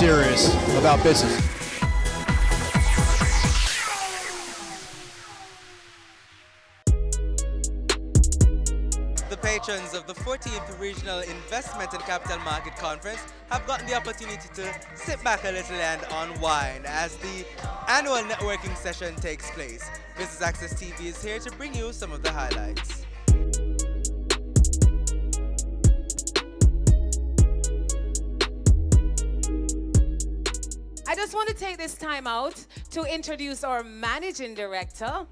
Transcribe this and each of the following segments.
serious about business. The patrons of the 14th Regional Investment and Capital Market Conference have gotten the opportunity to sit back a little and unwind as the annual networking session takes place. Business Access TV is here to bring you some of the highlights. I just want to take this time out to introduce our managing director,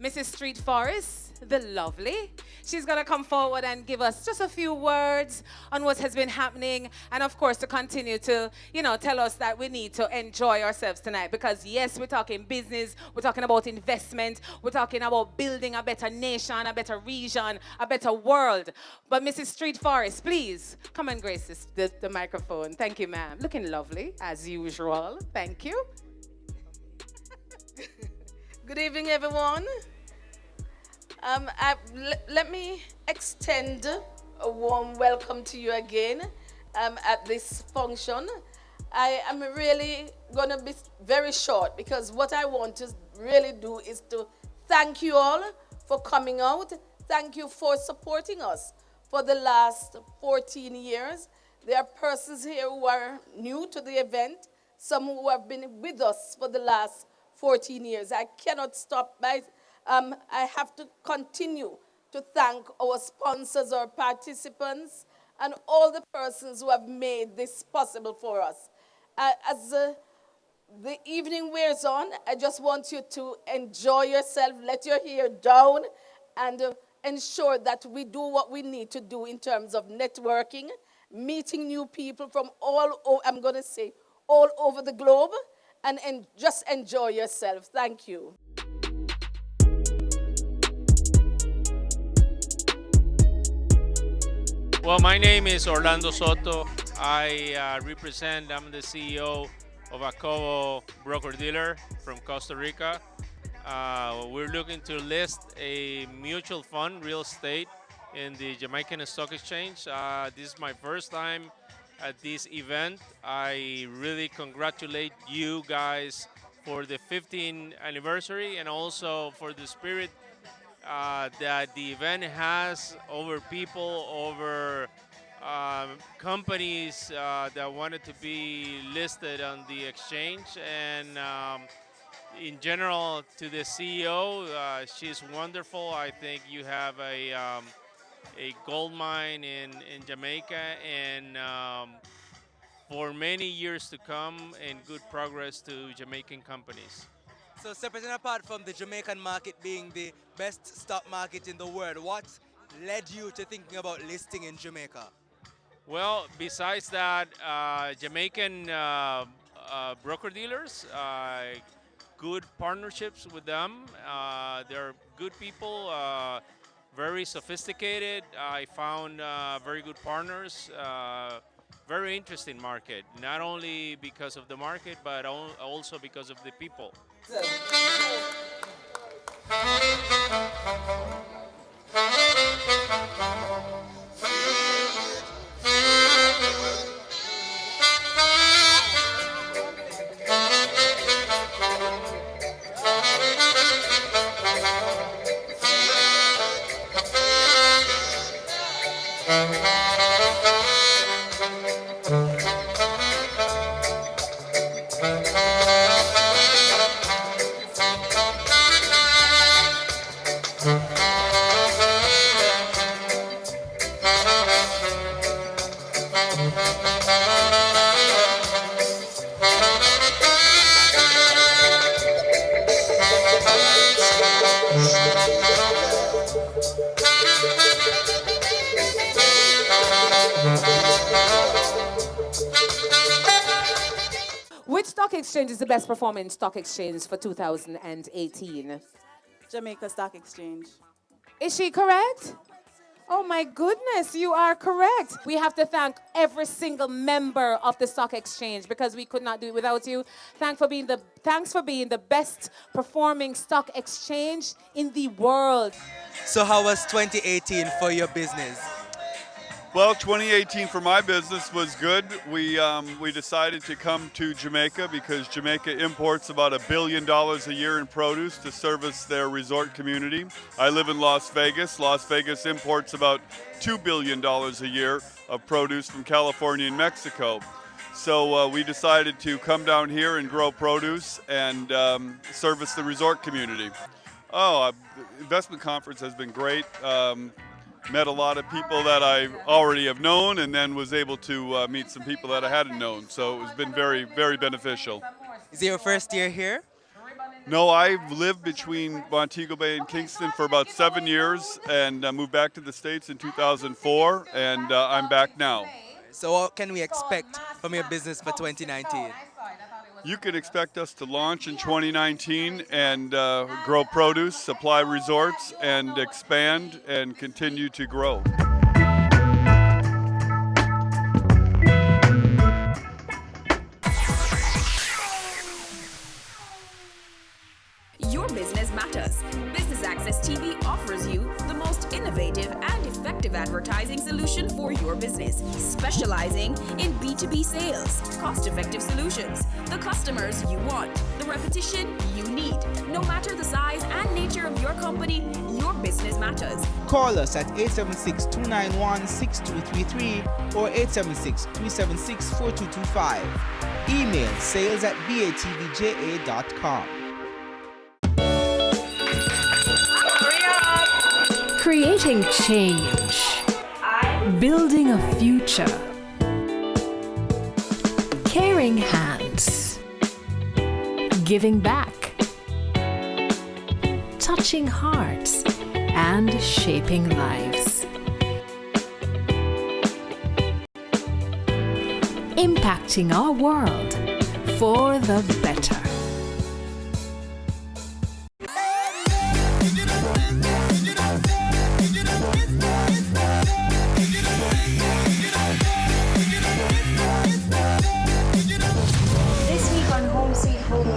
Mrs. Street Forest, the lovely. She's going to come forward and give us just a few words on what has been happening, and of course to continue to, tell us that we need to enjoy ourselves tonight, because yes, we're talking business, we're talking about investment, we're talking about building a better nation, a better region, a better world. But Mrs. Street Forest, please come and grace the microphone. Thank you, ma'am. Looking lovely as usual. Thank you. Good evening, everyone. Let me extend a warm welcome to you again at this function. I am really going to be very short, because what I want to really do is to thank you all for coming out. Thank you for supporting us for the last 14 years. There are persons here who are new to the event, some who have been with us for the last 14 years. I cannot stop I have to continue to thank our sponsors, our participants, and all the persons who have made this possible for us. As the evening wears on, I just want you to enjoy yourself, let your hair down, and ensure that we do what we need to do in terms of networking, meeting new people from all over the globe, and just enjoy yourself. Thank you. Well, my name is Orlando Soto. I'm the CEO of Acobo Broker Dealer from Costa Rica. We're looking to list a mutual fund, real estate, in the Jamaican Stock Exchange. This is my first time at this event. I really congratulate you guys for the 15th anniversary, and also for the spirit that the event has over people, over companies that wanted to be listed on the exchange. And in general, to the CEO, she's wonderful. I think you have a gold mine in Jamaica, and for many years to come, and good progress to Jamaican companies. So separate and apart from the Jamaican market being the best stock market in the world, what led you to thinking about listing in Jamaica? Well, besides that, Jamaican broker dealers, good partnerships with them. They're good people, very sophisticated. I found very good partners. Very interesting market, not only because of the market, but also because of the people. Which stock exchange is the best performing stock exchange for 2018? Jamaica Stock Exchange. Is she correct? Oh my goodness, you are correct. We have to thank every single member of the stock exchange, because we could not do it without you. Thanks for being the best performing stock exchange in the world. So how was 2018 for your business? Well, 2018 for my business was good. We decided to come to Jamaica because Jamaica imports about $1 billion a year in produce to service their resort community. I live in Las Vegas. Las Vegas imports about $2 billion a year of produce from California and Mexico. So we decided to come down here and grow produce and service the resort community. The investment conference has been great. Met a lot of people that I already have known, and then was able to meet some people that I hadn't known. So it's been very, very beneficial. Is it your first year here? No, I've lived between Montego Bay and Kingston for about 7 years, and moved back to the States in 2004, and I'm back now. So what can we expect from your business for 2019? You can expect us to launch in 2019 and grow produce, supply resorts, and expand and continue to grow. Your business matters. Business Access TV offers you the most innovative and effective advertising solution for your business, specializing in B2B sales, cost-effective solutions, the customers you want, the repetition you need. No matter the size and nature of your company, your business matters. Call us at 876-291-6233 or 876-376-4225. Email sales@batvja.com. Creating change, building a future, caring hands, giving back, touching hearts, and shaping lives. Impacting our world for the better.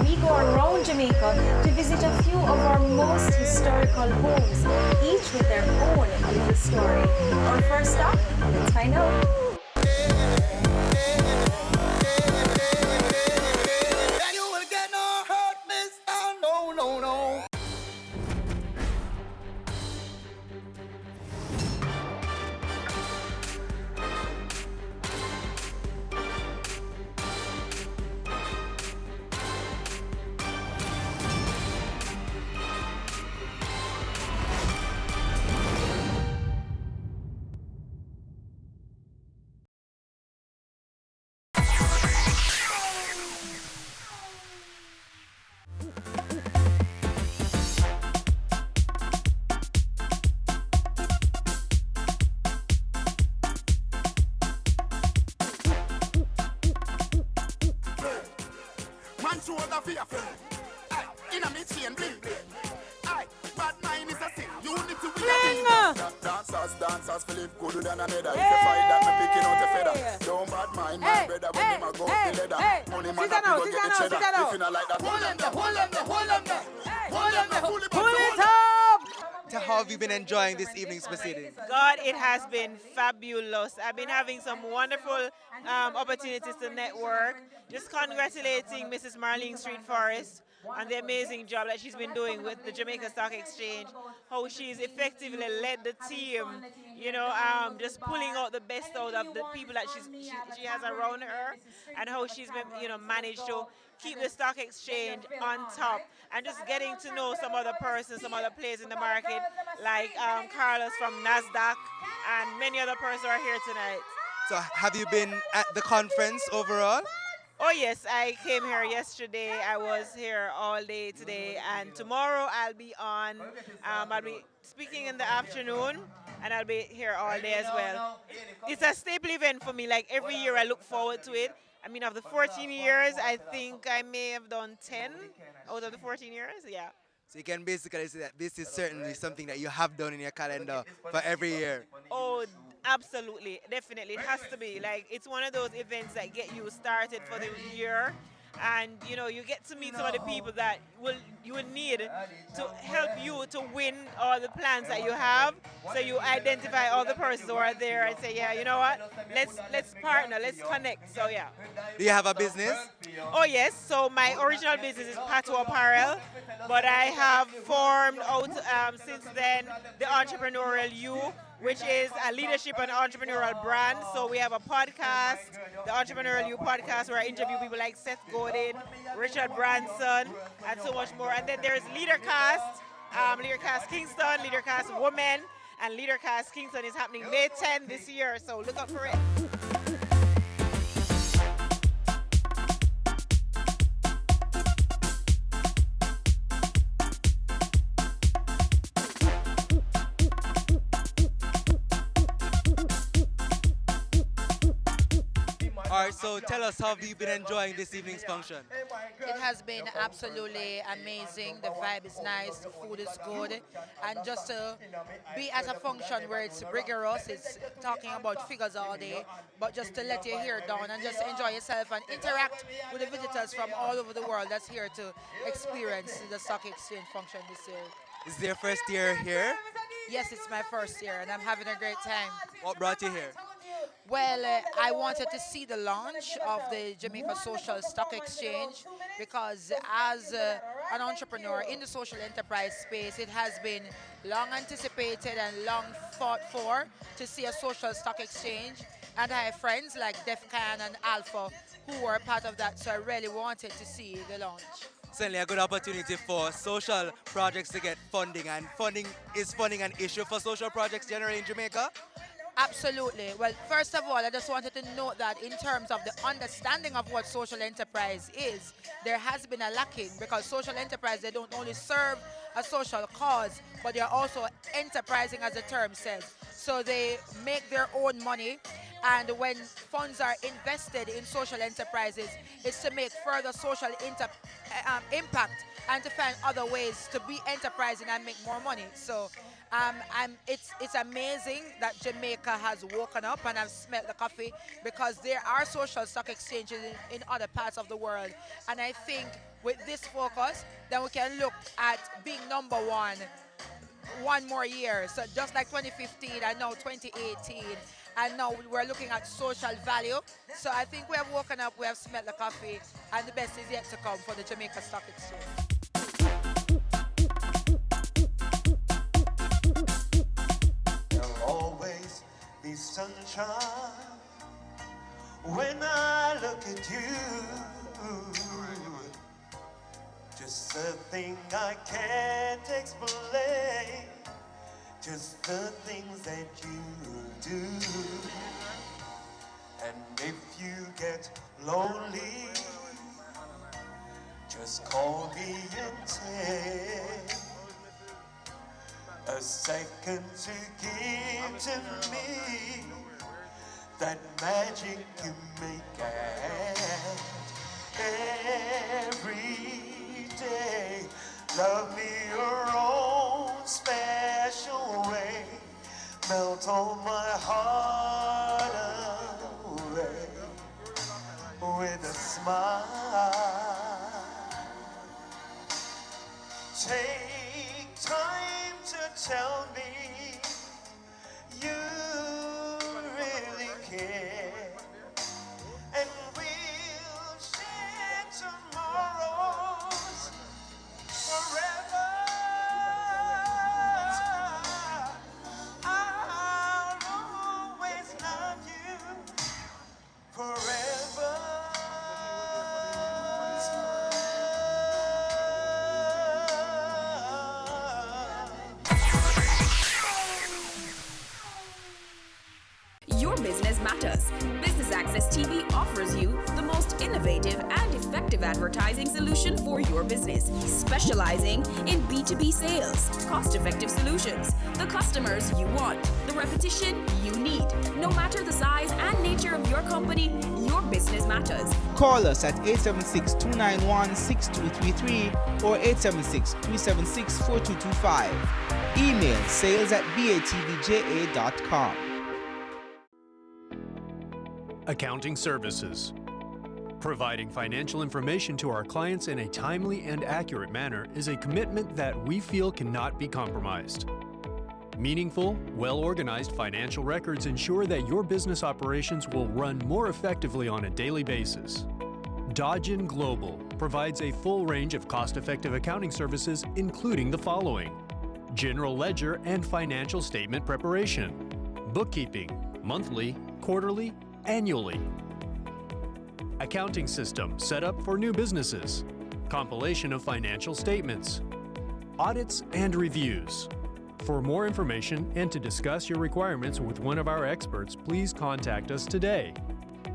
We go around Jamaica to visit a few of our most historical homes, each with their own little story. Our first stop, let's find out. Dancers Philip good than a leather. If you fight that, me picking out the feather. Don't bad mind my brother when them a go the leather. Money man that go get the cheddar. If you not like that, hold them there, hold them there, hold them there. Hold them there, pull it up. How have you been enjoying this evening's proceedings? God, it has been fabulous. I've been having some wonderful opportunities to network. Just congratulating Mrs. Marlene Street Forest on the amazing job that she's been doing with the Jamaica Stock Exchange, how she's effectively led the team, you know, just pulling out the best out of the people that she has around her, and how she's been, you know, managed to keep the stock exchange on top, and just getting to know some other persons, some other players in the market, like Carlos from NASDAQ, and many other persons who are here tonight. So have you been at the conference overall? Oh yes, I came here yesterday. I was here all day today, and tomorrow I'll be on. I'll be speaking in the afternoon, and I'll be here all day as well. It's a staple event for me. Like every year, I look forward to it. I mean, of the 14 years, I think I may have done 10 out of the 14 years. Yeah. So you can basically say that this is certainly something that you have done in your calendar for every year. Oh, absolutely, definitely. It has to be. Like, it's one of those events that get you started for the year. and you know, you get to meet some of the people that you will need to help you to win all the plans that you have. So you identify all the persons who are there and say, yeah, you know what, let's partner, let's connect. So yeah. Do you have a business? Oh yes, so my original business is Pato Apparel, but I have formed out since then the Entrepreneurial You, which is a leadership and entrepreneurial brand. So we have a podcast, the Entrepreneurial You podcast, where I interview people like Seth Godin, Richard Branson, and so much more. And then there's Leadercast, Leadercast Kingston, Leadercast Women, and Leadercast Kingston is happening May 10 this year, so look out for it. All right, so tell us, how have you been enjoying this evening's function? It has been absolutely amazing. The vibe is nice, the food is good, and just to be at a function where it's rigorous, it's talking about figures all day, but just to let your hair down and just enjoy yourself and interact with the visitors from all over the world that's here to experience the stock exchange function this year. Is their first year here? Yes, it's my first year, and I'm having a great time. What brought you here? Well, I wanted to see the launch of the Jamaica Social Stock Exchange because as an entrepreneur in the social enterprise space, it has been long anticipated and long fought for to see a social stock exchange. And I have friends like Defcan and Alpha who were part of that, so I really wanted to see the launch. Certainly a good opportunity for social projects to get funding, and funding an issue for social projects generally in Jamaica? Absolutely. Well, first of all, I just wanted to note that in terms of the understanding of what social enterprise is, there has been a lacking because social enterprise, they don't only serve a social cause, but they're also enterprising, as the term says. So they make their own money, and when funds are invested in social enterprises, it's to make further social impact and to find other ways to be enterprising and make more money. So it's amazing that Jamaica has woken up and have smelled the coffee, because there are social stock exchanges in other parts of the world. And I think with this focus, then we can look at being number one more year. So just like 2015 and now 2018, and now we're looking at social value. So I think we have woken up, we have smelled the coffee, and the best is yet to come for the Jamaica Stock Exchange. Sunshine when I look at you, just a thing I can't explain, just the things that you do. And if you get lonely, just call me and take a second to give to me that magic you make every day. Love me your own special way, melt on my heart away with a smile. Take time to tell me you really care, and we'll share tomorrows forever. I'll always love you forever. Your business matters. Business Access TV offers you the most innovative and effective advertising solution for your business, specializing in B2B sales, cost-effective solutions, the customers you want, the repetition you need. No matter the size and nature of your company, your business matters. Call us at 876-291-6233 or 876-376-4225. Email sales@batvja.com. Accounting services, Providing financial information to our clients in a timely and accurate manner is a commitment that we feel cannot be compromised. Meaningful, well-organized financial records ensure that your business operations will run more effectively on a daily basis. Dodgen Global provides a full range of cost-effective accounting services, including the following: general ledger and financial statement preparation, bookkeeping, monthly, quarterly, annually, accounting system set up for new businesses, compilation of financial statements, audits and reviews. For more information and to discuss your requirements with one of our experts, please contact us today.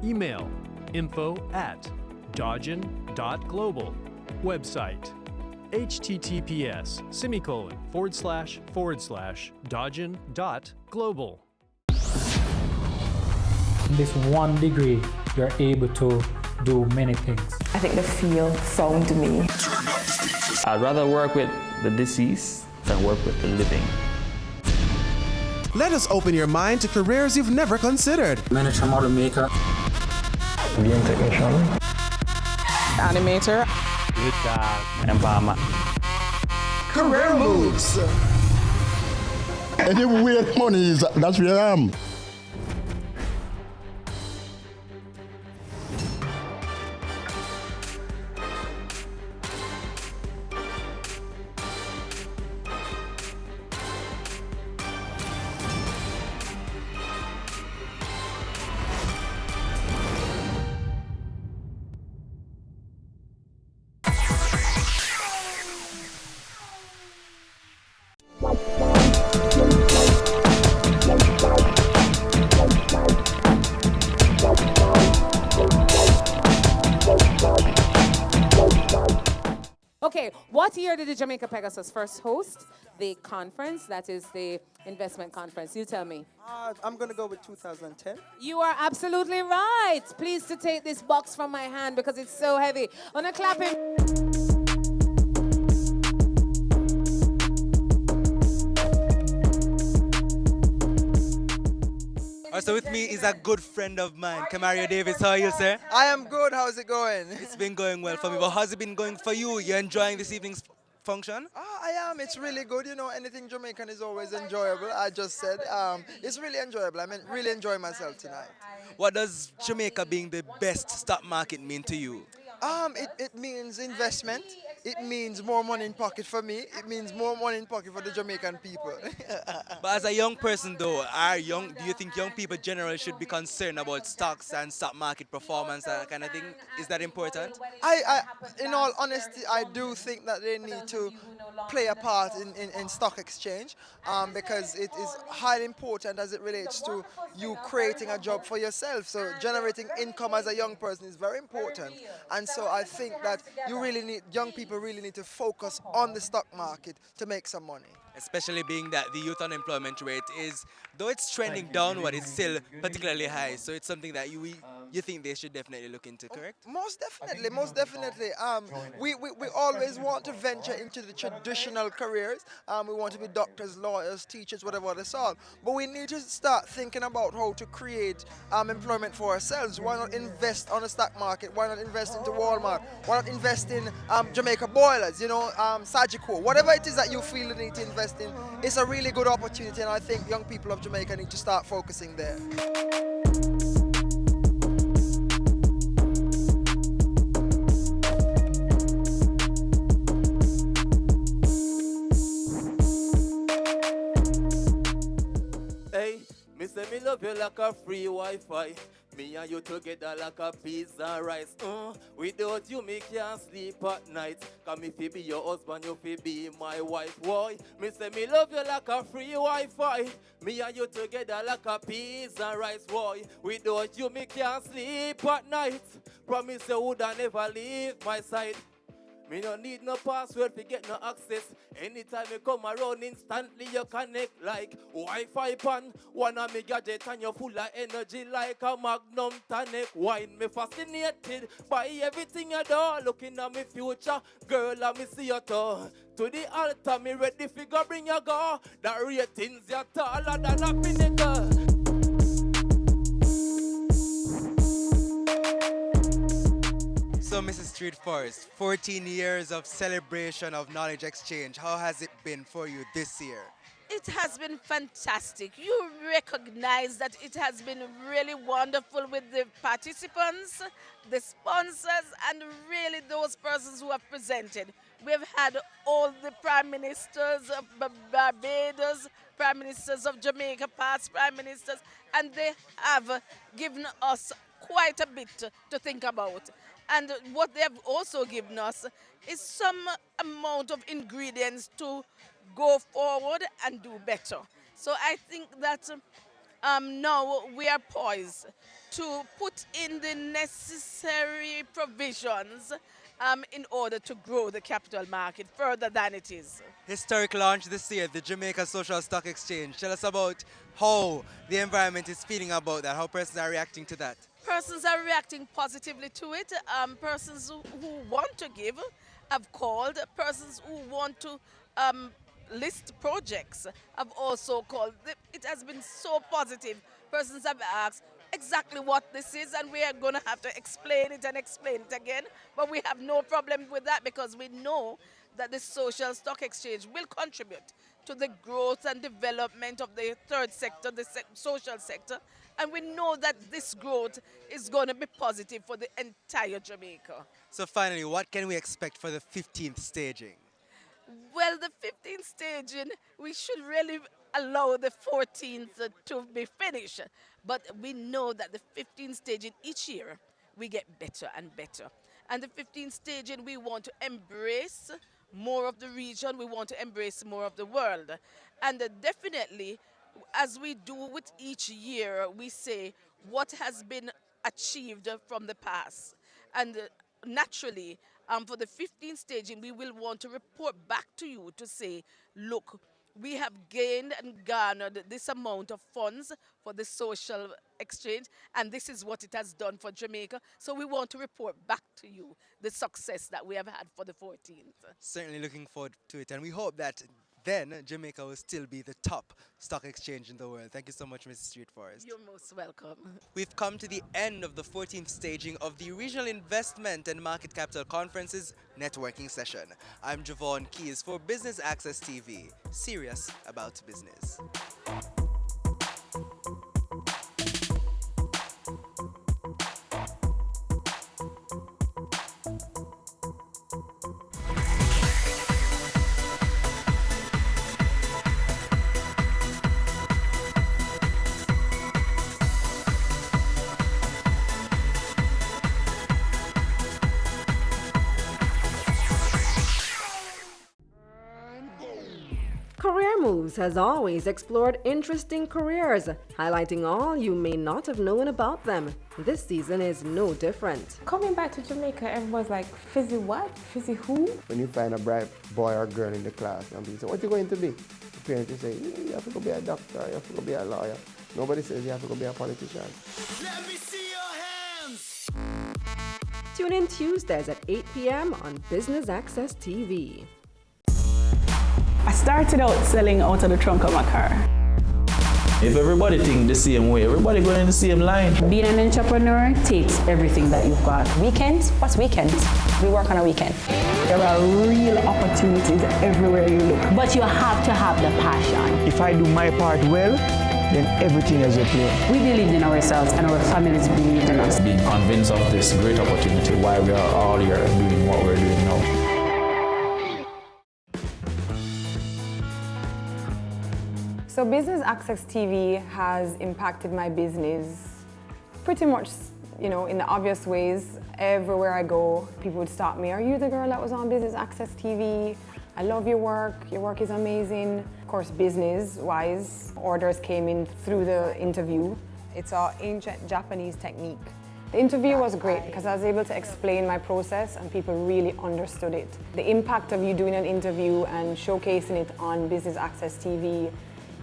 Email info@dodgen.global. Website https://dodgen.global. In this one degree, you're able to do many things. I think the field found me. I'd rather work with the deceased than work with the living. Let us open your mind to careers you've never considered. Manager, model maker, Game technician, Animator, good job, empowerment. Career moves. Anywhere money is, that's where I am. Okay, what year did the Jamaica Pegasus first host the conference? That is the investment conference. You tell me. I'm going to go with 2010. You are absolutely right. Pleased to take this box from my hand because it's so heavy. On a clapping. Also with me is a good friend of mine, Camario Davis. How are you, sir? I am good. How's it going? It's been going well for me, but how's it been going for you? You enjoying this evening's function? I am. It's really good. You know, anything Jamaican is always enjoyable. I just said it's really enjoyable. I mean, really enjoying myself tonight. What does Jamaica being the best stock market mean to you? It means investment. It means more money in pocket for me. It means more money in pocket for the Jamaican people. But as a young person, though, do you think young people generally should be concerned about stocks and stock market performance, that kind of thing? Is that important? In all honesty, I do think that they need to play a part in stock exchange because it is highly important as it relates to you creating a job for yourself. So generating income as a young person is very important. And so I think that young people really need to focus on the stock market to make some money. Especially being that the youth unemployment rate is, though it's trending downward, it's still particularly high. So it's something that you think they should definitely look into, correct? Most definitely, most definitely. We always want to venture into the traditional careers. We want to be doctors, lawyers, teachers, whatever the sort. But we need to start thinking about how to create employment for ourselves. Why not invest on the stock market? Why not invest into Walmart? Why not invest in Jamaica Boilers, Sagicor, whatever it is that you feel you need to invest in. It's a really good opportunity, and I think young people of Jamaica need to start focusing there. Hey, me say me love you like a free Wi-Fi. Me and you together like a pizza and rice. Without you, me can't sleep at night. Cause me fi be your husband, you fi be my wife. Why? Me say me love you like a free Wi-Fi. Me and you together like a pizza and rice. Why? Without you, me can't sleep at night. Promise you woulda never leave my side. Me no need no password to get no access. Anytime you come around, instantly you connect like Wi-Fi pan. One of me gadget and you're full of energy like a magnum tonic wine. Me fascinated by everything you do. Looking at me future, girl, I me see you too. To the altar, me ready figure bring you go. The ratings you're taller than a pinnacle. So, Mrs. Street Forest, 14 years of celebration of knowledge exchange. How has it been for you this year? It has been fantastic. You recognize that it has been really wonderful with the participants, the sponsors, and really those persons who have presented. We've had all the prime ministers of Barbados, prime ministers of Jamaica, past prime ministers, and they have given us quite a bit to think about. And what they have also given us is some amount of ingredients to go forward and do better. So I think that now we are poised to put in the necessary provisions in order to grow the capital market further than it is. Historic launch this year, the Jamaica Social Stock Exchange. Tell us about how the environment is feeling about that, how persons are reacting to that. Persons are reacting positively to it. Persons who want to give have called. Persons who want to list projects have also called. It has been so positive. Persons have asked exactly what this is, and we are going to have to explain it and explain it again. But we have no problem with that because we know that the social stock exchange will contribute to the growth and development of the third sector, the social sector. And we know that this growth is going to be positive for the entire Jamaica. So finally, what can we expect for the 15th staging? Well, the 15th staging, we should really allow the 14th to be finished. But we know that the 15th staging each year, we get better and better. And the 15th staging, we want to embrace more of the region. We want to embrace more of the world. And definitely, as we do with each year, we say what has been achieved from the past. And naturally, for the 15th staging, we will want to report back to you to say, look, we have gained and garnered this amount of funds for the social exchange, and this is what it has done for Jamaica. So we want to report back to you the success that we have had for the 14th. Certainly looking forward to it, and we hope that then Jamaica will still be the top stock exchange in the world. Thank you so much, Mrs. Street Forest. You're most welcome. We've come to the end of the 14th staging of the Regional Investment and Market Capital Conference's networking session. I'm Javon Keys for Business Access TV, serious about business. Career Moves has always explored interesting careers, highlighting all you may not have known about them. This season is no different. Coming back to Jamaica, everyone's like, Fizzy what? Fizzy who? When you find a bright boy or girl in the class and people say, what are you going to be? The parents will say, you have to go be a doctor, you have to go be a lawyer. Nobody says you have to go be a politician. Let me see your hands! Tune in Tuesdays at 8 p.m. on Business Access TV. I started out selling out of the trunk of my car. If everybody think the same way, everybody going in the same line. Being an entrepreneur takes everything that you've got. Weekends? What's weekends? We work on a weekend. There are real opportunities everywhere you look. But you have to have the passion. If I do my part well, then everything is okay. We believed in ourselves and our families believed in us. Being convinced of this great opportunity, why we are all here doing what we're doing now. So Business Access TV has impacted my business pretty much, in the obvious ways. Everywhere I go, people would stop me. Are you the girl that was on Business Access TV? I love your work is amazing. Of course, business-wise, orders came in through the interview. It's an ancient Japanese technique. The interview was great because I was able to explain my process and people really understood it. The impact of you doing an interview and showcasing it on Business Access TV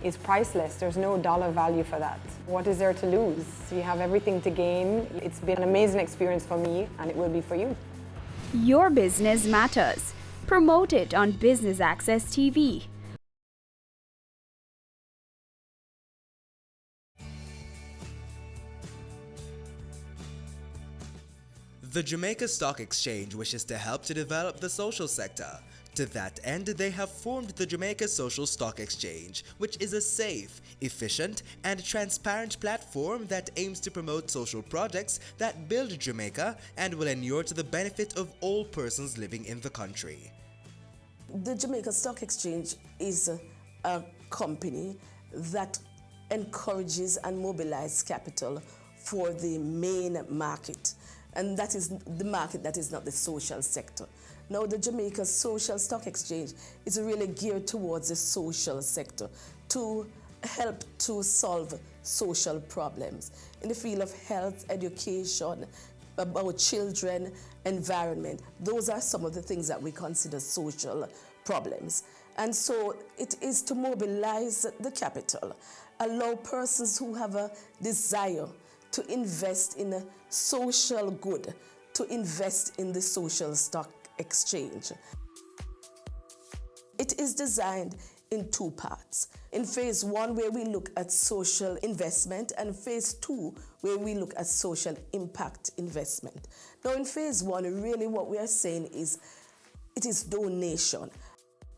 is priceless. There's no dollar value for that. What is there to lose? You have everything to gain. It's been an amazing experience for me, and it will be for you. Your business matters. Promote it on Business Access TV. The Jamaica Stock Exchange wishes to help to develop the social sector. To that end, they have formed the Jamaica Social Stock Exchange, which is a safe, efficient, and transparent platform that aims to promote social projects that build Jamaica and will inure to the benefit of all persons living in the country. The Jamaica Stock Exchange is a company that encourages and mobilizes capital for the main market, and that is the market that is not the social sector. Now, the Jamaica Social Stock Exchange is really geared towards the social sector to help to solve social problems in the field of health, education, about children, environment. Those are some of the things that we consider social problems. And so it is to mobilize the capital, allow persons who have a desire to invest in a social good, to invest in the social stock exchange. It is designed in two parts. In phase one, where we look at social investment, and phase two, where we look at social impact investment. Now, in phase one, really what we are saying is it is donation.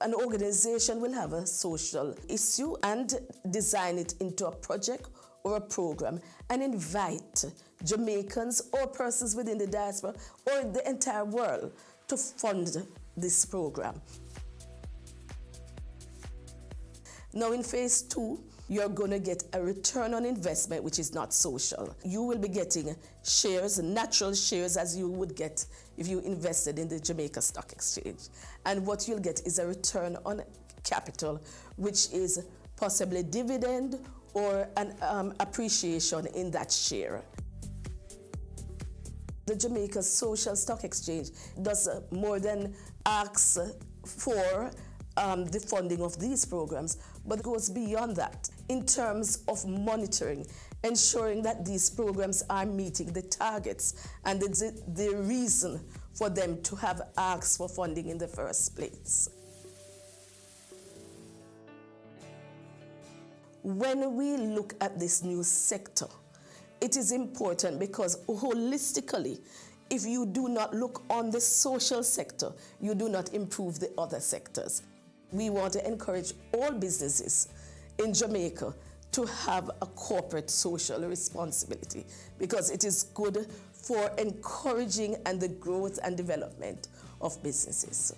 An organization will have a social issue and design it into a project or a program and invite Jamaicans or persons within the diaspora or the entire world to fund this program. Now, in phase two, you're going to get a return on investment, which is not social. You will be getting shares, natural shares, as you would get if you invested in the Jamaica Stock Exchange. And what you'll get is a return on capital, which is possibly dividend or an appreciation in that share. The Jamaica Social Stock Exchange does more than ask for the funding of these programs, but goes beyond that in terms of monitoring, ensuring that these programs are meeting the targets and the reason for them to have asked for funding in the first place. When we look at this new sector, it is important because holistically, if you do not look on the social sector, you do not improve the other sectors. We want to encourage all businesses in Jamaica to have a corporate social responsibility because it is good for encouraging and the growth and development of businesses.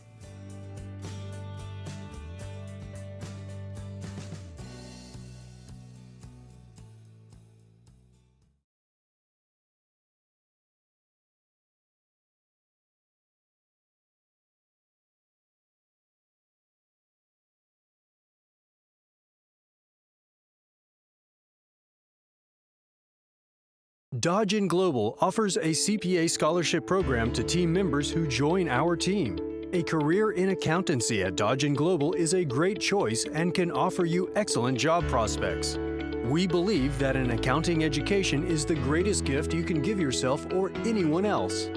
Dodge Global offers a CPA scholarship program to team members who join our team. A career in accountancy at Dodge Global is a great choice and can offer you excellent job prospects. We believe that an accounting education is the greatest gift you can give yourself or anyone else.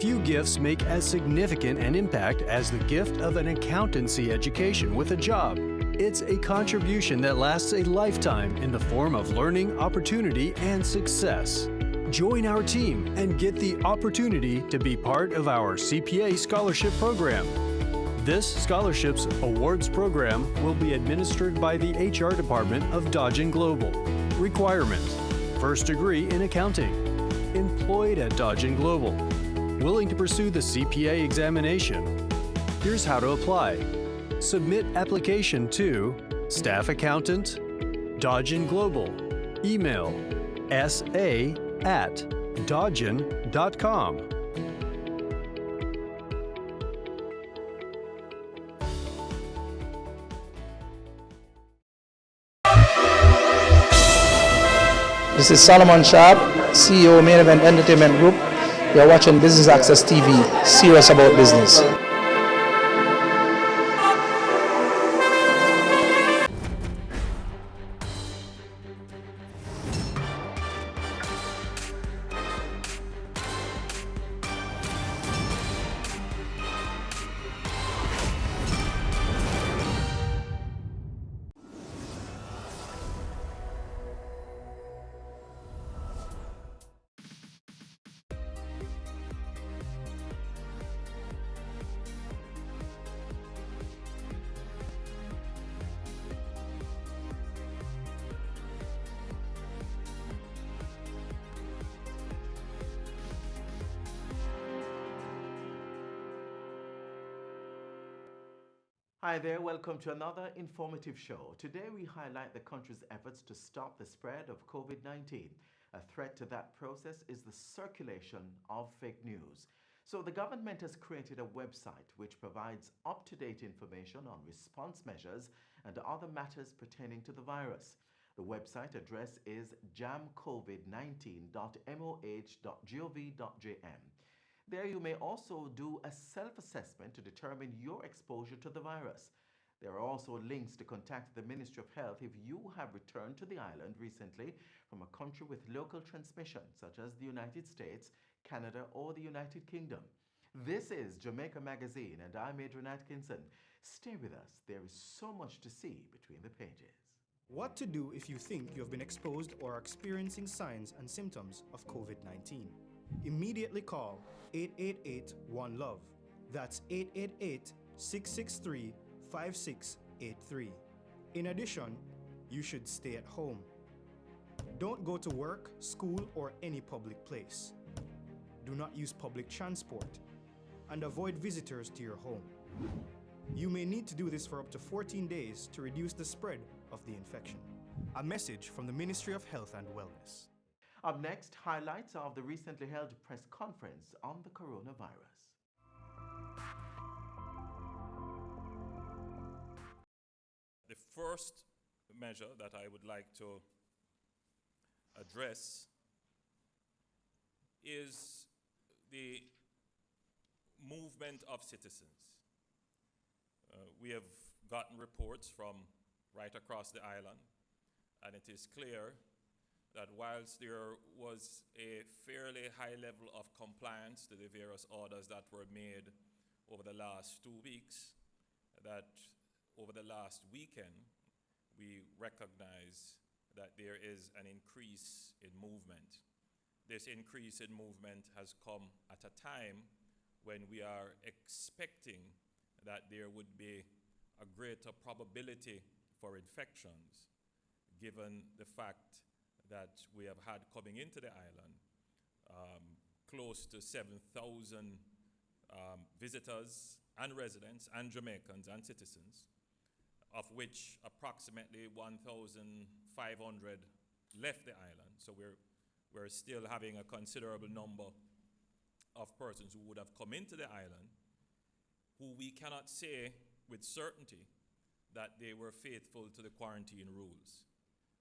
Few gifts make as significant an impact as the gift of an accountancy education with a job. It's a contribution that lasts a lifetime in the form of learning, opportunity, and success. Join our team and get the opportunity to be part of our CPA scholarship program. This scholarships awards program will be administered by the HR department of Dodge Global. Requirements: first degree in accounting, employed at Dodge Global, willing to pursue the CPA examination. Here's how to apply. Submit application to Staff Accountant, Dodge Global. Email sa@dodgen.com. This is Solomon Sharp, CEO Main Event Entertainment Group. You're watching Business Access TV, serious about business. Hi there, welcome to another informative show. Today we highlight the country's efforts to stop the spread of COVID-19. A threat to that process is the circulation of fake news. So the government has created a website which provides up-to-date information on response measures and other matters pertaining to the virus. The website address is jamcovid19.moh.gov.jm. There you may also do a self-assessment to determine your exposure to the virus. There are also links to contact the Ministry of Health if you have returned to the island recently from a country with local transmission, such as the United States, Canada, or the United Kingdom. This is Jamaica Magazine, and I'm Adrian Atkinson. Stay with us. There is so much to see between the pages. What to do if you think you have been exposed or are experiencing signs and symptoms of COVID-19? Immediately call 888-1-LOVE. That's 888-663-5683. In addition, you should stay at home. Don't go to work, school, or any public place. Do not use public transport, and avoid visitors to your home. You may need to do this for up to 14 days to reduce the spread of the infection. A message from the Ministry of Health and Wellness. Up next, highlights of the recently held press conference on the coronavirus. The first measure that I would like to address is the movement of citizens. We have gotten reports from right across the island, and it is clear that whilst there was a fairly high level of compliance to the various orders that were made over the last 2 weeks, that over the last weekend, we recognize that there is an increase in movement. This increase in movement has come at a time when we are expecting that there would be a greater probability for infections, given the fact that we have had coming into the island close to 7,000 visitors and residents and Jamaicans and citizens, of which approximately 1,500 left the island. So we're still having a considerable number of persons who would have come into the island who we cannot say with certainty that they were faithful to the quarantine rules.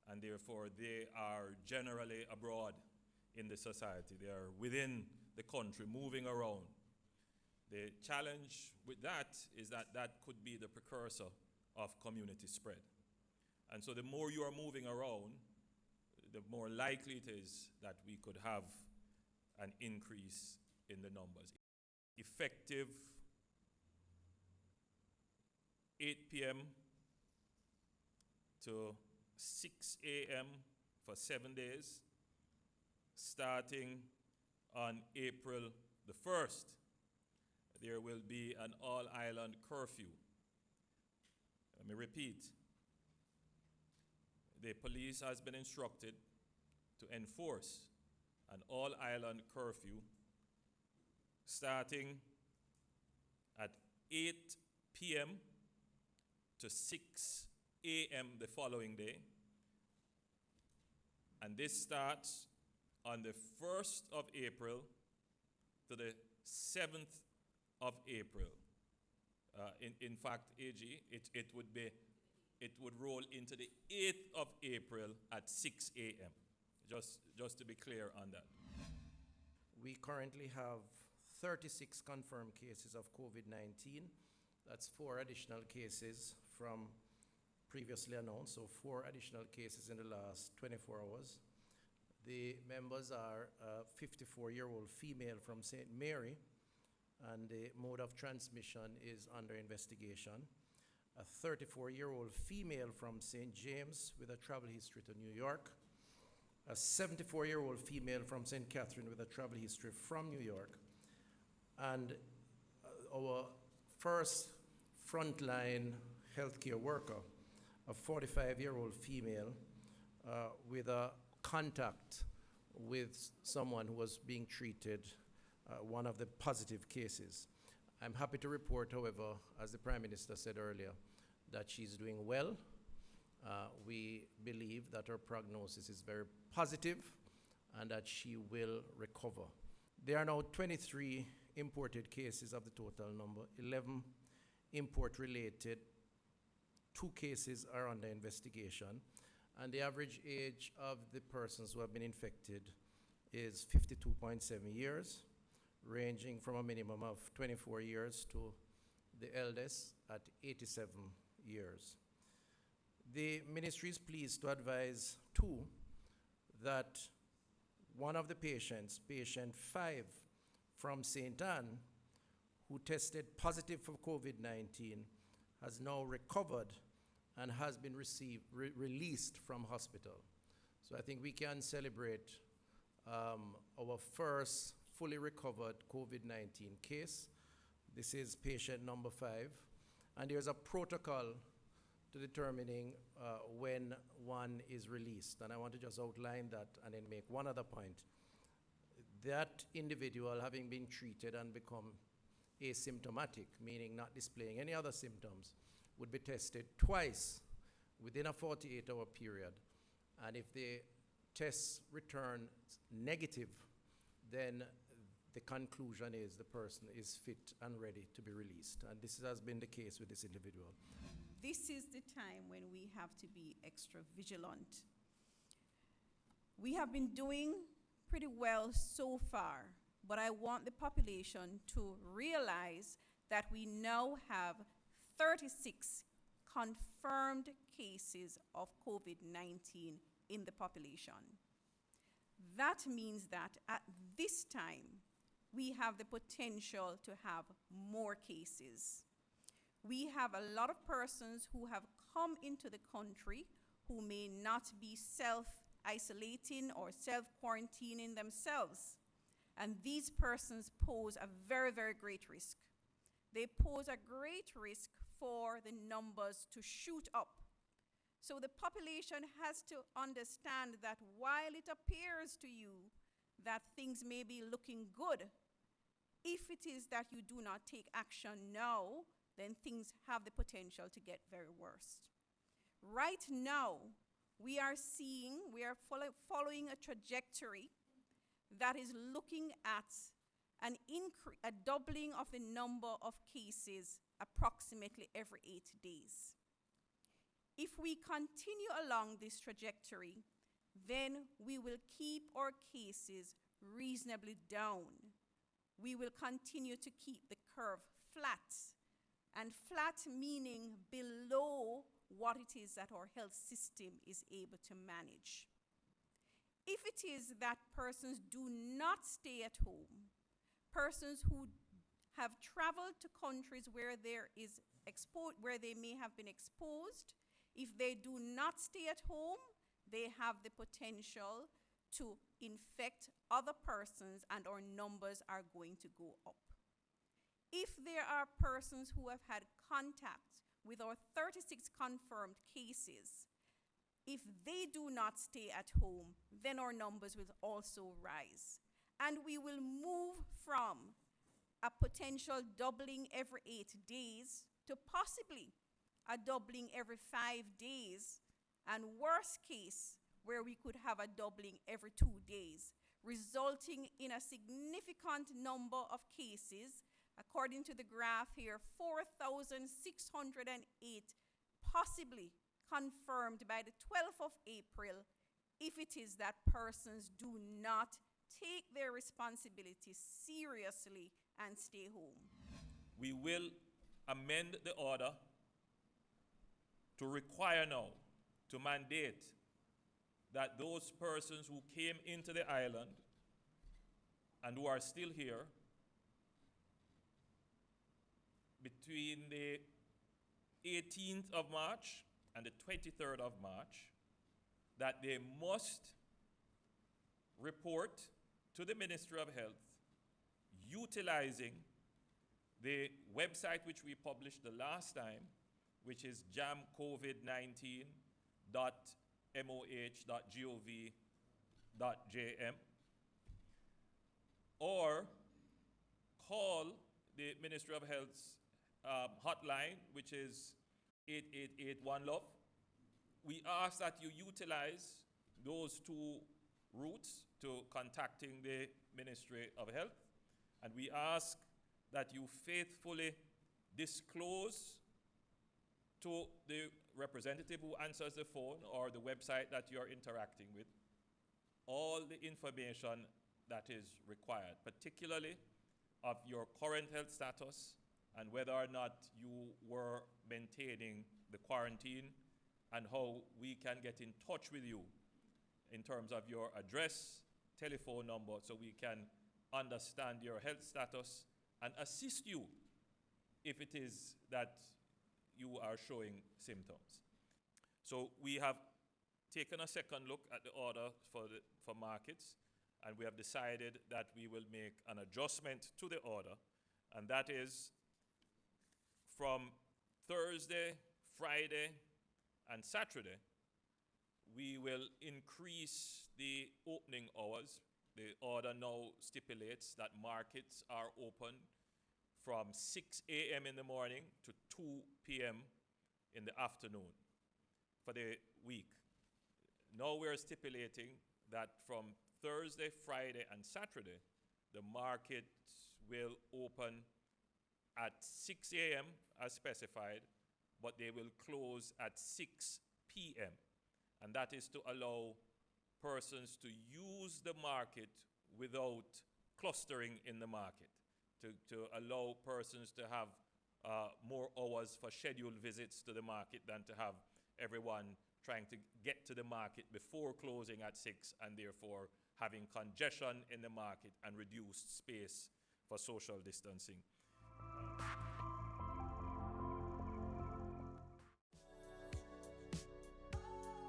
And therefore, they are generally abroad in the society. They are within the country, moving around. The challenge with that is that that could be the precursor of community spread. And so the more you are moving around, the more likely it is that we could have an increase in the numbers. Effective 8 p.m. to 6 a.m. for 7 days, starting on April the 1st. There will be an all-island curfew. Let me repeat. The police has been instructed to enforce an all-island curfew starting at 8 p.m. to 6 a.m. the following day. And this starts on the 1st of April to the 7th of April. In fact, AG, it would roll into the 8th of April at 6 a.m. Just to be clear on that. We currently have 36 confirmed cases of COVID-19. That's 4 additional cases from previously announced, so 4 additional cases in the last 24 hours. The members are a 54-year-old female from St. Mary, and the mode of transmission is under investigation. A 34-year-old female from St. James with a travel history to New York. A 74-year-old female from St. Catherine with a travel history from New York. And our first frontline healthcare worker, a 45-year-old female with a contact with someone who was being treated, one of the positive cases. I'm happy to report, however, as the Prime Minister said earlier, that she's doing well. We believe that her prognosis is very positive and that she will recover. There are now 23 imported cases of the total number, 11 import-related, 2 cases are under investigation, and the average age of the persons who have been infected is 52.7 years, ranging from a minimum of 24 years to the eldest at 87 years. The ministry is pleased to advise, too, that one of the patients, patient 5 from St. Anne, who tested positive for COVID-19, has now recovered and has been released from hospital. So I think we can celebrate our first fully recovered COVID-19 case. This is patient number 5, and there's a protocol to determining when one is released. And I want to just outline that and then make one other point. That individual, having been treated and become asymptomatic, meaning not displaying any other symptoms, would be tested twice within a 48-hour period. And if the tests return negative, then the conclusion is the person is fit and ready to be released. And this has been the case with this individual. This is the time when we have to be extra vigilant. We have been doing pretty well so far, but I want the population to realize that we now have 36 confirmed cases of COVID-19 in the population. That means that at this time, we have the potential to have more cases. We have a lot of persons who have come into the country who may not be self-isolating or self-quarantining themselves. And these persons pose a very, very great risk. They pose a great risk for the numbers to shoot up. So the population has to understand that while it appears to you that things may be looking good, if it is that you do not take action now, then things have the potential to get very worse. Right now, we are following a trajectory that is looking at a doubling of the number of cases approximately every 8 days. If we continue along this trajectory, then we will keep our cases reasonably down. We will continue to keep the curve flat, and flat meaning below what it is that our health system is able to manage. If it is that persons do not stay at home, persons who have traveled to countries where where they may have been exposed, if they do not stay at home, they have the potential to infect other persons, and our numbers are going to go up. If there are persons who have had contact with our 36 confirmed cases, if they do not stay at home, then our numbers will also rise. And we will move from a potential doubling every 8 days to possibly a doubling every 5 days, and worst case, where we could have a doubling every 2 days, resulting in a significant number of cases. According to the graph here, 4,608 possibly confirmed by the 12th of April, if it is that persons do not take their responsibility seriously and stay home. We will amend the order to require now, to mandate that those persons who came into the island and who are still here between the 18th of March and the 23rd of March, that they must report to the Ministry of Health utilizing the website which we published the last time, which is jamcovid19.moh.gov.jm, or call the Ministry of Health's hotline, which is 8881-LOVE. We ask that you utilize those two routes to contacting the Ministry of Health, and we ask that you faithfully disclose to the representative who answers the phone or the website that you're interacting with all the information that is required, particularly of your current health status and whether or not you were maintaining the quarantine, and how we can get in touch with you in terms of your address, telephone number, so we can understand your health status and assist you if it is that you are showing symptoms. So we have taken a second look at the order for markets, and we have decided that we will make an adjustment to the order, and that is from Thursday, Friday, and Saturday, we will increase the opening hours. The order now stipulates that markets are open from 6 a.m. in the morning to 2 p.m. in the afternoon for the week. Now we're stipulating that from Thursday, Friday, and Saturday, the markets will open at 6 a.m. as specified, but they will close at 6 p.m. And that is to allow persons to use the market without clustering in the market, to allow persons to have more hours for scheduled visits to the market than to have everyone trying to get to the market before closing at 6 and therefore having congestion in the market and reduced space for social distancing.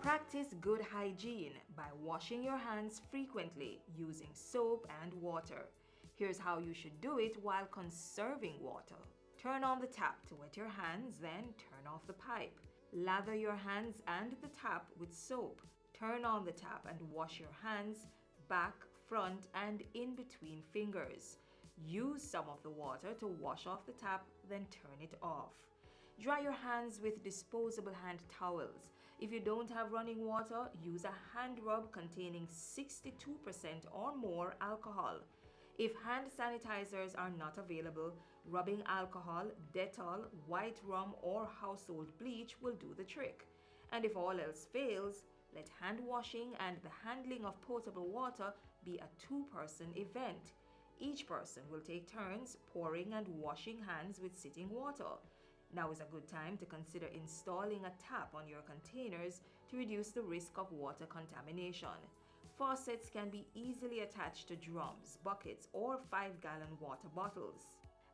Practice good hygiene by washing your hands frequently using soap and water. Here's how you should do it while conserving water. Turn on the tap to wet your hands, then turn off the pipe. Lather your hands and the tap with soap. Turn on the tap and wash your hands back, front, and in between fingers. Use some of the water to wash off the tap, then turn it off. Dry your hands with disposable hand towels. If you don't have running water, use a hand rub containing 62% or more alcohol. If hand sanitizers are not available, rubbing alcohol, Dettol, white rum, or household bleach will do the trick. And if all else fails, let hand washing and the handling of potable water be a two-person event. Each person will take turns pouring and washing hands with sitting water. Now is a good time to consider installing a tap on your containers to reduce the risk of water contamination. Faucets can be easily attached to drums, buckets, or 5-gallon water bottles.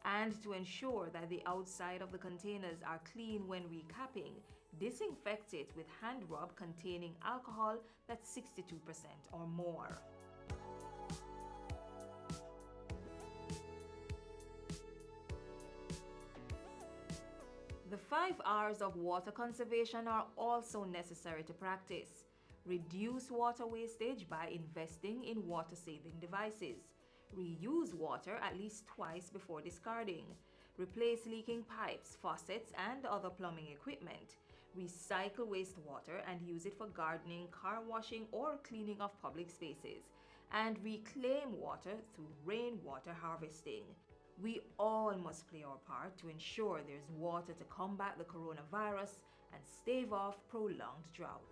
And to ensure that the outside of the containers are clean when recapping, disinfect it with hand rub containing alcohol that's 62% or more. The 5 R's of water conservation are also necessary to practice. Reduce water wastage by investing in water-saving devices. Reuse water at least twice before discarding. Replace leaking pipes, faucets, and other plumbing equipment. Recycle wastewater and use it for gardening, car washing, or cleaning of public spaces. And reclaim water through rainwater harvesting. We all must play our part to ensure there's water to combat the coronavirus and stave off prolonged drought.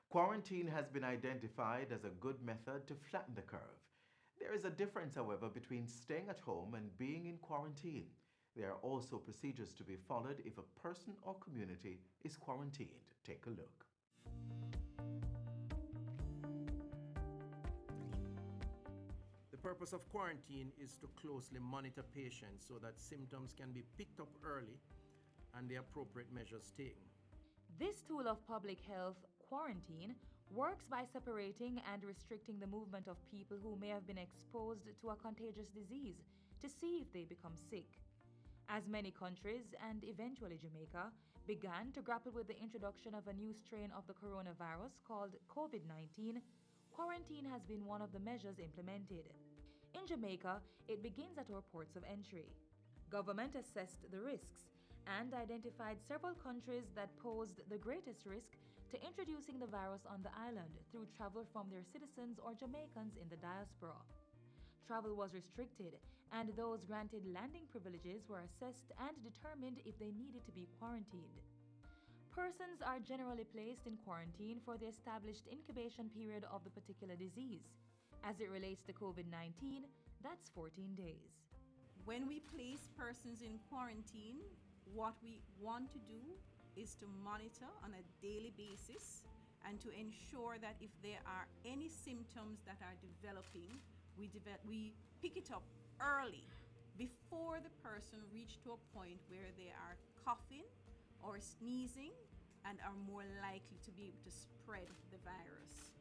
Quarantine has been identified as a good method to flatten the curve. There is a difference, however, between staying at home and being in quarantine. There are also procedures to be followed if a person or community is quarantined. Take a look. The purpose of quarantine is to closely monitor patients so that symptoms can be picked up early and the appropriate measures taken. This tool of public health, quarantine, works by separating and restricting the movement of people who may have been exposed to a contagious disease to see if they become sick. As many countries, and eventually Jamaica, began to grapple with the introduction of a new strain of the coronavirus called COVID-19, quarantine has been one of the measures implemented. In Jamaica, it begins at our ports of entry. Government assessed the risks and identified several countries that posed the greatest risk to introducing the virus on the island through travel from their citizens or Jamaicans in the diaspora. Travel was restricted, and those granted landing privileges were assessed and determined if they needed to be quarantined. Persons are generally placed in quarantine for the established incubation period of the particular disease. As it relates to COVID-19, that's 14 days. When we place persons in quarantine, what we want to do is to monitor on a daily basis and to ensure that if there are any symptoms that are developing, we pick it up early before the person reaches to a point where they are coughing or sneezing and are more likely to be able to spread the virus.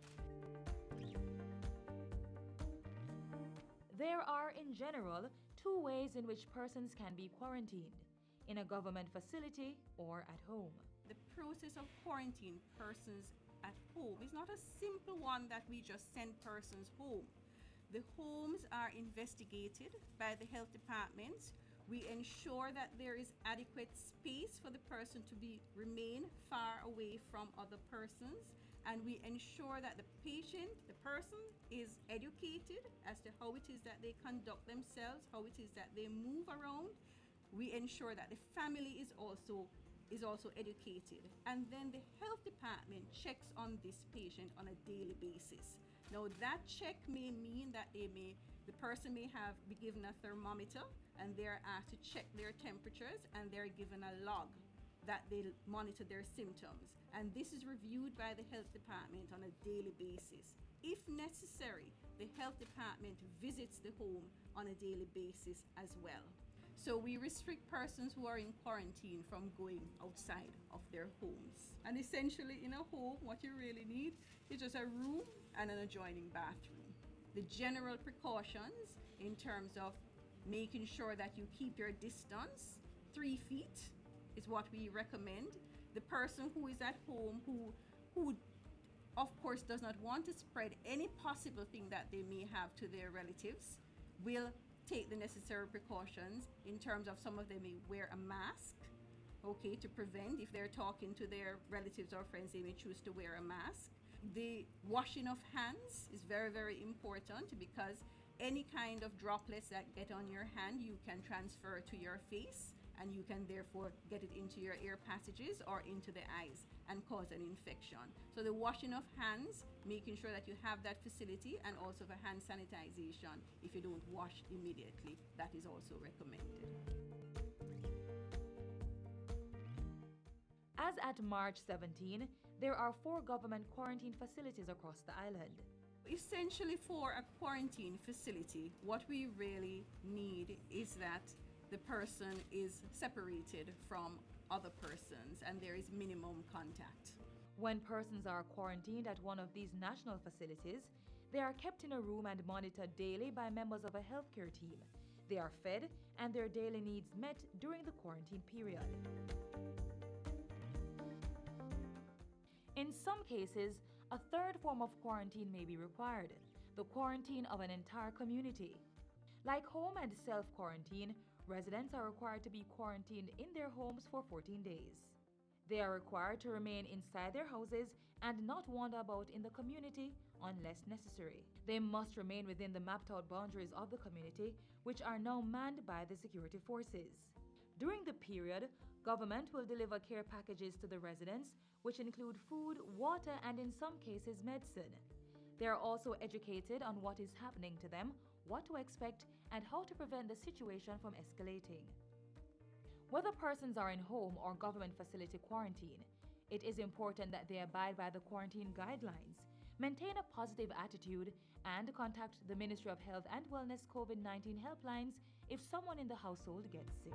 There are, in general, two ways in which persons can be quarantined: in a government facility or at home. The process of quarantine persons at home is not a simple one that we just send persons home. The homes are investigated by the health departments. We ensure that there is adequate space for the person to remain far away from other persons, and we ensure that the person is educated as to how it is that they conduct themselves, how it is that they move around. We ensure that the family is also educated, and then the health department checks on this patient on a daily basis. Now that check may mean that the person may be given a thermometer, and they're asked to check their temperatures, and they're given a log that they monitor their symptoms, and this is reviewed by the health department on a daily basis. If necessary, the health department visits the home on a daily basis as well. So we restrict persons who are in quarantine from going outside of their homes. And essentially in a home, what you really need is just a room and an adjoining bathroom. The general precautions in terms of making sure that you keep your distance, 3 feet is what we recommend. The person who is at home who of course does not want to spread any possible thing that they may have to their relatives will take the necessary precautions in terms of some of them may wear a mask, okay, to prevent. If they're talking to their relatives or friends, they may choose to wear a mask. The washing of hands is very, very important, because any kind of droplets that get on your hand, you can transfer to your face, and you can therefore get it into your ear passages or into the eyes and cause an infection. So the washing of hands, making sure that you have that facility, and also for hand sanitization, if you don't wash immediately, that is also recommended. As at March 17, there are 4 government quarantine facilities across the island. Essentially, for a quarantine facility, what we really need is that the person is separated from other persons and there is minimum contact. When persons are quarantined at one of these national facilities, they are kept in a room and monitored daily by members of a healthcare team. They are fed and their daily needs met during the quarantine period. In some cases, a third form of quarantine may be required: the quarantine of an entire community. Like home and self-quarantine, residents are required to be quarantined in their homes for 14 days. They are required to remain inside their houses and not wander about in the community unless necessary. They must remain within the mapped-out boundaries of the community, which are now manned by the security forces. During the period, government will deliver care packages to the residents, which include food, water, and in some cases, medicine. They are also educated on what is happening to them, what to expect, and how to prevent the situation from escalating. Whether persons are in home or government facility quarantine, it is important that they abide by the quarantine guidelines, maintain a positive attitude, and contact the Ministry of Health and Wellness COVID-19 helplines if someone in the household gets sick.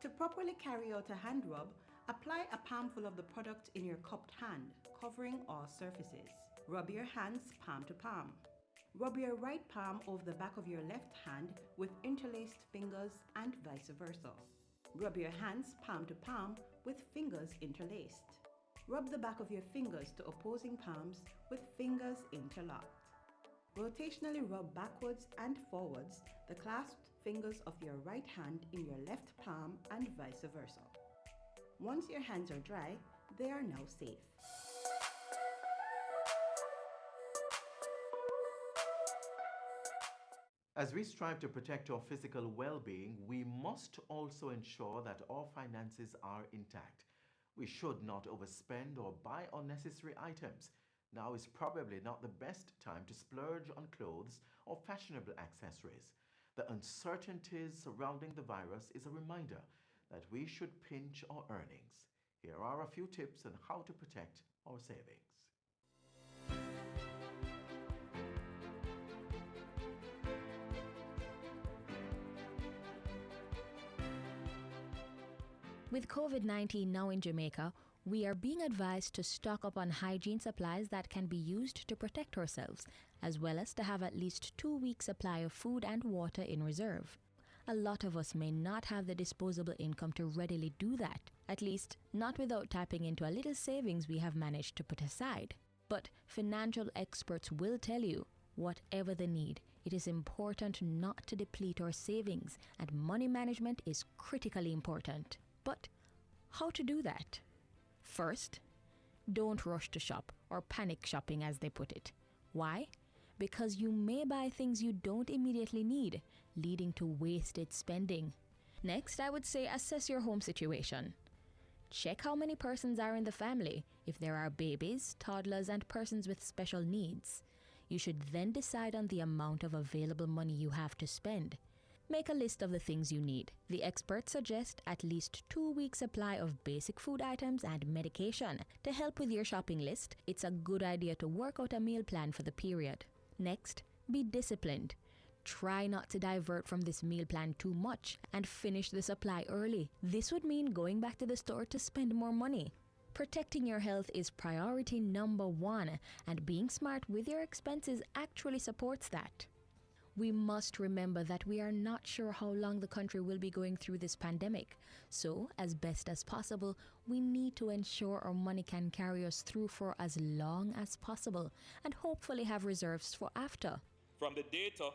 To properly carry out a hand rub, Apply a palmful of the product in your cupped hand, covering all surfaces. Rub your hands palm to palm. Rub your right palm over the back of your left hand with interlaced fingers and vice versa. Rub your hands palm to palm with fingers interlaced. Rub the back of your fingers to opposing palms with fingers interlocked. Rotationally rub backwards and forwards the clasped fingers of your right hand in your left palm and vice versa. Once your hands are dry, they are now safe. As we strive to protect our physical well-being, we must also ensure that our finances are intact. We should not overspend or buy unnecessary items. Now is probably not the best time to splurge on clothes or fashionable accessories. The uncertainties surrounding the virus is a reminder that we should pinch our earnings. Here are a few tips on how to protect our savings. With COVID-19 now in Jamaica, we are being advised to stock up on hygiene supplies that can be used to protect ourselves, as well as to have at least 2 weeks' supply of food and water in reserve. A lot of us may not have the disposable income to readily do that, at least not without tapping into a little savings we have managed to put aside. But financial experts will tell you, whatever the need, it is important not to deplete our savings, and money management is critically important. But how to do that? First, don't rush to shop, or panic shopping as they put it. Why? Because you may buy things you don't immediately need, leading to wasted spending. Next, I would say assess your home situation. Check how many persons are in the family, if there are babies, toddlers, and persons with special needs. You should then decide on the amount of available money you have to spend. Make a list of the things you need. The experts suggest at least 2 weeks' supply of basic food items and medication. To help with your shopping list, it's a good idea to work out a meal plan for the period. Next, be disciplined. Try not to divert from this meal plan too much and finish the supply early. This would mean going back to the store to spend more money. Protecting your health is priority number 1, and being smart with your expenses actually supports that. We must remember that we are not sure how long the country will be going through this pandemic. So, as best as possible, we need to ensure our money can carry us through for as long as possible and hopefully have reserves for after. From the data,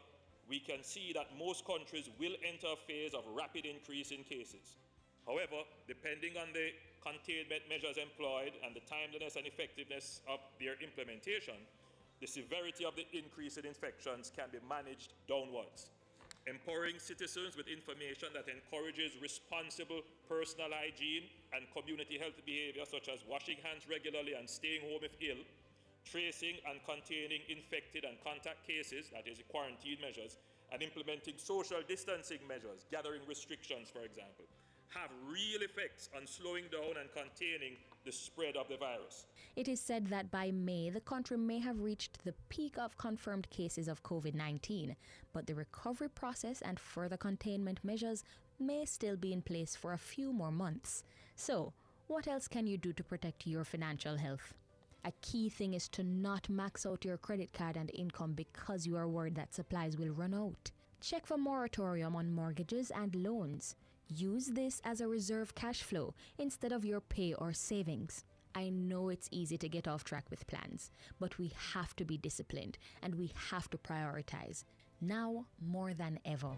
we can see that most countries will enter a phase of rapid increase in cases. However, depending on the containment measures employed and the timeliness and effectiveness of their implementation, the severity of the increase in infections can be managed downwards. Empowering citizens with information that encourages responsible personal hygiene and community health behavior, such as washing hands regularly and staying home if ill, tracing and containing infected and contact cases, that is quarantine measures, and implementing social distancing measures, gathering restrictions, for example, have real effects on slowing down and containing the spread of the virus. It is said that by May, the country may have reached the peak of confirmed cases of COVID-19, but the recovery process and further containment measures may still be in place for a few more months. So, what else can you do to protect your financial health? A key thing is to not max out your credit card and income because you are worried that supplies will run out. Check for moratorium on mortgages and loans. Use this as a reserve cash flow instead of your pay or savings. I know it's easy to get off track with plans, but we have to be disciplined and we have to prioritize, now more than ever.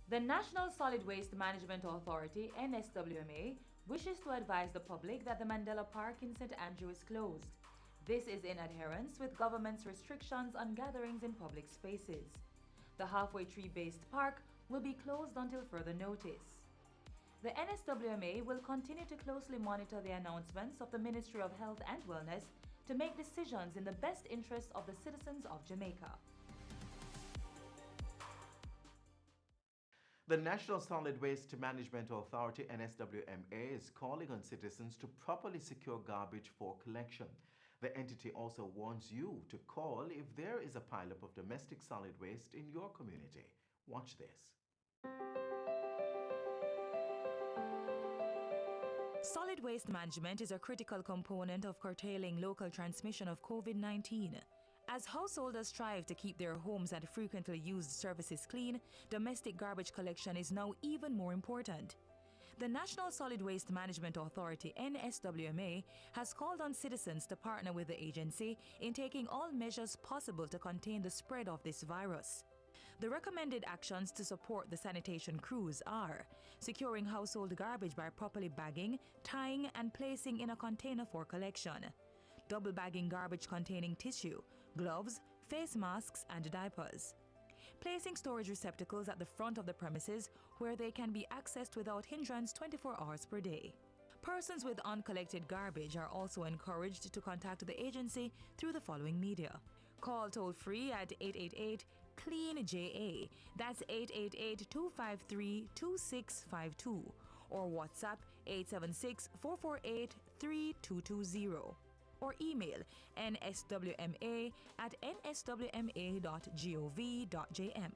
The National Solid Waste Management Authority, NSWMA, wishes to advise the public that the Mandela Park in St. Andrew is closed. This is in adherence with government's restrictions on gatherings in public spaces. The halfway tree-based park will be closed until further notice. The NSWMA will continue to closely monitor the announcements of the Ministry of Health and Wellness to make decisions in the best interest of the citizens of Jamaica. The National Solid Waste Management Authority, NSWMA, is calling on citizens to properly secure garbage for collection. The The entity also warns you to call if there is a pileup of domestic solid waste in your community. Watch this. Solid waste management is a critical component of curtailing local transmission of COVID-19. As householders strive to keep their homes and frequently used surfaces clean, domestic garbage collection is now even more important. The National Solid Waste Management Authority, NSWMA, has called on citizens to partner with the agency in taking all measures possible to contain the spread of this virus. The recommended actions to support the sanitation crews are securing household garbage by properly bagging, tying, and placing in a container for collection, double bagging garbage containing tissue, gloves, face masks, and diapers, placing storage receptacles at the front of the premises where they can be accessed without hindrance 24 hours per day. Persons with uncollected garbage are also encouraged to contact the agency through the following media. Call toll-free at 888-CLEAN-JA, that's 888-253-2652, or WhatsApp 876-448-3220. Or email nswma@nswma.gov.jm.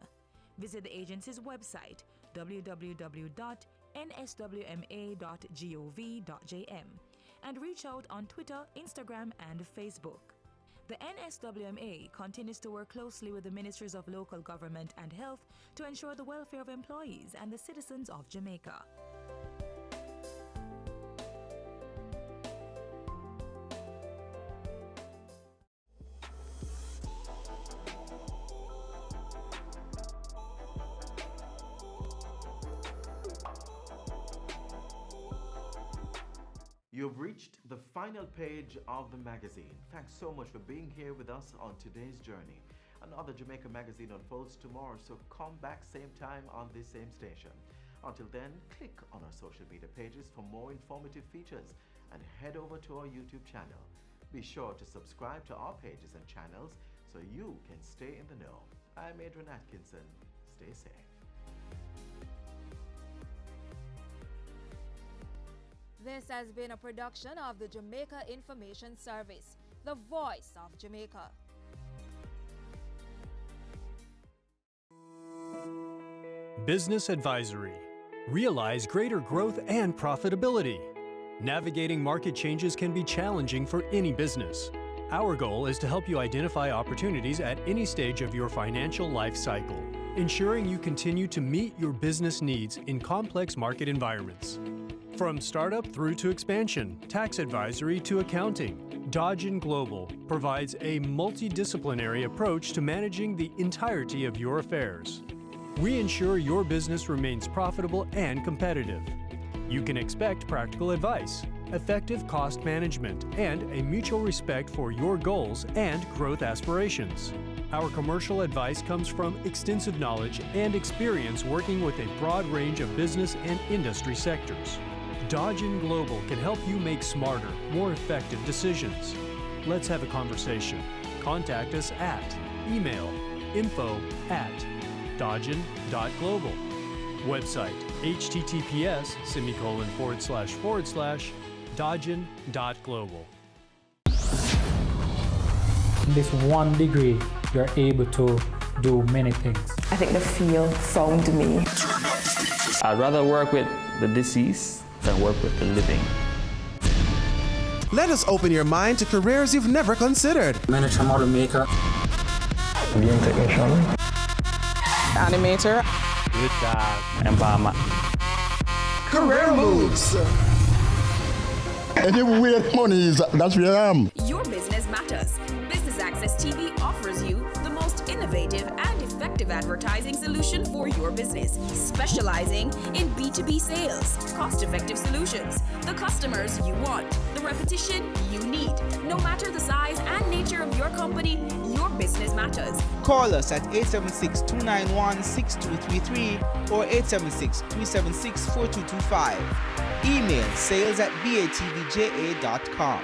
Visit the agency's website www.nswma.gov.jm and reach out on Twitter, Instagram, and Facebook. The NSWMA continues to work closely with the Ministries of Local Government and Health to ensure the welfare of employees and the citizens of Jamaica. You've reached the final page of the magazine. Thanks so much for being here with us on today's journey. Another Jamaica magazine unfolds tomorrow, so come back same time on this same station. Until then, click on our social media pages for more informative features and head over to our YouTube channel. Be sure to subscribe to our pages and channels so you can stay in the know. I'm Adrian Atkinson. Stay safe. This has been a production of the Jamaica Information Service, the voice of Jamaica. Business Advisory. Realize greater growth and profitability. Navigating market changes can be challenging for any business. Our goal is to help you identify opportunities at any stage of your financial life cycle, ensuring you continue to meet your business needs in complex market environments. From startup through to expansion, tax advisory to accounting, Dodge & Global provides a multidisciplinary approach to managing the entirety of your affairs. We ensure your business remains profitable and competitive. You can expect practical advice, effective cost management, and a mutual respect for your goals and growth aspirations. Our commercial advice comes from extensive knowledge and experience working with a broad range of business and industry sectors. Dodge & Global can help you make smarter, more effective decisions. Let's have a conversation. Contact us at email info@dodgen.global. Website https://dodgen.global. In this 1 degree, you're able to do many things. I think the field found me. I'd rather work with the deceased than work with the living. Let us open your mind to careers you've never considered. Manager, model maker, Game technician, Animator, good job, empowerment. Career moves. Anywhere money is, that's where I am. Your business matters. Business Access TV offers you the most innovative and effective advertising solution for your business, specializing in B2B sales, cost-effective solutions, the customers you want, the repetition you need. No matter the size and nature of your company, your business matters. Call us at 876-291-6233 or 876-376-4225. Email sales@batvja.com.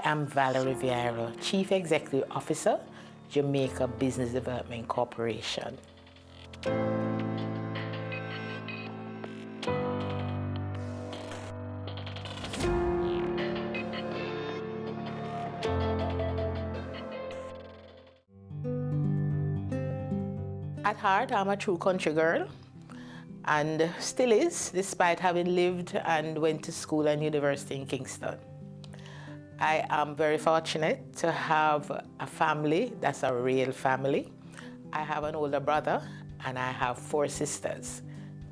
am Valerie Vieira, Chief Executive Officer, Jamaica Business Development Corporation. At heart, I'm a true country girl, and still is, despite having lived and went to school and university in Kingston. I am very fortunate to have a family that's a real family. I have an older brother and I have 4 sisters.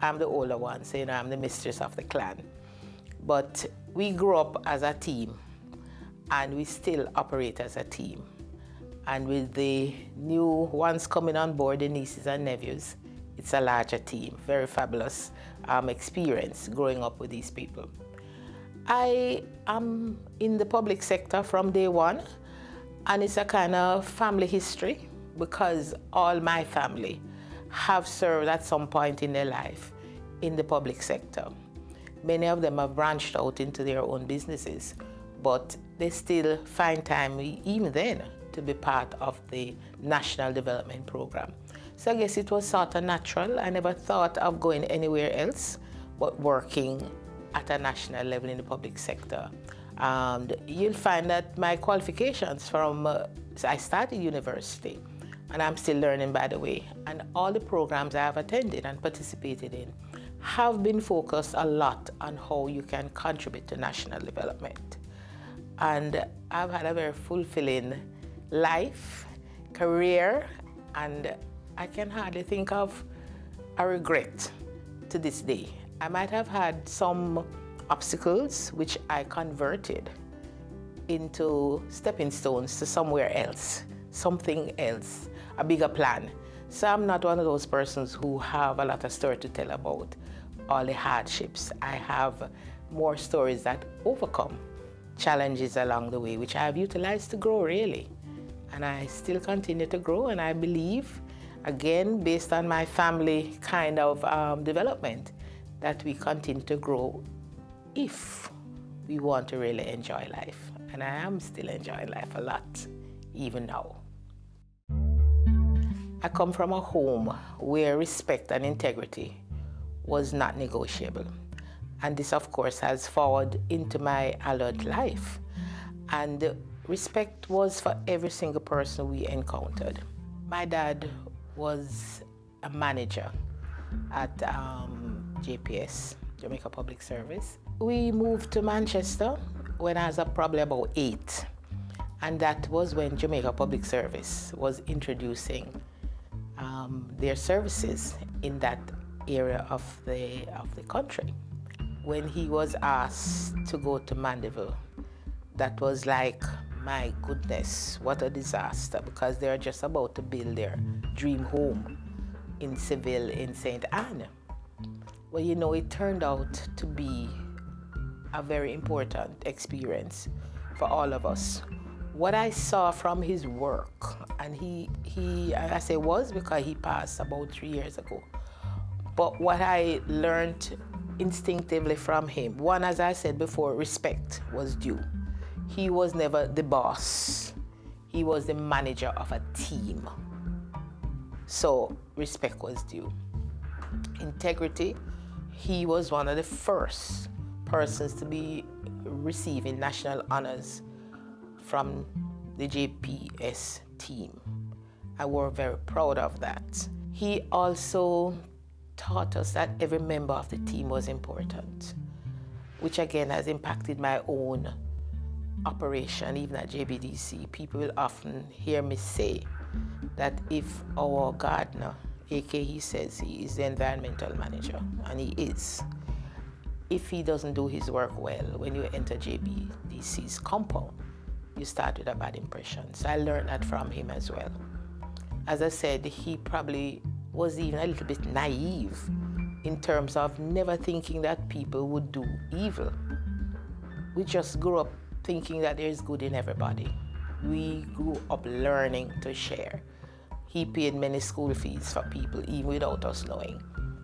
I'm the older one, so I'm the mistress of the clan. But we grew up as a team and we still operate as a team. And with the new ones coming on board, the nieces and nephews, it's a larger team. Very fabulous experience growing up with these people. I am in the public sector from day one, and it's a kind of family history because all my family have served at some point in their life in the public sector. Many of them have branched out into their own businesses, but they still find time, even then, to be part of the National Development Program. So I guess it was sort of natural. I never thought of going anywhere else but working at a national level in the public sector. And you'll find that my qualifications from, I started university, and I'm still learning, by the way, and all the programs I have attended and participated in have been focused a lot on how you can contribute to national development. And I've had a very fulfilling life, career, and I can hardly think of a regret to this day. I might have had some obstacles which I converted into stepping stones to somewhere else, something else, a bigger plan. So I'm not one of those persons who have a lot of story to tell about all the hardships. I have more stories that overcome challenges along the way, which I have utilized to grow, really. And I still continue to grow, and I believe, again, based on my family kind of development, that we continue to grow if we want to really enjoy life. And I am still enjoying life a lot, even now. I come from a home where respect and integrity was not negotiable. And this, of course, has forward into my adult life. And respect was for every single person we encountered. My dad was a manager at JPS, Jamaica Public Service. We moved to Manchester when I was probably about 8. And that was when Jamaica Public Service was introducing their services in that area of the country. When he was asked to go to Mandeville, that was like, my goodness, what a disaster, because they're just about to build their dream home in Seville, in St. Anne. Well, you know, it turned out to be a very important experience for all of us. What I saw from his work, and I say was because he passed about 3 years ago, but what I learned instinctively from him, one, as I said before, respect was due. He was never the boss. He was the manager of a team. So respect was due. Integrity, he was one of the first persons to be receiving national honors from the JPS team. I were very proud of that. He also taught us that every member of the team was important, which again has impacted my own operation, even at JBDC. People will often hear me say that if our gardener, aka he says he is the environmental manager, and he is, if he doesn't do his work well, when you enter JBDC's compound, you start with a bad impression. So I learned that from him as well. As I said, he probably was even a little bit naive in terms of never thinking that people would do evil. We just grew up thinking that there's good in everybody. We grew up learning to share. He paid many school fees for people even without us knowing.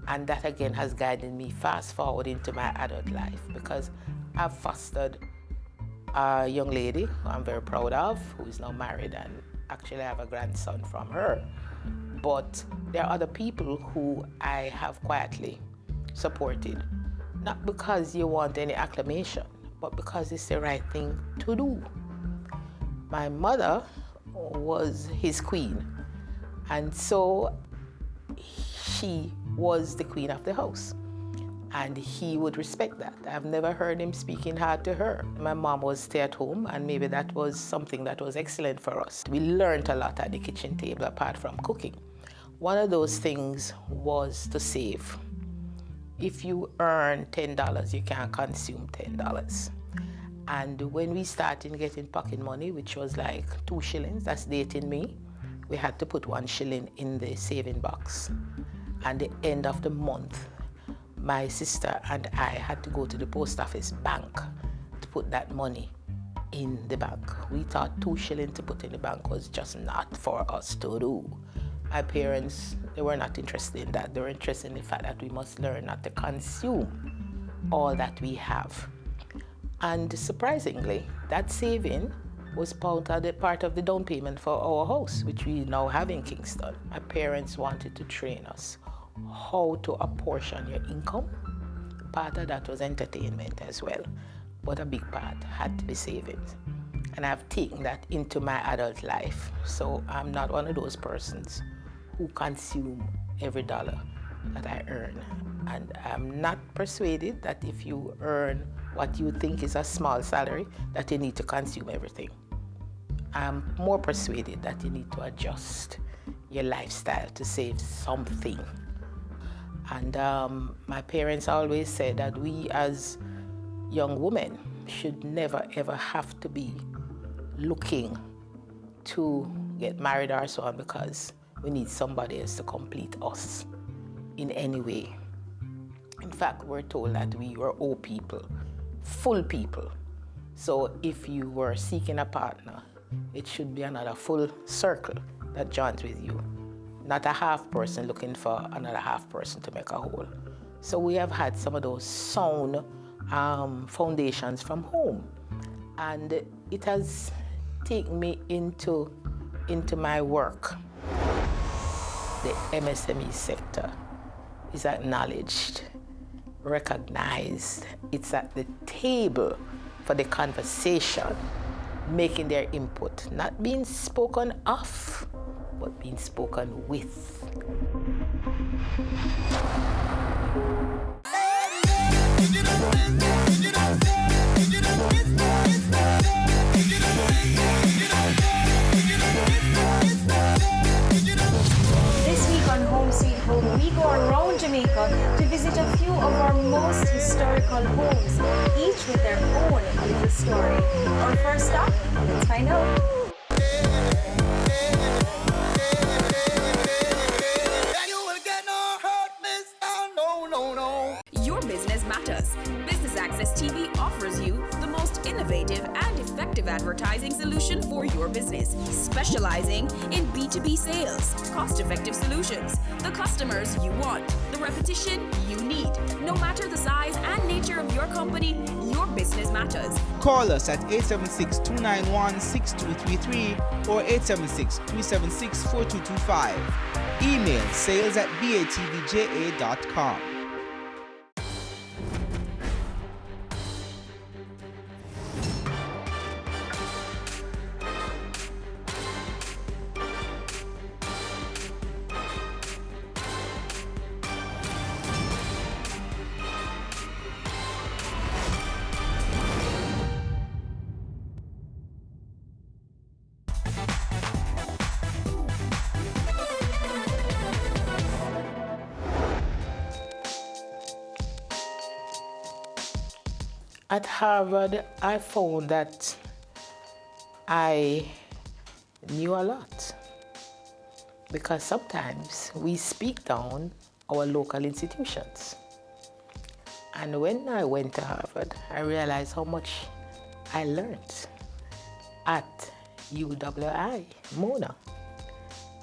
And that again has guided me fast forward into my adult life, because I've fostered a young lady who I'm very proud of, who is now married, and actually I have a grandson from her. But there are other people who I have quietly supported, not because you want any acclamation, but because it's the right thing to do. My mother was his queen, and so she was the queen of the house, and he would respect that. I've never heard him speaking hard to her. My mom was stay at home, and maybe that was something that was excellent for us. We learned a lot at the kitchen table apart from cooking. One of those things was to save. If you earn $10, you can consume $10. And when we started getting pocket money, which was like 2 shillings, that's dating me, we had to put 1 shilling in the saving box. And the end of the month, my sister and I had to go to the post office bank to put that money in the bank. We thought 2 shillings to put in the bank was just not for us to do. My parents, they were not interested in that. They were interested in the fact that we must learn not to consume all that we have. And surprisingly, that saving was part of the down payment for our house, which we now have in Kingston. My parents wanted to train us how to apportion your income. Part of that was entertainment as well, but a big part had to be savings. And I've taken that into my adult life. So I'm not one of those persons who consume every dollar that I earn. And I'm not persuaded that if you earn what you think is a small salary, that you need to consume everything. I'm more persuaded that you need to adjust your lifestyle to save something. And my parents always said that we as young women should never ever have to be looking to get married or so on, because we need somebody else to complete us in any way. In fact, we're told that we were all people, full people. So if you were seeking a partner, it should be another full circle that joins with you, not a half person looking for another half person to make a whole. So we have had some of those sound foundations from home, and it has taken me into my work. The MSME sector is acknowledged, recognized. It's at the table for the conversation, making their input, not being spoken of, but being spoken with. This week on Home Sweet Home, we go around Jamaica to visit a few of our most historical homes, each with their own little story. Our first stop, let's find out. Your business matters. Business Access TV offers you the most innovative and effective advertising solution for your business, specializing in B2B sales, cost-effective solutions, the customers you want, the repetition you need. No matter the size and nature of your company, your business matters. Call us at 876-291-6233 or 876-376-4225. Email sales@batvja.com. At Harvard, I found that I knew a lot, because sometimes we speak down our local institutions. And when I went to Harvard, I realized how much I learned at UWI, Mona.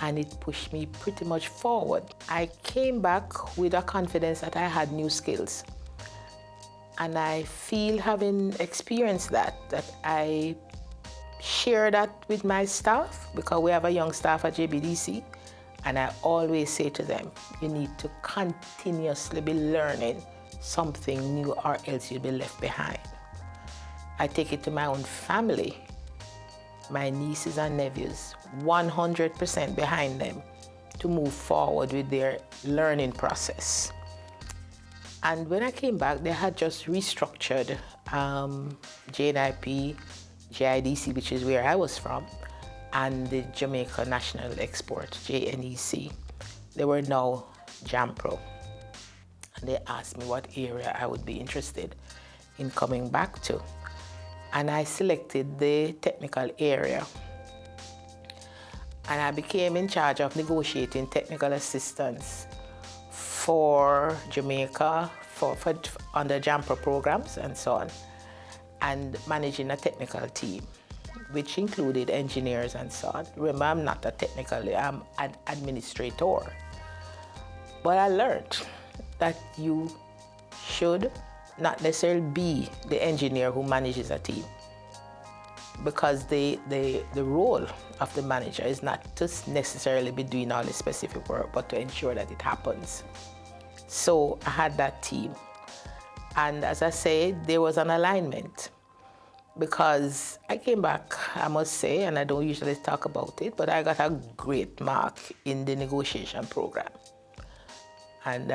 And it pushed me pretty much forward. I came back with a confidence that I had new skills. And I feel, having experienced that I share that with my staff, because we have a young staff at JBDC, and I always say to them, you need to continuously be learning something new or else you'll be left behind. I take it to my own family, my nieces and nephews, 100% behind them to move forward with their learning process. And when I came back, they had just restructured JNIP, JIDC, which is where I was from, and the Jamaica National Export, JNEC. They were now JAMPRO. And they asked me what area I would be interested in coming back to. And I selected the technical area. And I became in charge of negotiating technical assistance for Jamaica, under JAMPRO programs and so on, and managing a technical team, which included engineers and so on. Remember, I'm not a technical, I'm an administrator. But I learned that you should not necessarily be the engineer who manages a team, because the role of the manager is not to necessarily be doing all the specific work, but to ensure that it happens. So I had that team. And as I said, there was an alignment, because I came back, I must say, and I don't usually talk about it, but I got a great mark in the negotiation program. And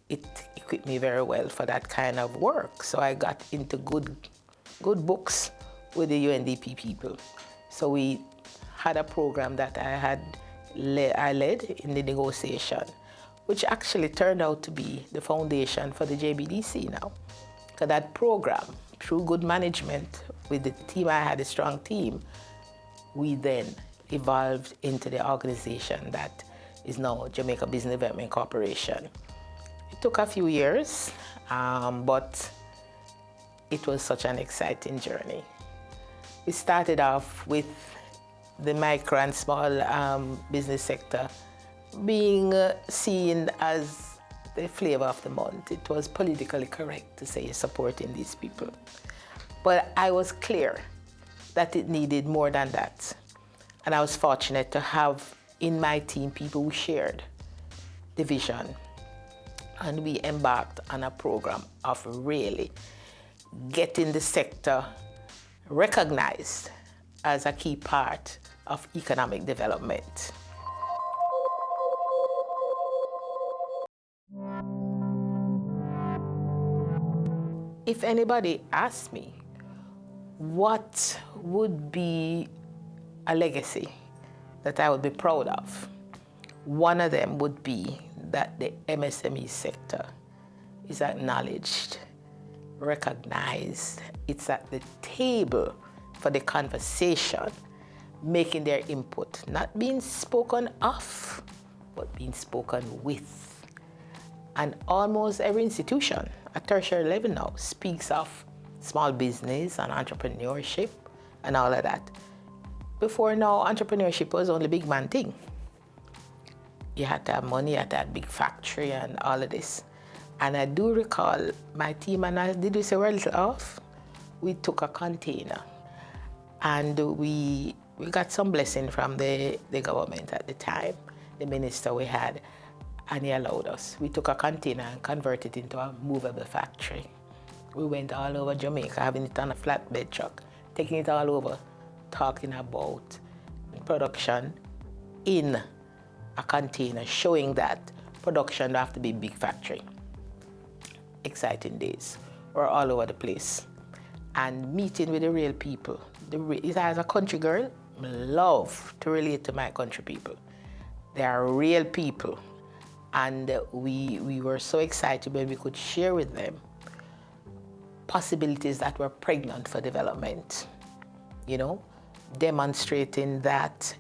it equipped me very well for that kind of work. So I got into good books with the UNDP people. So we had a program that I led in the negotiation, which actually turned out to be the foundation for the JBDC now. Because that program, through good management with the team, I had a strong team, we then evolved into the organization that is now Jamaica Business Development Corporation. It took a few years, but it was such an exciting journey. We started off with the micro and small business sector being seen as the flavor of the month. It was politically correct to say you're supporting these people. But I was clear that it needed more than that. And I was fortunate to have in my team people who shared the vision. And we embarked on a program of really getting the sector recognized as a key part of economic development. If anybody asks me what would be a legacy that I would be proud of, one of them would be that the MSME sector is acknowledged, recognized. It's at the table for the conversation, making their input, not being spoken of, but being spoken with. And almost every institution at tertiary level now speaks of small business and entrepreneurship and all of that. Before now, entrepreneurship was only big man thing. You had to have money, you had to have a big factory and all of this. And I do recall my team and I, did we say we're a little off? We took a container and we got some blessing from the government at the time, the minister we had, and he allowed us. We took a container and converted it into a movable factory. We went all over Jamaica, having it on a flatbed truck, taking it all over, talking about production in a container, showing that production don't have to be a big factory. Exciting days. We're all over the place. And meeting with the real people. As a country girl, I love to relate to my country people. They are real people. And we were so excited when we could share with them possibilities that were pregnant for development. You know, demonstrating that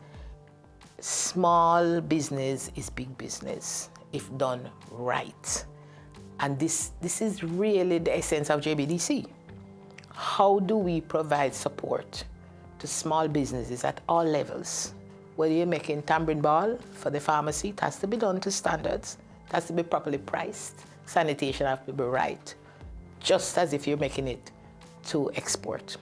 small business is big business if done right. And this is really the essence of JBDC. How do we provide support to small businesses at all levels? Whether you're making tambourine ball for the pharmacy, it has to be done to standards. It has to be properly priced. Sanitation have to be right, just as if you're making it to export.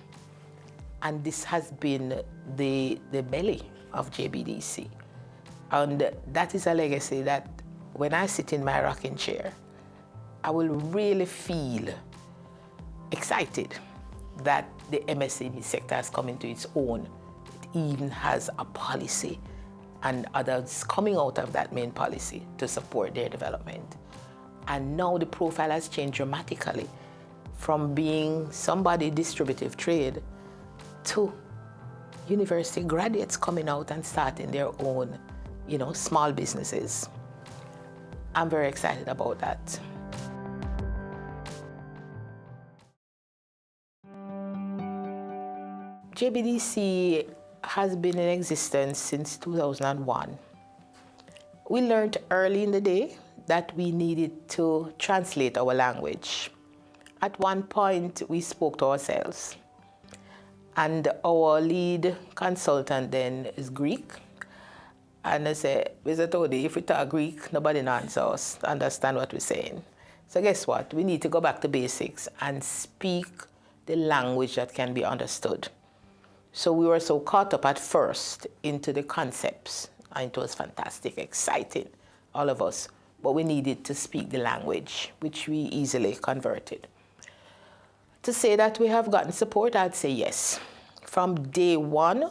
And this has been the belly of JBDC. And that is a legacy that when I sit in my rocking chair, I will really feel excited that the MSME sector has come into its own. It even has a policy and others coming out of that main policy to support their development. And now the profile has changed dramatically from being somebody distributive trade to university graduates coming out and starting their own, small businesses. I'm very excited about that. JBDC has been in existence since 2001. We learned early in the day that we needed to translate our language. At one point, we spoke to ourselves. And our lead consultant then is Greek. And I said, Mr. Todi, if we talk Greek, nobody answers us to understand what we're saying. So guess what? We need to go back to basics and speak the language that can be understood. So we were so caught up at first into the concepts, and it was fantastic, exciting, all of us. But we needed to speak the language, which we easily converted. To say that we have gotten support, I'd say yes. From day one,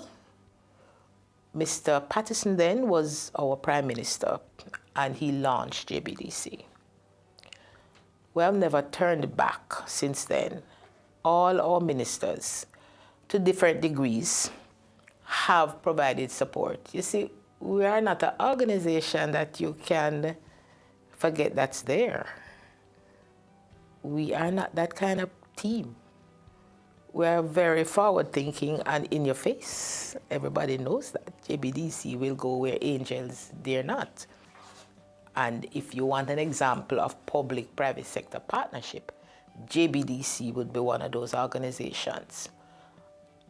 Mr. Patterson then was our Prime Minister, and he launched JBDC. We have never turned back since then. All our ministers, to different degrees, have provided support. You see, we are not an organization that you can forget that's there. We are not that kind of team. We are very forward-thinking and in your face. Everybody knows that. JBDC will go where angels dare not. And if you want an example of public-private sector partnership, JBDC would be one of those organizations.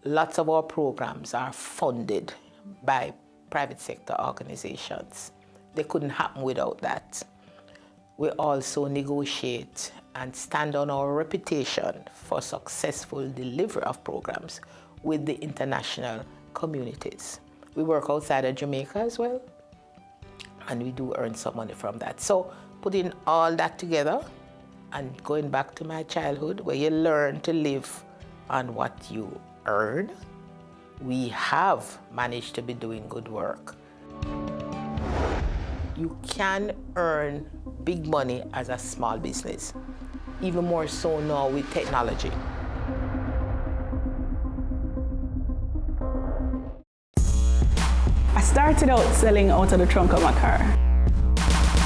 Lots of our programs are funded by private sector organizations. They couldn't happen without that. We also negotiate and stand on our reputation for successful delivery of programs with the international communities. We work outside of Jamaica as well, and we do earn some money from that. So putting all that together and going back to my childhood where you learn to live on what you earn, we have managed to be doing good work. You can earn big money as a small business, even more so now with technology. I started out selling out of the trunk of my car.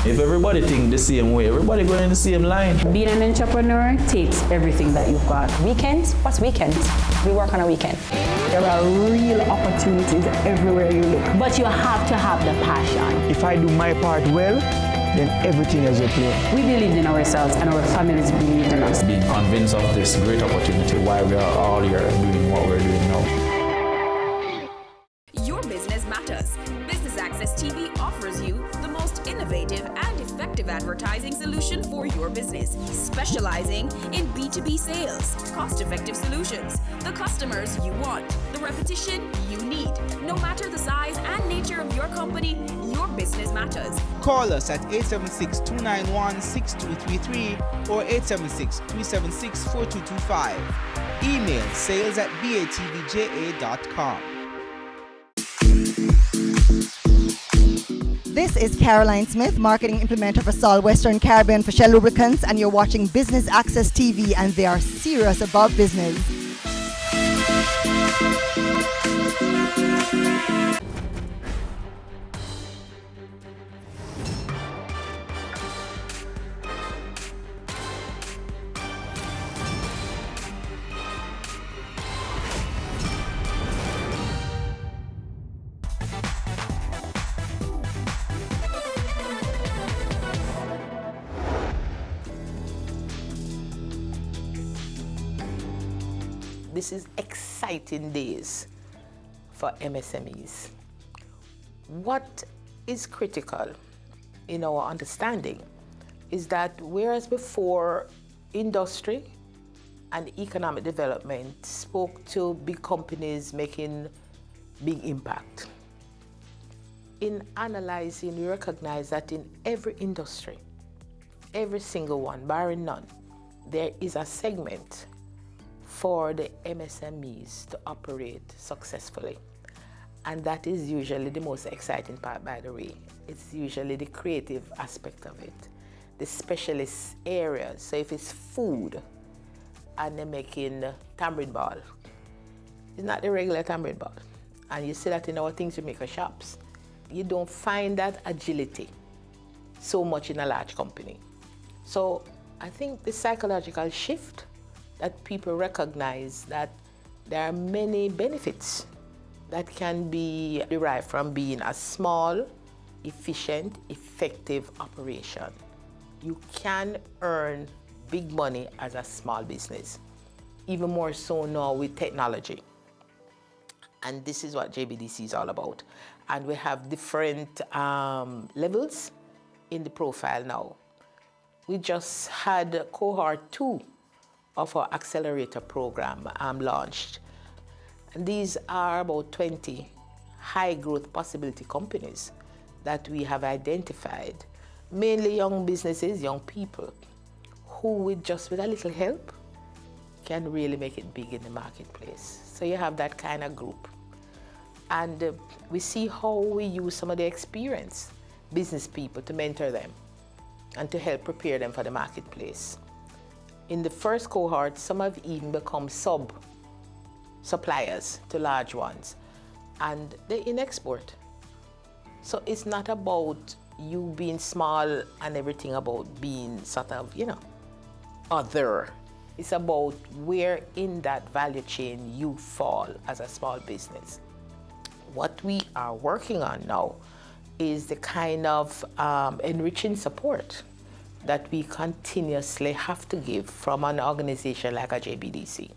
If everybody think the same way, everybody going in the same line. Being an entrepreneur takes everything that you've got. Weekends? What's weekends? We work on a weekend. There are real opportunities everywhere you look. But you have to have the passion. If I do my part well, then everything is okay. We believed in ourselves and our families believed in us. Being convinced of this great opportunity, why we are all here doing what we're doing now. Your business matters. Business Access TV offers you the most innovative and effective advertising solution for your business, specializing in B2B sales, cost-effective solutions, the customers you want, the repetition you need. No matter the size and nature of your company, your business matters. Call us at 876-291-6233 or 876-376-4225. Email sales@batvja.com. This is Caroline Smith, marketing implementer for Sol Western Caribbean for Shell Lubricants, and you're watching Business Access TV, and they are serious about business. This is exciting days for MSMEs. What is critical in our understanding is that whereas before industry and economic development spoke to big companies making big impact, in analyzing, we recognize that in every industry, every single one, barring none, there is a segment for the MSMEs to operate successfully. And that is usually the most exciting part, by the way. It's usually the creative aspect of it, the specialist areas. So if it's food and they're making tambourine ball, it's not the regular tambourine ball. And you see that in our Things We Make shops. You don't find that agility so much in a large company. So I think the psychological shift that people recognize that there are many benefits that can be derived from being a small, efficient, effective operation. You can earn big money as a small business, even more so now with technology. And this is what JBDC is all about. And we have different levels in the profile now. We just had cohort 2 of our accelerator program launched. And these are about 20 high growth possibility companies that we have identified, mainly young businesses, young people, who with a little help can really make it big in the marketplace. So you have that kind of group. And we see how we use some of the experienced business people to mentor them and to help prepare them for the marketplace. In the first cohort, some have even become suppliers to large ones, and they're in export. So it's not about you being small and everything about being sort of, other. It's about where in that value chain you fall as a small business. What we are working on now is the kind of enriching support that we continuously have to give from an organization like a JBDC.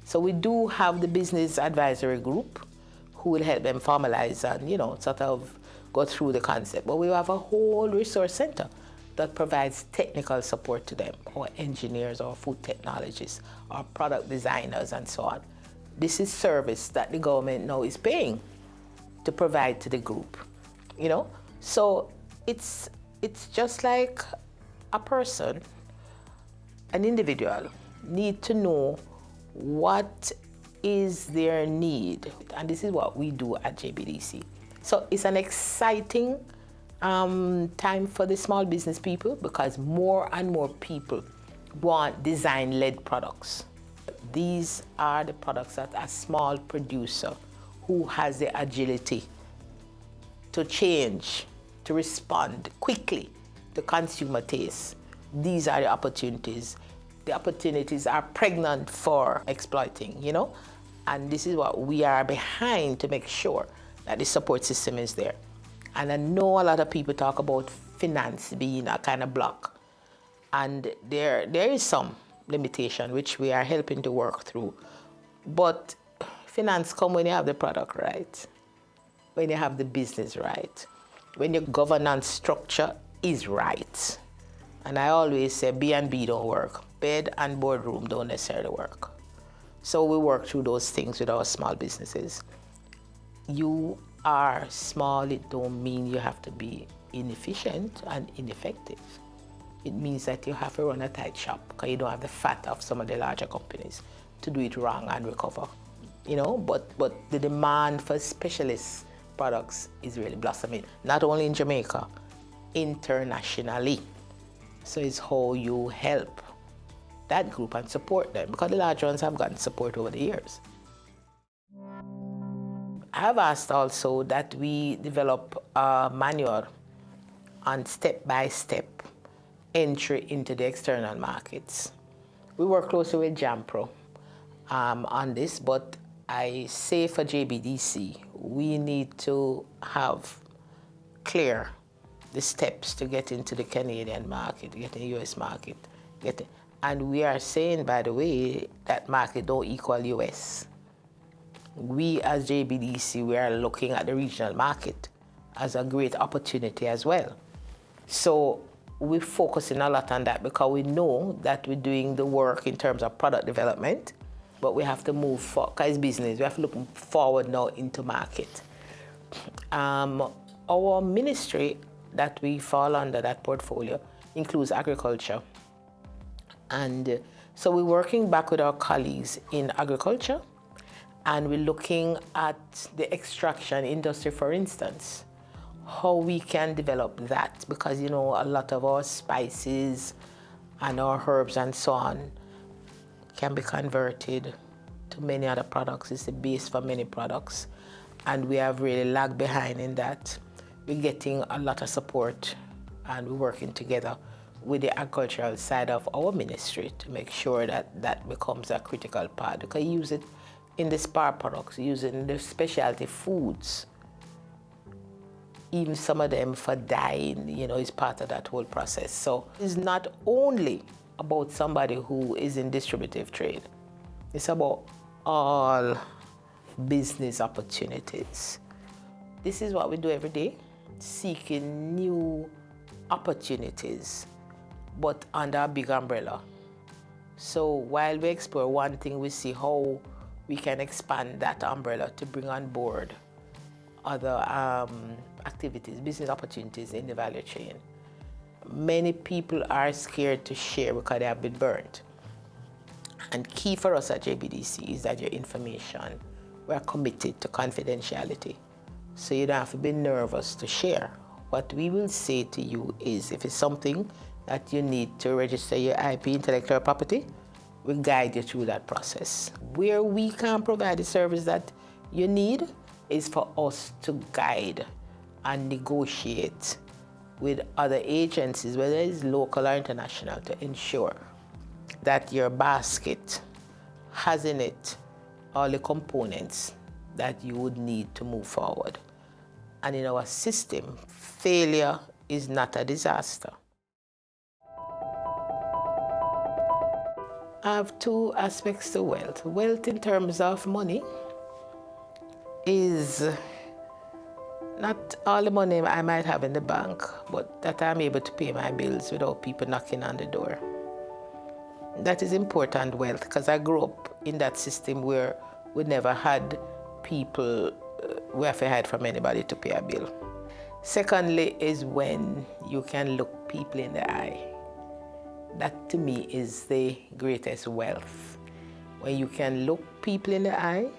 So we do have the business advisory group who will help them formalize and, sort of go through the concept. But we have a whole resource center that provides technical support to them, or engineers, or food technologists, or product designers, and so on. This is service that the government now is paying to provide to the group, So it's just like a person, an individual, need to know what is their need. And this is what we do at JBDC. So it's an exciting time for the small business people, because more and more people want design-led products. These are the products that a small producer who has the agility to change, to respond quickly to consumer tastes. These are the opportunities. The opportunities are pregnant for exploiting, And this is what we are behind to make sure that the support system is there. And I know a lot of people talk about finance being a kind of block. And there is some limitation which we are helping to work through. But finance comes when you have the product right, when you have the business right, when your governance structure is right. And I always say B&B don't work. Bed and boardroom don't necessarily work. So we work through those things with our small businesses. You are small, it don't mean you have to be inefficient and ineffective. It means that you have to run a tight shop because you don't have the fat of some of the larger companies to do it wrong and recover. But the demand for specialist products is really blossoming, not only in Jamaica, internationally. So it's how you help that group and support them, because the large ones have gotten support over the years. I have asked also that we develop a manual on step-by-step entry into the external markets. We work closely with JAMPRO on this, but I say for JBDC, we need to have clear the steps to get into the Canadian market, get in the US market. And we are saying, by the way, that market don't equal US. We as JBDC, we are looking at the regional market as a great opportunity as well. So we're focusing a lot on that because we know that we're doing the work in terms of product development, but we have to move forward, because it's business, we have to look forward now into market. Our ministry that we fall under, that portfolio, includes agriculture. And so we're working back with our colleagues in agriculture, and we're looking at the extraction industry, for instance, how we can develop that, because you know a lot of our spices and our herbs and so on can be converted to many other products. It's the base for many products, and we have really lagged behind in that. We're getting a lot of support, and we're working together with the agricultural side of our ministry to make sure that that becomes a critical part. We can use it in the spar products, use it in the specialty foods. Even some of them for dyeing, you know, is part of that whole process. So it's not only about somebody who is in distributive trade. It's about all business opportunities. This is what we do every day, seeking new opportunities, but under a big umbrella. So while we explore one thing, we see how we can expand that umbrella to bring on board other activities, business opportunities in the value chain. Many people are scared to share because they have been burnt. And key for us at JBDC is that your information, we're committed to confidentiality. So you don't have to be nervous to share. What we will say to you is, if it's something that you need to register your IP, intellectual property, we'll guide you through that process. Where we can provide the service that you need is for us to guide and negotiate with other agencies, whether it's local or international, to ensure that your basket has in it all the components that you would need to move forward. And in our system, failure is not a disaster. I have two aspects to wealth. Wealth in terms of money is not all the money I might have in the bank, but that I'm able to pay my bills without people knocking on the door. That is important wealth, because I grew up in that system where we never had people we have to hide from anybody to pay a bill. Secondly is when you can look people in the eye. That to me is the greatest wealth. When you can look people in the eye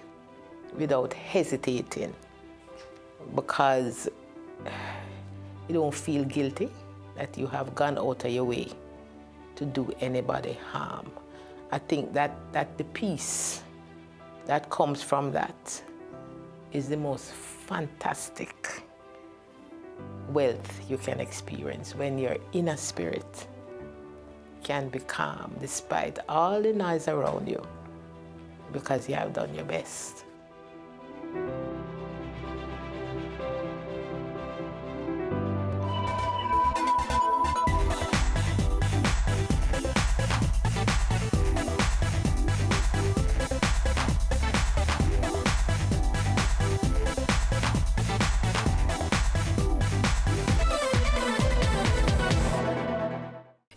without hesitating, because you don't feel guilty that you have gone out of your way to do anybody harm. I think that the peace that comes from that is the most fantastic wealth you can experience, when your inner spirit can be calm despite all the noise around you, because you have done your best.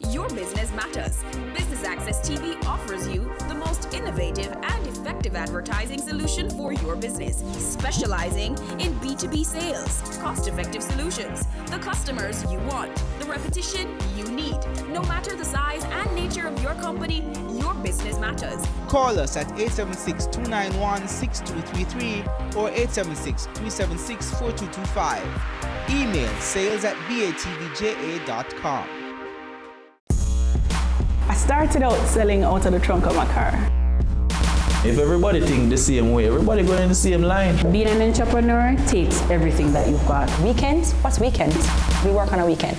Your business matters. Business Access TV offers you the most innovative and effective advertising solution for your business, specializing in B2B sales, cost-effective solutions, the customers you want, the repetition you need. No matter the size and nature of your company, your business matters. Call us at 876-291-6233 or 876-376-4225. Email sales@batvja.com. I started out selling out of the trunk of my car. If everybody think the same way, everybody going in the same line. Being an entrepreneur takes everything that you've got. Weekends? What's weekends? We work on a weekend.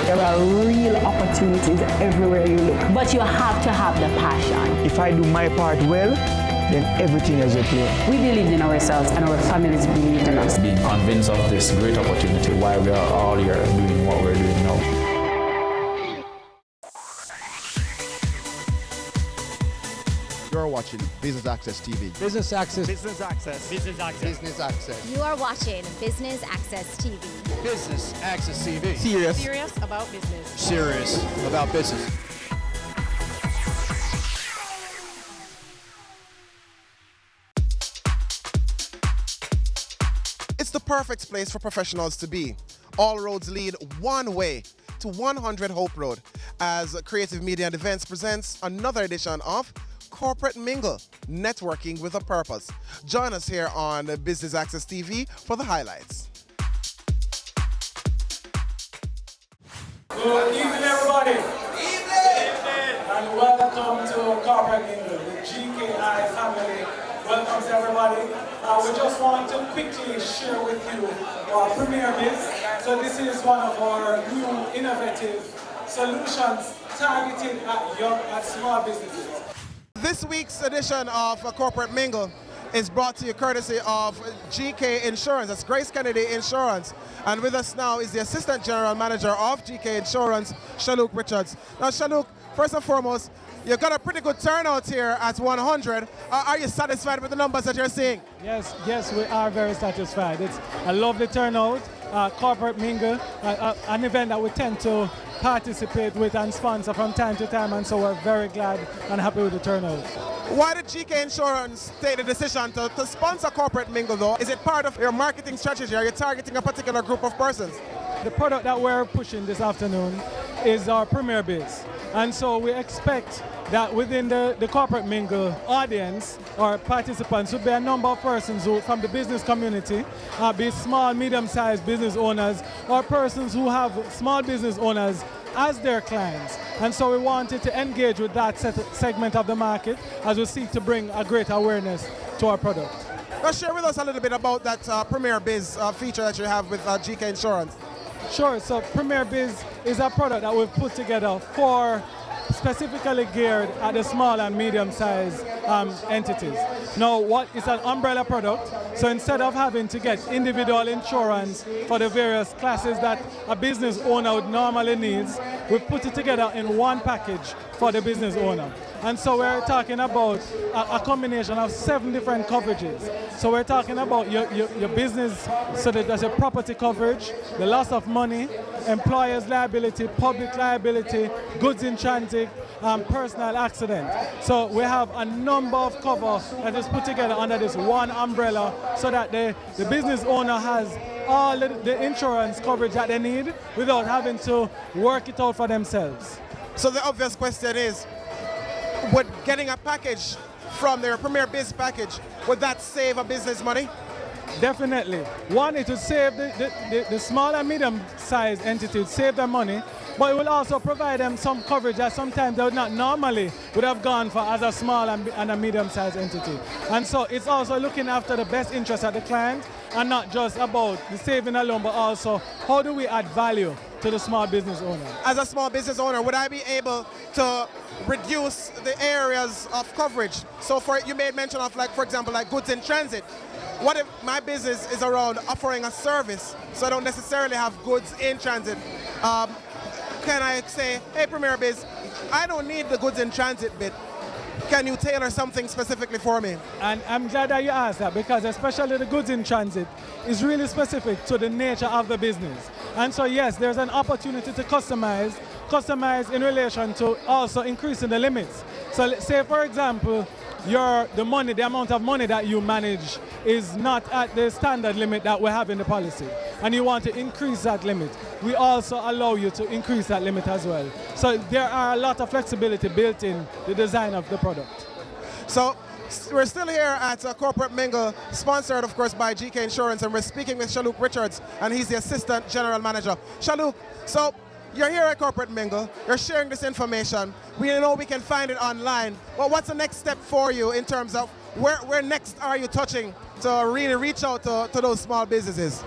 There are real opportunities everywhere you look. But you have to have the passion. If I do my part well, then everything is okay. We believed in ourselves and our families believed in us. Being convinced of this great opportunity, why we are all here doing what we're doing now. You're watching Business Access TV. Business Access. Business Access. Business Access. Business Access. You are watching Business Access TV. Business Access TV. Serious about business. Serious about business. It's the perfect place for professionals to be. All roads lead one way to 100 Hope Road as Creative Media and Events presents another edition of Corporate Mingle, networking with a purpose. Join us here on Business Access TV for the highlights. Good evening, everybody. Evening. And welcome to Corporate Mingle, the GKI family. Welcome to everybody. We just want to quickly share with you our Premier Biz. So this is one of our new innovative solutions targeted at small businesses. This week's edition of Corporate Mingle is brought to you courtesy of GK Insurance. That's Grace Kennedy Insurance. And with us now is the Assistant General Manager of GK Insurance, Shaluk Richards. Now, Shaluk, first and foremost, you've got a pretty good turnout here at 100. Are you satisfied with the numbers that you're seeing? Yes, we are very satisfied. It's a lovely turnout. Corporate Mingle, an event that we tend to participate with and sponsor from time to time, and so we're very glad and happy with the turnout. Why did GK Insurance take the decision to sponsor Corporate Mingle though? Is it part of your marketing strategy? Are you targeting a particular group of persons? The product that we're pushing this afternoon is our Premier Biz. And so we expect that within the Corporate Mingle audience or participants would be a number of persons who, from the business community, be small, medium-sized business owners or persons who have small business owners as their clients. And so we wanted to engage with that segment of the market as we seek to bring a greater awareness to our product. Now share with us a little bit about that Premier Biz feature that you have with GK Insurance. Sure, so Premier Biz is a product that we've put together for specifically geared at the small and medium-sized entities. Now, it's an umbrella product, so instead of having to get individual insurance for the various classes that a business owner would normally needs, we've put it together in one package for the business owner. And so we're talking about a combination of 7 different coverages. So we're talking about your business, so that there's a property coverage, the loss of money, employer's liability, public liability, goods in transit, personal accident. So we have a number of cover that is put together under this one umbrella so that the business owner has all the insurance coverage that they need without having to work it out for themselves. So the obvious question is, would getting a package from their Premier Biz package, would that save a business money? Definitely. One, it would save the small and medium-sized entities, save their money, but it will also provide them some coverage that sometimes they would not normally would have gone for as a small and a medium-sized entity. And so it's also looking after the best interest of the client and not just about the saving alone, but also how do we add value to the small business owner. As a small business owner, would I be able to reduce the areas of coverage? So you made mention of, like, for example, like goods in transit. What if my business is around offering a service, so I don't necessarily have goods in transit? Can I say, hey, Premier Biz, I don't need the goods in transit bit. Can you tailor something specifically for me? And I'm glad that you asked that, because especially the goods in transit is really specific to the nature of the business. And so yes, there's an opportunity to customize in relation to also increasing the limits. So say, for example, the amount of money that you manage is not at the standard limit that we have in the policy, and you want to increase that limit. We also allow you to increase that limit as well. So there are a lot of flexibility built in the design of the product. So we're still here at Corporate Mingle, sponsored of course by GK Insurance, and we're speaking with Shaluk Richards, and he's the Assistant General Manager. Shaluk, so you're here at Corporate Mingle, you're sharing this information. We know we can find it online, but what's the next step for you in terms of where next are you touching to really reach out to those small businesses?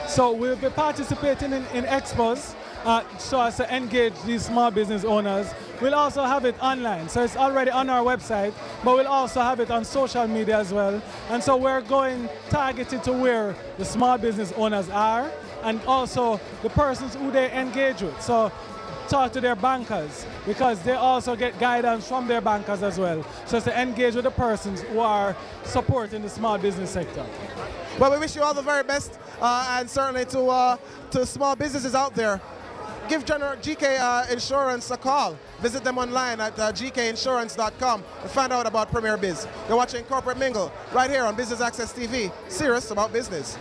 So we'll be participating in expos so as to engage these small business owners. We'll also have it online, so it's already on our website, but we'll also have it on social media as well. And so we're going targeted to where the small business owners are and also the persons who they engage with. So talk to their bankers, because they also get guidance from their bankers as well. So it's to engage with the persons who are supporting the small business sector. Well, we wish you all the very best, and certainly to small businesses out there. Give GK Insurance a call. Visit them online at gkinsurance.com and find out about Premier Biz. You're watching Corporate Mingle right here on Business Access TV, serious about business.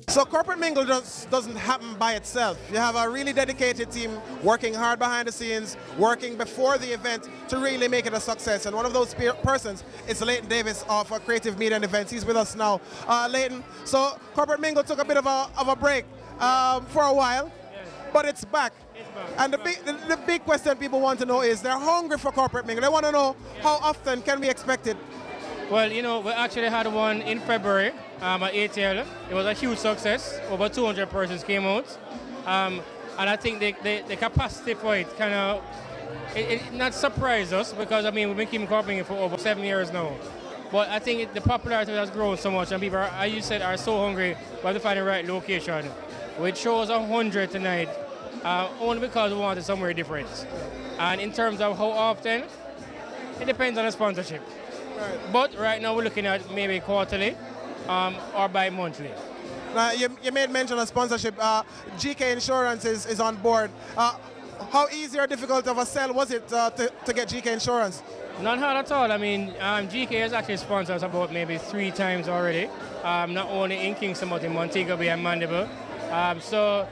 So Corporate Mingle just doesn't happen by itself. You have a really dedicated team working hard behind the scenes, working before the event to really make it a success. And one of those persons is Leighton Davis of Creative Media and Events. He's with us now. Leighton, so Corporate Mingle took a bit of a break for a while, but it's back. And the big question people want to know is they're hungry for Corporate Mingle. They want to know how often can we expect it? Well, you know, we actually had one in February at ATL. It was a huge success. Over 200 persons came out. And I think the capacity for it kind of, it not surprised us because, I mean, we've been keeping Corporate Mingle for over 7 years now. But I think the popularity has grown so much and people, as you said, are so hungry. We have to find the right location. We chose 100 tonight only because we wanted somewhere different. And in terms of how often, it depends on the sponsorship. Right. But right now we're looking at maybe quarterly or bi-monthly. You made mention of sponsorship. GK Insurance is on board. How easy or difficult of a sell was it to get GK Insurance? Not hard at all. I mean, GK has actually sponsored us about maybe 3 times already. Not only in Kingston, but in Montego Bay and Mandeville. So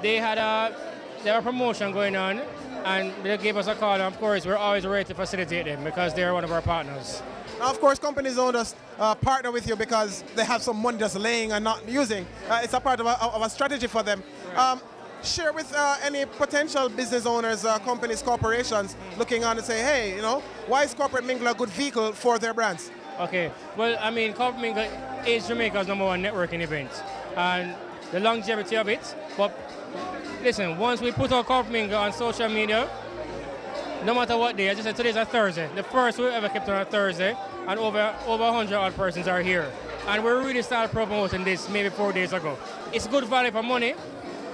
they had a promotion going on, and they gave us a call. And of course, we're always ready to facilitate them because they're one of our partners. Now, of course, companies don't just partner with you because they have some money just laying and not using. It's a part of a strategy for them. Right. Share with any potential business owners, companies, corporations looking on and say, hey, you know, why is Corporate Mingle a good vehicle for their brands? Okay, well, I mean, Corporate Mingle is Jamaica's #1 networking event, and the longevity of it. But listen, once we put our Corporate Mingle on social media, no matter what day, as I said, today's a Thursday. The first we ever kept on a Thursday, and over 100 odd persons are here. And we really started promoting this maybe 4 days ago. It's good value for money.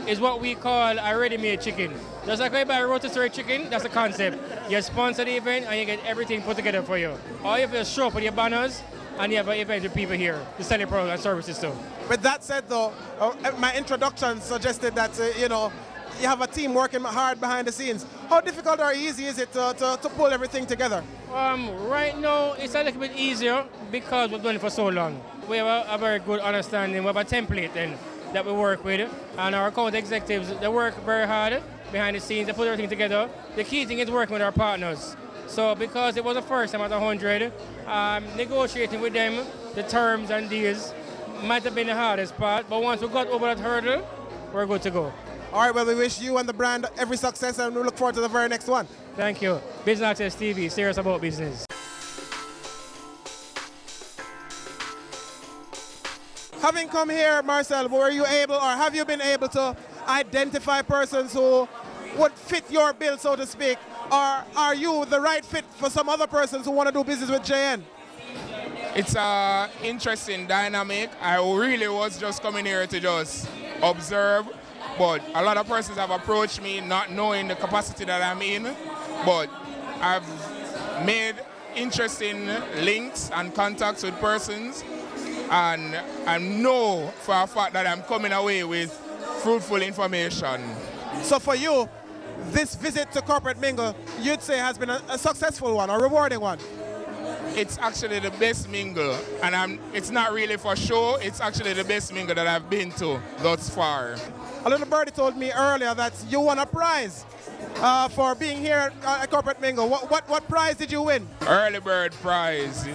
It's what we call a ready-made chicken. Just like when you buy a rotisserie chicken, that's the concept. You sponsor the event and you get everything put together for you. Or you have show up with your banners and you have an event with people here to sell your products and services too. With that said though, my introduction suggested that, you know, you have a team working hard behind the scenes. How difficult or easy is it to pull everything together? Right now, it's a little bit easier because we've done it for so long. We have a very good understanding. We have a template then that we work with, and our account executives, they work very hard behind the scenes. They put everything together. The key thing is working with our partners. So because it was the first time at 100, negotiating with them the terms and deals might have been the hardest part, but once we got over that hurdle, we're good to go. All right, well, we wish you and the brand every success, and we look forward to the very next one. Thank you. Business Access TV, serious about business. Having come here, Marcel, were you able, or have you been able to identify persons who would fit your bill, so to speak, or are you the right fit for some other persons who want to do business with JN? It's an interesting dynamic. I really was just coming here to just observe, but a lot of persons have approached me not knowing the capacity that I'm in, but I've made interesting links and contacts with persons, and I know for a fact that I'm coming away with fruitful information. So for you, this visit to Corporate Mingle, you'd say has been a successful one, a rewarding one? It's actually the best mingle, and it's not really for show, it's actually the best mingle that I've been to thus far. A little birdie told me earlier that you won a prize for being here at Corporate Mingle. What prize did you win? Early bird prize.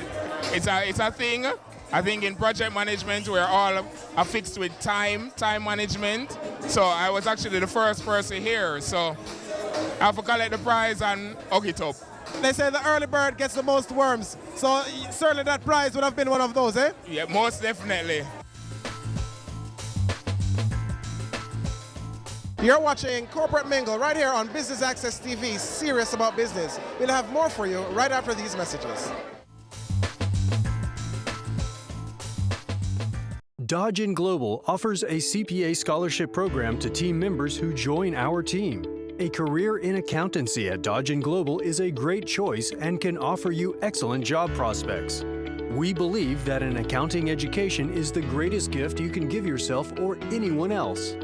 It's a thing. I think in project management we're all affixed with time management. So I was actually the first person here. So I have to collect the prize and hug it up. They say the early bird gets the most worms. So certainly that prize would have been one of those, eh? Yeah, most definitely. You're watching Corporate Mingle right here on Business Access TV, serious about business. We'll have more for you right after these messages. Dodgen Global offers a CPA scholarship program to team members who join our team. A career in accountancy at Dodgen Global is a great choice and can offer you excellent job prospects. We believe that an accounting education is the greatest gift you can give yourself or anyone else.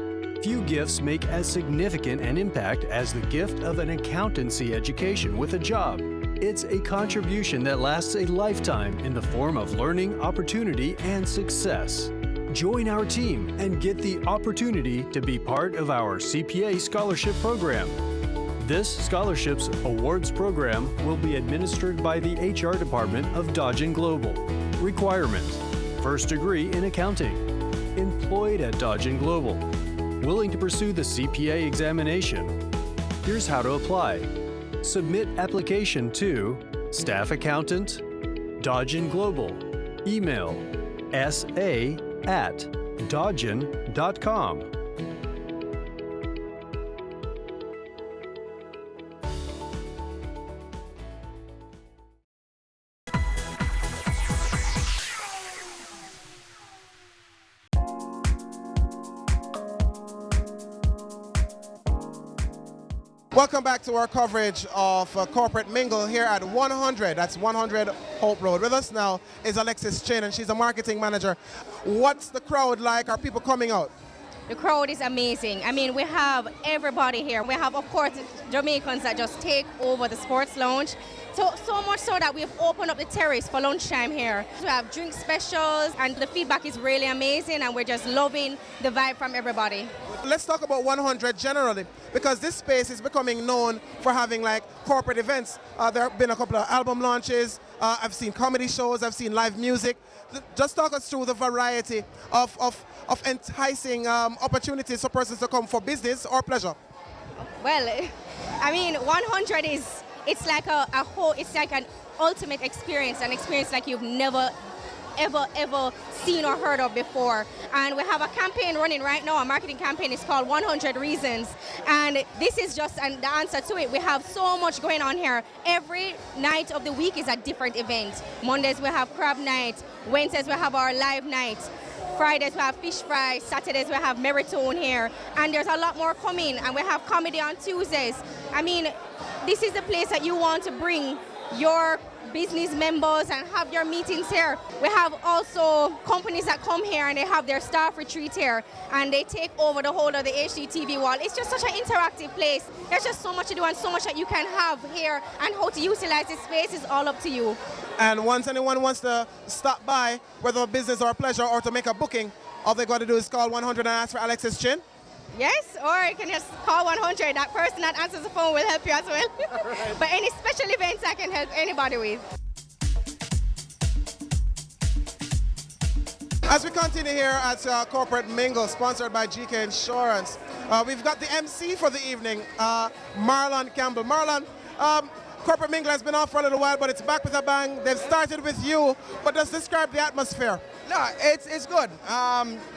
Few gifts make as significant an impact as the gift of an accountancy education with a job. It's a contribution that lasts a lifetime in the form of learning, opportunity, and success. Join our team and get the opportunity to be part of our CPA scholarship program. This scholarships awards program will be administered by the HR department of Dodgen Global. Requirement: first degree in accounting. Employed at Dodgen Global. Willing to pursue the CPA examination. Here's how to apply. Submit application to Staff Accountant, Dodgen Global. Email sa@dodgen.com. Welcome back to our coverage of Corporate Mingle here at 100. That's 100 Hope Road. With us now is Alexis Chin, and she's a marketing manager. What's the crowd like? Are people coming out? The crowd is amazing. I mean, we have everybody here. We have, of course, Jamaicans that just take over the sports lounge. So much so that we've opened up the terrace for lunchtime here. We have drink specials, and the feedback is really amazing, and we're just loving the vibe from everybody. Let's talk about 100 generally, because this space is becoming known for having like corporate events. There have been a couple of album launches. I've seen comedy shows. I've seen live music. Just talk us through the variety of enticing opportunities for persons to come for business or pleasure. Well, I mean, 100 is, it's like it's like an ultimate experience, an experience like you've never, ever seen or heard of before. And we have a campaign running right now, a marketing campaign. It's called 100 Reasons. And this is just the answer to it. We have so much going on here. Every night of the week is a different event. Mondays we have crab night. Wednesdays we have our live night. Fridays we have fish fry. Saturdays we have Meritone here. And there's a lot more coming. And we have comedy on Tuesdays. I mean, this is the place that you want to bring your business members and have your meetings here. We have also companies that come here and they have their staff retreat here and they take over the whole of the HDTV wall. It's just such an interactive place. There's just so much to do and so much that you can have here, and how to utilize this space is all up to you. And once anyone wants to stop by, whether a business or a pleasure or to make a booking, all they got to do is call 100 and ask for Alexis Chin. Yes, or you can just call 100. That person that answers the phone will help you as well. Right. But any special events I can help anybody with. As we continue here at Corporate Mingle, sponsored by GK Insurance, we've got the MC for the evening, Marlon Campbell. Marlon, Corporate Mingle has been off for a little while, but it's back with a bang. They've started with you, but just describe the atmosphere. No, it's good.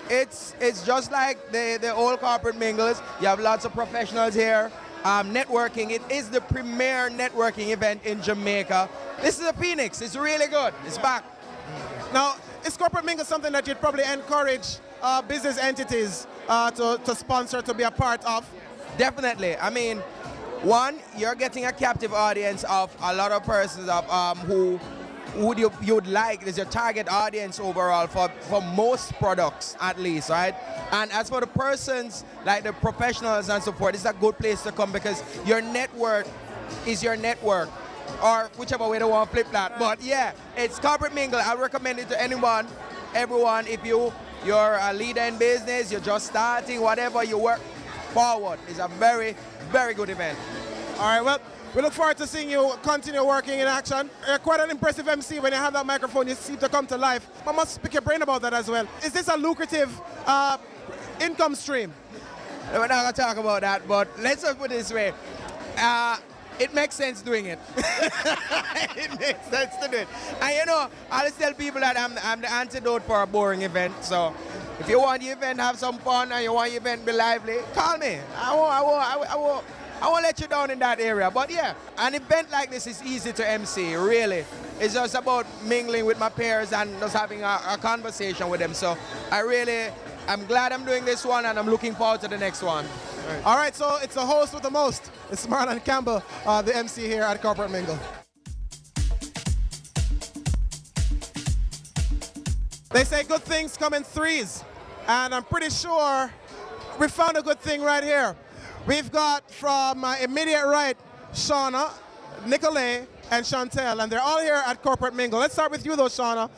It's just like the old Corporate Mingles. You have lots of professionals here. Networking, it is the premier networking event in Jamaica. This is a Phoenix. It's really good. It's back. Now, is Corporate Mingle something that you'd probably encourage business entities to sponsor, to be a part of? Definitely. I mean, one, you're getting a captive audience of a lot of persons who you'd like is your target audience overall for most products, at least, right? And as for the persons, like the professionals and so forth, it's a good place to come because your network is your network, or whichever way they want to flip that. But yeah, it's Corporate Mingle. I recommend it to anyone, everyone. If you're a leader in business, you're just starting, whatever, you work forward. It's a very, very good event. All right, well, we look forward to seeing you continue working in action. You're quite an impressive MC. When you have that microphone, you seem to come to life. I must pick your brain about that as well. Is this a lucrative income stream? We're not going to talk about that, but let's just put it this way. It makes sense doing it. It makes sense to do it. And you know, I always tell people that I'm the antidote for a boring event. So if you want the event, have some fun, and you want the event be lively, call me. I won't let you down in that area. But yeah, an event like this is easy to MC, really. it's just about mingling with my peers and just having a conversation with them. So I'm glad I'm doing this one, and I'm looking forward to the next one. All right, so it's the host with the most. It's Marlon Campbell, the MC here at Corporate Mingle. They say good things come in threes, and I'm pretty sure we found a good thing right here. We've got from immediate right, Shauna, Nicolay, and Chantel, and they're all here at Corporate Mingle. Let's start with you though, Shauna.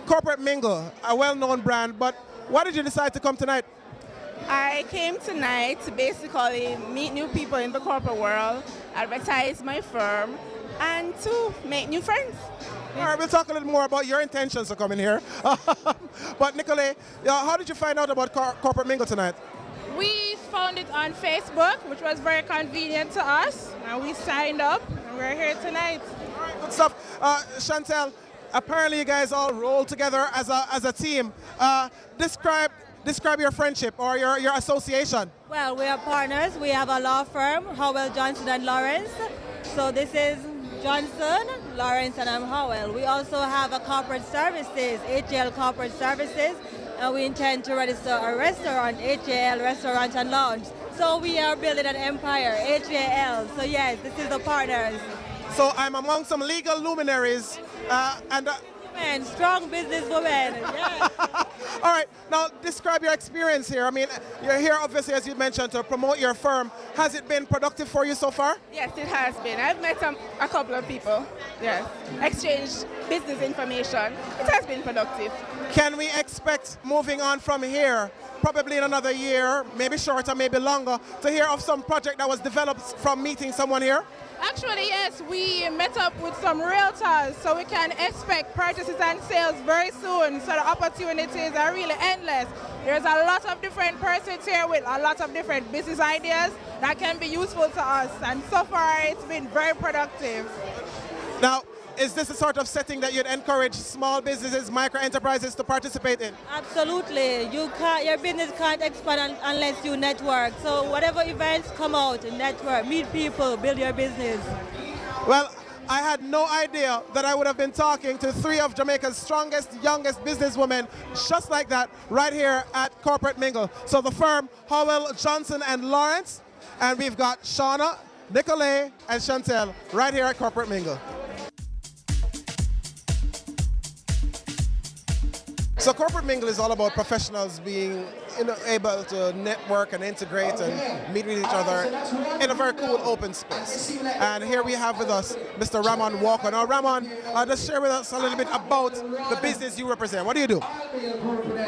Corporate Mingle, a well-known brand, but why did you decide to come tonight? I came tonight to basically meet new people in the corporate world, advertise my firm, and to make new friends. All right, we'll talk a little more about your intentions of coming here. But Nicolay, how did you find out about Corporate Mingle tonight? We found it on Facebook, which was very convenient to us, and we signed up, and we're here tonight. All right, good stuff. Chantel, apparently you guys all roll together as a team. Describe your friendship or your association. Well, we are partners. We have a law firm, Howell, Johnson and Lawrence. So this is Johnson, Lawrence, and I'm Howell. We also have a corporate services, HAL Corporate Services, and we intend to register a restaurant, HAL Restaurant and Lounge. So we are building an empire, HAL. So yes, this is the partners. So I'm among some legal luminaries and strong businesswomen. Yes. All right, now describe your experience here. I mean, you're here obviously, as you mentioned, to promote your firm. Has it been productive for you so far? Yes, it has been. I've met a couple of people. Yes, exchanged business information. It has been productive. Can we expect moving on from here, probably in another year, maybe shorter, maybe longer, to hear of some project that was developed from meeting someone here? Actually, yes, we met up with some realtors, so we can expect purchases and sales very soon. So the opportunities are really endless. There's a lot of different persons here with a lot of different business ideas that can be useful to us. And so far, it's been very productive. Now, is this the sort of setting that you'd encourage small businesses, micro enterprises to participate in? Absolutely. Your business can't expand unless you network. So whatever events come out, network, meet people, build your business. Well, I had no idea that I would have been talking to three of Jamaica's strongest, youngest businesswomen just like that right here at Corporate Mingle. So the firm, Howell, Johnson and Lawrence, and we've got Shauna, Nicolay, and Chantel right here at Corporate Mingle. So Corporate Mingle is all about professionals being able to network and integrate and meet with each other in a very cool open space. And here we have with us Mr. Ramon Walker. Now Ramon, just share with us a little bit about the business you represent. What do you do?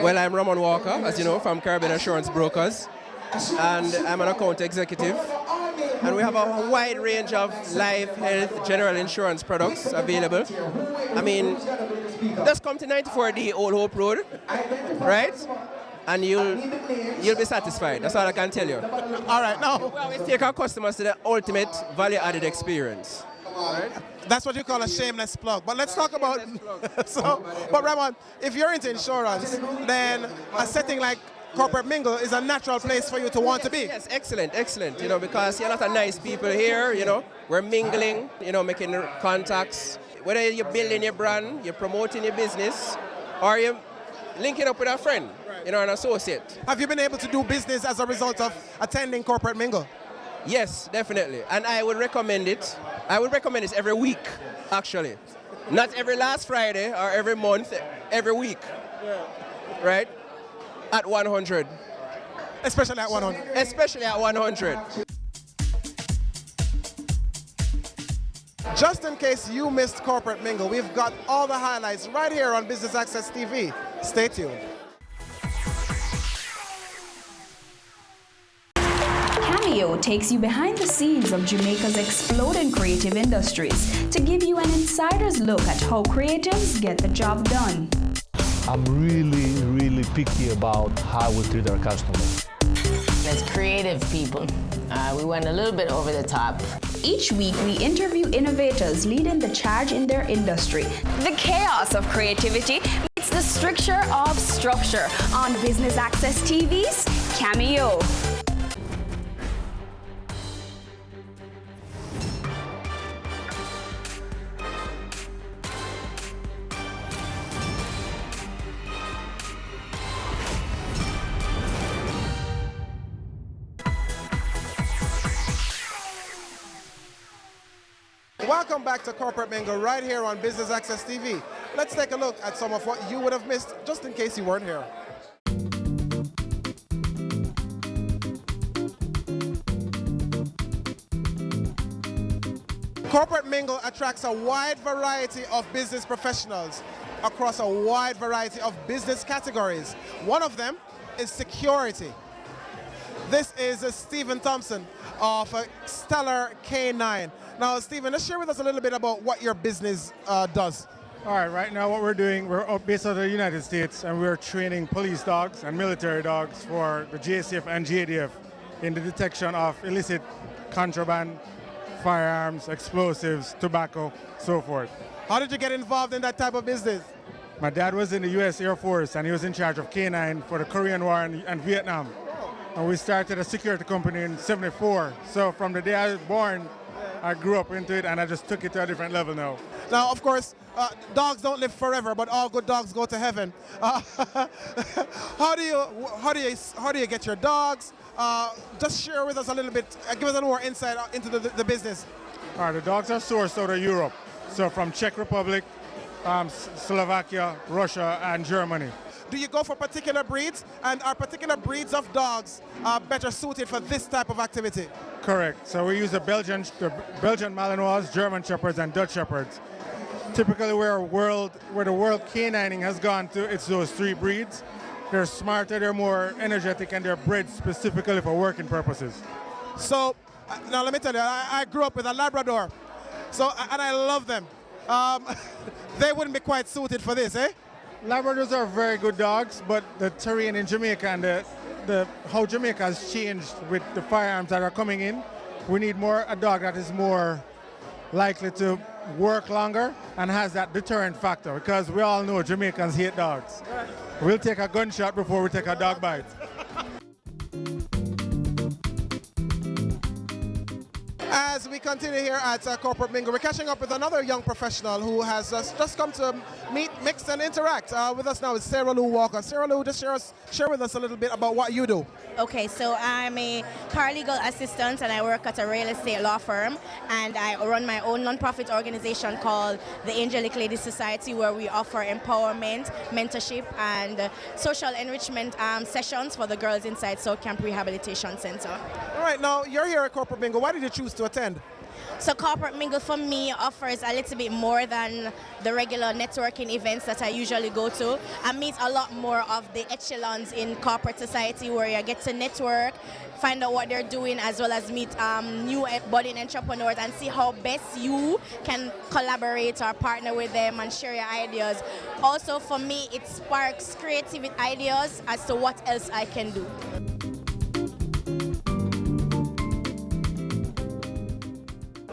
Well, I'm Ramon Walker, as you know, from Caribbean Assurance Brokers, and I'm an account executive. And we have a wide range of life, health, general insurance products available. I mean, just come to 94D Old Hope Road, right? And you'll be satisfied. That's all I can tell you. All right, now. We always take our customers to the ultimate value-added experience. Right? That's what you call a shameless plug. But let's talk about... But Ramon, if you're into insurance, then a setting like Corporate Mingle is a natural place for you to want to be. Yes, excellent, excellent. You know, because you're a lot of nice people here, you know. We're mingling, you know, making contacts. Whether you're building your brand, you're promoting your business, or you're linking up with a friend, you know, an associate. Have you been able to do business as a result of attending Corporate Mingle? Yes, definitely. And I would recommend it. I would recommend it every week, actually. Not every last Friday or every month, every week. Right? At 100. Especially at 100. Especially at 100. Just in case you missed Corporate Mingle, we've got all the highlights right here on Business Access TV. Stay tuned. Cameo takes you behind the scenes of Jamaica's exploding creative industries to give you an insider's look at how creatives get the job done. I'm really picky about how we treat our customers. As creative people, we went a little bit over the top. Each week, we interview innovators leading the charge in their industry. The chaos of creativity meets the stricture of structure on Business Access TV's Cameo. Welcome back to Corporate Mingle right here on Business Access TV. Let's take a look at some of what you would have missed just in case you weren't here. Corporate Mingle attracts a wide variety of business professionals across a wide variety of business categories. One of them is security. This is Stephen Thompson of Stellar K9. Now, Stephen, let's share with us a little bit about what your business does. All right, right now what we're doing, we're based out of the United States, and we're training police dogs and military dogs for the JCF and JDF in the detection of illicit contraband, firearms, explosives, tobacco, so forth. How did you get involved in that type of business? My dad was in the U.S. Air Force, and he was in charge of K9 for the Korean War and Vietnam. And we started a security company in '74. So from the day I was born, I grew up into it, and I just took it to a different level now. Now, of course, dogs don't live forever, but all good dogs go to heaven. How do you get your dogs? Just share with us a little bit, give us a little more insight into the business. All right, the dogs are sourced out of Europe, so from Czech Republic, Slovakia, Russia, and Germany. Do you go for particular breeds, and are particular breeds of dogs better suited for this type of activity? Correct. So we use the Belgian Malinois, German Shepherds, and Dutch Shepherds. Typically, where the world canining has gone to, it's those three breeds. They're smarter, they're more energetic, and they're bred specifically for working purposes. So, now let me tell you, I grew up with a Labrador, and I love them. They wouldn't be quite suited for this, eh? Labradors are very good dogs, but the terrain in Jamaica and how Jamaica has changed with the firearms that are coming in, we need a dog that is more likely to work longer and has that deterrent factor, because we all know Jamaicans hate dogs. We'll take a gunshot before we take a dog bite. As we continue here at Corporate Mingle, we're catching up with another young professional who has just come to meet, mix, and interact. With us now is Sarah Lou Walker. Sarah Lou, just share with us a little bit about what you do. Okay, so I'm a paralegal assistant and I work at a real estate law firm, and I run my own non-profit organization called the Angelic Ladies Society, where we offer empowerment, mentorship, and social enrichment sessions for the girls inside South Camp Rehabilitation Center. All right, now you're here at Corporate Mingle. Why did you choose to attend? So Corporate Mingle for me offers a little bit more than the regular networking events that I usually go to. I meet a lot more of the echelons in corporate society, where you get to network, find out what they're doing, as well as meet new budding entrepreneurs and see how best you can collaborate or partner with them and share your ideas. Also for me, it sparks creative ideas as to what else I can do.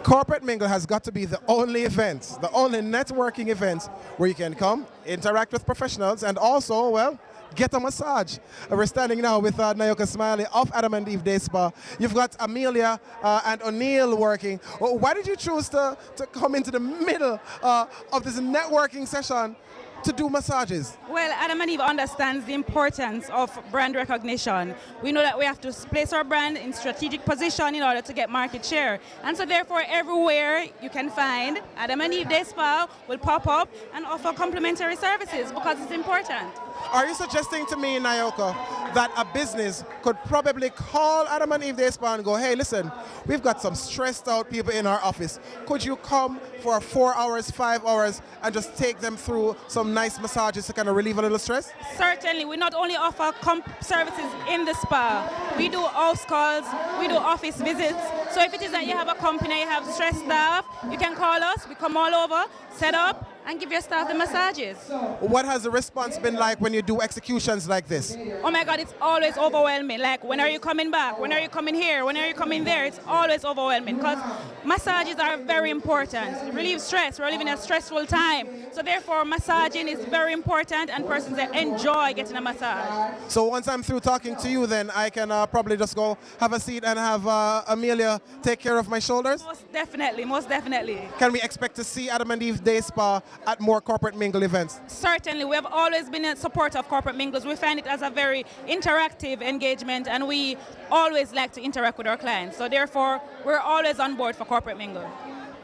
Corporate Mingle has got to be the only event, the only networking event where you can come, interact with professionals, and also, well, get a massage. We're standing now with Nayoka Smiley of Adam and Eve Day Spa. You've got Amelia and O'Neill working. Why did you choose to come into the middle of this networking session to do massages? Well, Adam and Eve understands the importance of brand recognition. We know that we have to place our brand in strategic position in order to get market share. And so therefore, everywhere you can find Adam and Eve Day Spa will pop up and offer complimentary services because it's important. Are you suggesting to me, Nayoka, that a business could probably call Adam and Eve Day Spa and go, hey, listen, we've got some stressed out people in our office. Could you come for 4 hours, 5 hours, and just take them through some nice massages to kind of relieve a little stress? Certainly. We not only offer services in the spa, we do house calls, we do office visits. So if it is that you have a company, you have stressed staff, you can call us, we come all over, set up, and give your staff the massages. What has the response been like when you do executions like this? Oh my God, it's always overwhelming. Like, when are you coming back? When are you coming here? When are you coming there? It's always overwhelming because massages are very important. It relieves stress. We're living a stressful time. So therefore, massaging is very important and persons that enjoy getting a massage. So once I'm through talking to you, then I can probably just go have a seat and have Amelia take care of my shoulders? Most definitely, most definitely. Can we expect to see Adam and Eve Day Spa at more Corporate Mingle events? Certainly. We have always been in support of Corporate Mingles. We find it as a very interactive engagement, and we always like to interact with our clients. So therefore, we're always on board for Corporate Mingle.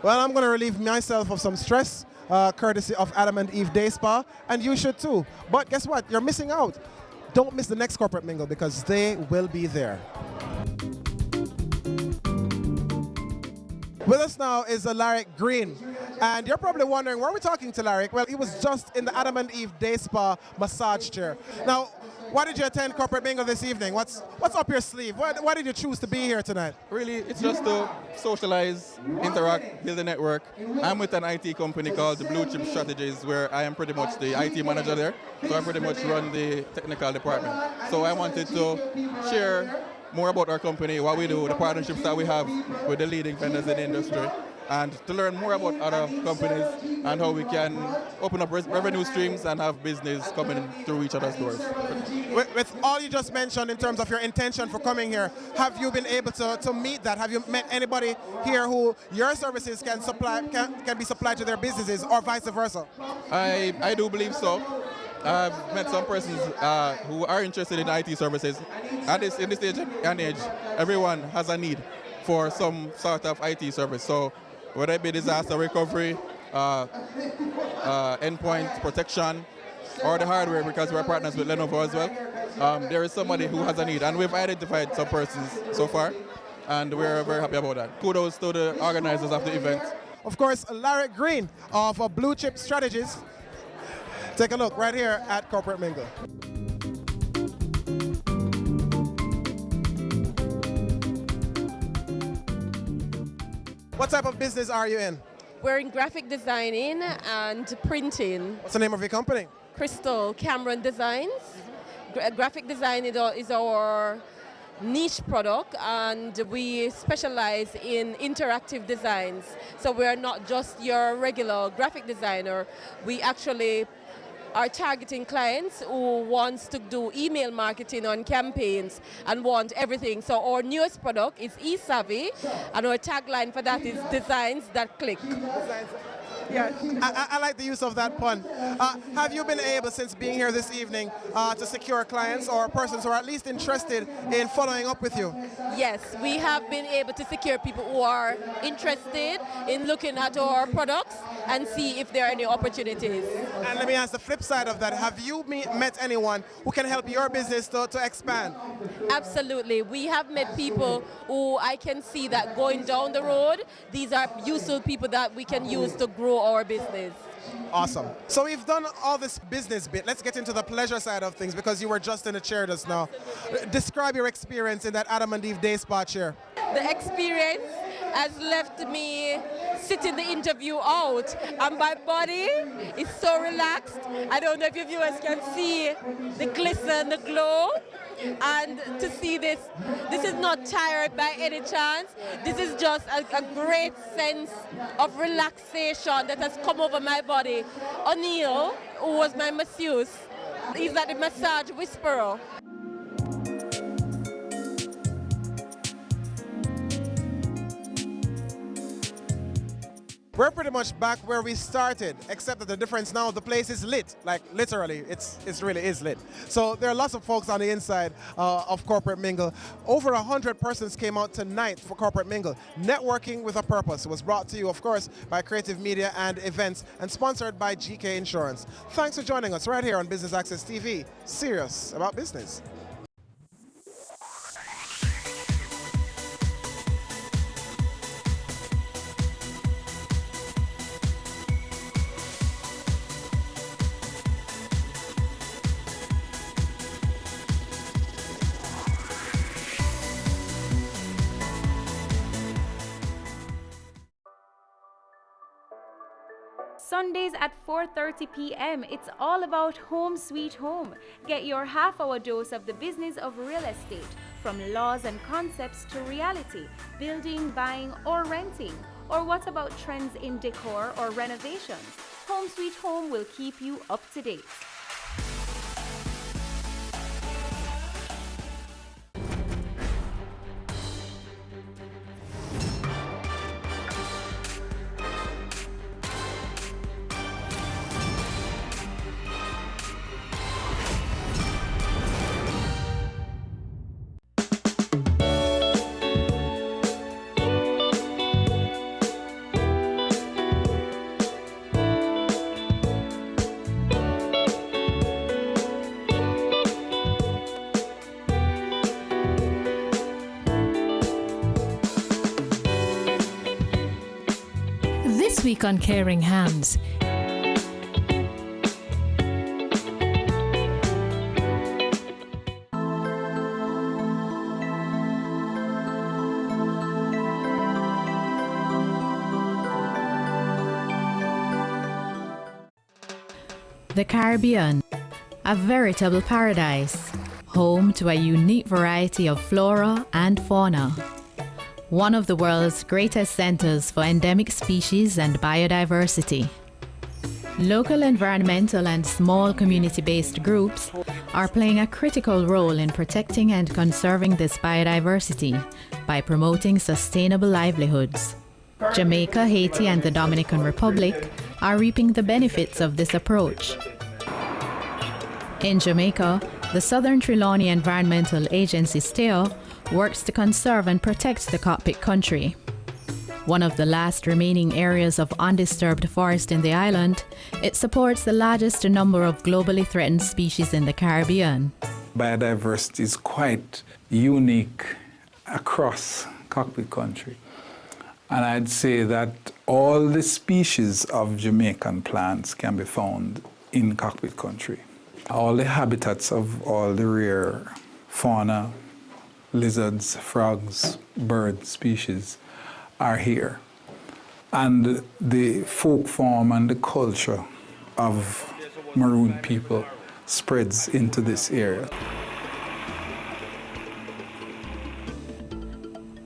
Well, I'm going to relieve myself of some stress, courtesy of Adam and Eve Day Spa, and you should too. But guess what? You're missing out. Don't miss the next corporate mingle because they will be there. With us now is Larry Green. And you're probably wondering, where are we talking to Larry? Well, he was just in the Adam and Eve Day Spa massage chair. Now, why did you attend Corporate Mingle this evening? What's up your sleeve? Why did you choose to be here tonight? Really, it's just to socialize, interact, build a network. I'm with an IT company called the Blue Chip Strategies, where I am pretty much the IT manager there. So I pretty much run the technical department. So I wanted to share more about our company, what we do, the partnerships that we have with the leading vendors in the industry, and to learn more about other companies and how we can open up revenue streams and have business coming through each other's doors. With all you just mentioned in terms of your intention for coming here, have you been able to meet that? Have you met anybody here who your services can be supplied to their businesses or vice versa? I do believe so. I've met some persons who are interested in IT services. In this age and age, everyone has a need for some sort of IT service. So whether it be disaster recovery, endpoint protection, or the hardware, because we're partners with Lenovo as well, there is somebody who has a need. And we've identified some persons so far, and we're very happy about that. Kudos to the organizers of the event. Of course, Larry Green of Blue Chip Strategies. Take a look right here at Corporate Mingle. What type of business are you in? We're in graphic designing and printing. What's the name of your company? Crystal Cameron Designs. Graphic design is our niche product, and we specialize in interactive designs. So we're not just your regular graphic designer. We actually are targeting clients who wants to do email marketing on campaigns and want everything. So our newest product is eSavvy, and our tagline for that is designs that click. Yes. I like the use of that pun. Have you been able, since being here this evening, to secure clients or persons who are at least interested in following up with you? Yes, we have been able to secure people who are interested in looking at our products and see if there are any opportunities. And let me ask the flip side of that. Have you met anyone who can help your business to expand? Absolutely. We have met people who I can see that going down the road, these are useful people that we can use to grow our business. Awesome. So we've done all this business bit. Let's get into the pleasure side of things, because you were just in the chair just now. Describe your experience in that Adam and Eve Day Spa chair. The experience has left me sitting the interview out, and my body is so relaxed. I don't know if your viewers can see the glisten, the glow. And to see this is not tired by any chance. This is just a great sense of relaxation that has come over my body. O'Neill, who was my masseuse, he's like the massage whisperer. We're pretty much back where we started, except that the difference now, the place is lit. Like literally, it really is lit. So there are lots of folks on the inside of Corporate Mingle. Over 100 persons came out tonight for Corporate Mingle. Networking with a Purpose was brought to you, of course, by Creative Media and Events, and sponsored by GK Insurance. Thanks for joining us right here on Business Access TV. Serious about business. Sundays at 4:30 p.m. It's all about Home Sweet Home. Get your half-hour dose of the business of real estate, from laws and concepts to reality, building, buying, or renting. Or what about trends in decor or renovations? Home Sweet Home will keep you up to date. This week on Caring Hands. The Caribbean, a veritable paradise, home to a unique variety of flora and fauna. One of the world's greatest centers for endemic species and biodiversity. Local environmental and small community-based groups are playing a critical role in protecting and conserving this biodiversity by promoting sustainable livelihoods. Jamaica, Haiti, and the Dominican Republic are reaping the benefits of this approach. In Jamaica, the Southern Trelawney Environmental Agency STEO works to conserve and protect the cockpit country. One of the last remaining areas of undisturbed forest in the island, it supports the largest number of globally threatened species in the Caribbean. Biodiversity is quite unique across cockpit country. And I'd say that all the species of Jamaican plants can be found in cockpit country. All the habitats of all the rare fauna, lizards, frogs, bird species are here. And the folk form and the culture of Maroon people spreads into this area.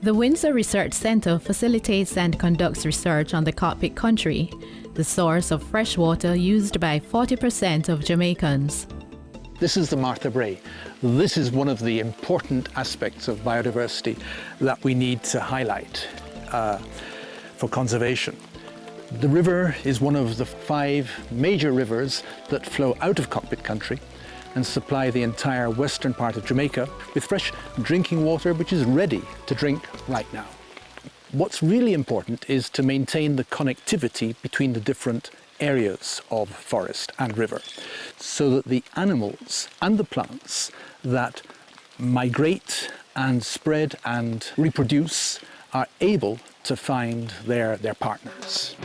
The Windsor Research Center facilitates and conducts research on the cockpit country, the source of fresh water used by 40% of Jamaicans. This is the Martha Brae. This is one of the important aspects of biodiversity that we need to highlight for conservation. The river is one of the 5 major rivers that flow out of cockpit country and supply the entire western part of Jamaica with fresh drinking water which is ready to drink right now. What's really important is to maintain the connectivity between the different areas of forest and river so that the animals and the plants that migrate and spread and reproduce are able to find their partners.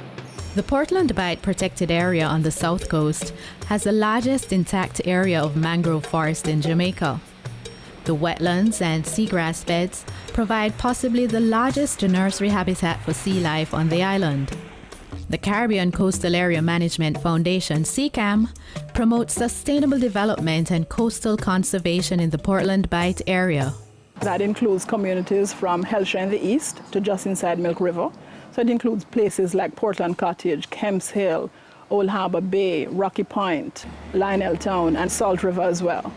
The Portland Bight Protected Area on the south coast has the largest intact area of mangrove forest in Jamaica. The wetlands and seagrass beds provide possibly the largest nursery habitat for sea life on the island. The Caribbean Coastal Area Management Foundation, CCAM, promotes sustainable development and coastal conservation in the Portland Bight area. That includes communities from Hellshire in the east to just inside Milk River. So it includes places like Portland Cottage, Kemps Hill, Old Harbour Bay, Rocky Point, Lionel Town, and Salt River as well.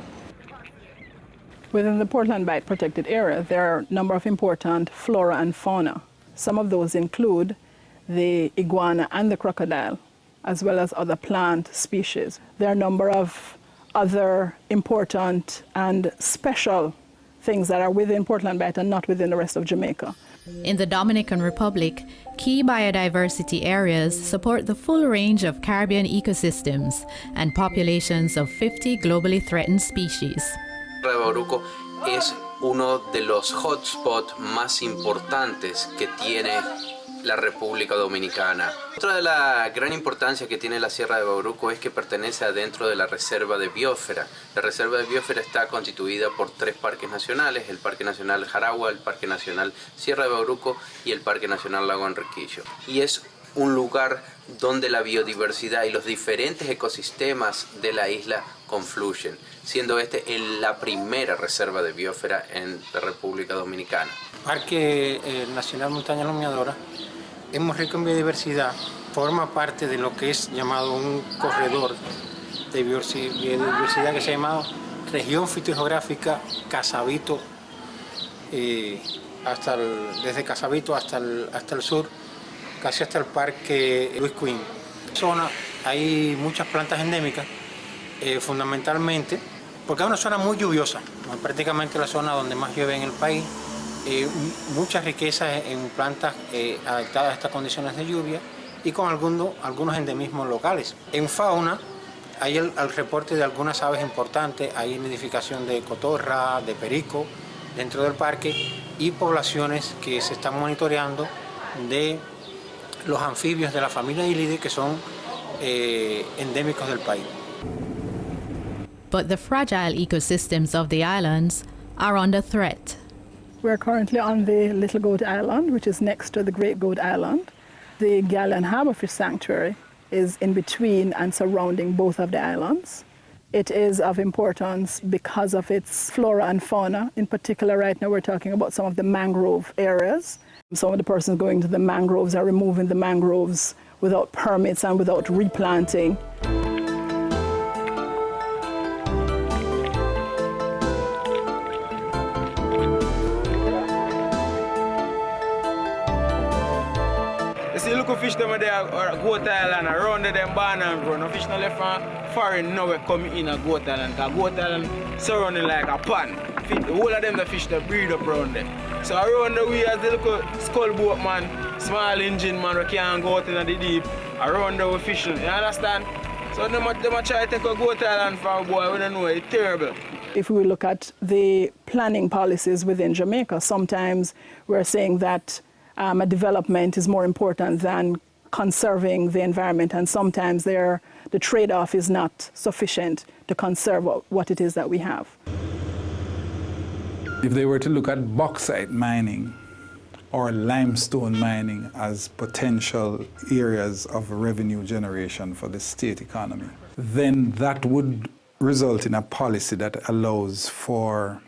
Within the Portland Bight Protected Area, there are a number of important flora and fauna. Some of those include the iguana and the crocodile, as well as other plant species. There are a number of other important and special things that are within Portland Bight and not within the rest of Jamaica. In the Dominican Republic, key biodiversity areas support the full range of Caribbean ecosystems and populations of 50 globally threatened species. Bauruco es uno de los hotspots más importantes que tiene la República Dominicana. Otra de la gran importancia que tiene la Sierra de Bauruco es que pertenece adentro de la Reserva de Biosfera. La Reserva de Biosfera está constituida por 3 parques nacionales, el Parque Nacional Jaragua, el Parque Nacional Sierra de Bauruco y el Parque Nacional Lago Enriquillo. Y es un lugar donde la biodiversidad y los diferentes ecosistemas de la isla confluyen, siendo la primera reserva de biosfera en la República Dominicana. Parque Nacional Montaña Lomeadora es muy rico en biodiversidad, forma parte de lo que es llamado un corredor de biodiversidad que se ha llamado Región Fitogeográfica Casabito, desde Casabito hasta el sur, casi hasta el Parque Luis Quinn. En la zona hay muchas plantas endémicas, fundamentalmente, porque es una zona muy lluviosa, prácticamente la zona donde más llueve en el país. Mucha riqueza en plantas adaptadas a estas condiciones de lluvia y con algunos endemismos locales. En fauna hay el reporte de algunas aves importantes, hay nidificación de cotorra, de perico dentro del parque y poblaciones que se están monitoreando de los anfibios de la familia Ilidae que son endémicos del país. But the fragile ecosystems of the islands are under threat. We're currently on the Little Goat Island, which is next to the Great Goat Island. The Galleon Harbour Fish Sanctuary is in between and surrounding both of the islands. It is of importance because of its flora and fauna. In particular, right now we're talking about some of the mangrove areas. Some of the persons going to the mangroves are removing the mangroves without permits and without replanting. See, look at fish them there or Goat Island around them barn and run. No fish no left from foreign now we come in a Goat Island. Because Goat Island surrounding like a pond. The whole of them the fish that breed up around there. So around the way as the little skull boat man, small engine man we can't go out in the deep. Around there we fishing. You understand? So them try to take a Goat Island for a boy, we don't know, it's terrible. If we look at the planning policies within Jamaica, sometimes we're saying that a development is more important than conserving the environment, and sometimes the trade-off is not sufficient to conserve what it is that we have. If they were to look at bauxite mining or limestone mining as potential areas of revenue generation for the state economy, then that would result in a policy that allows for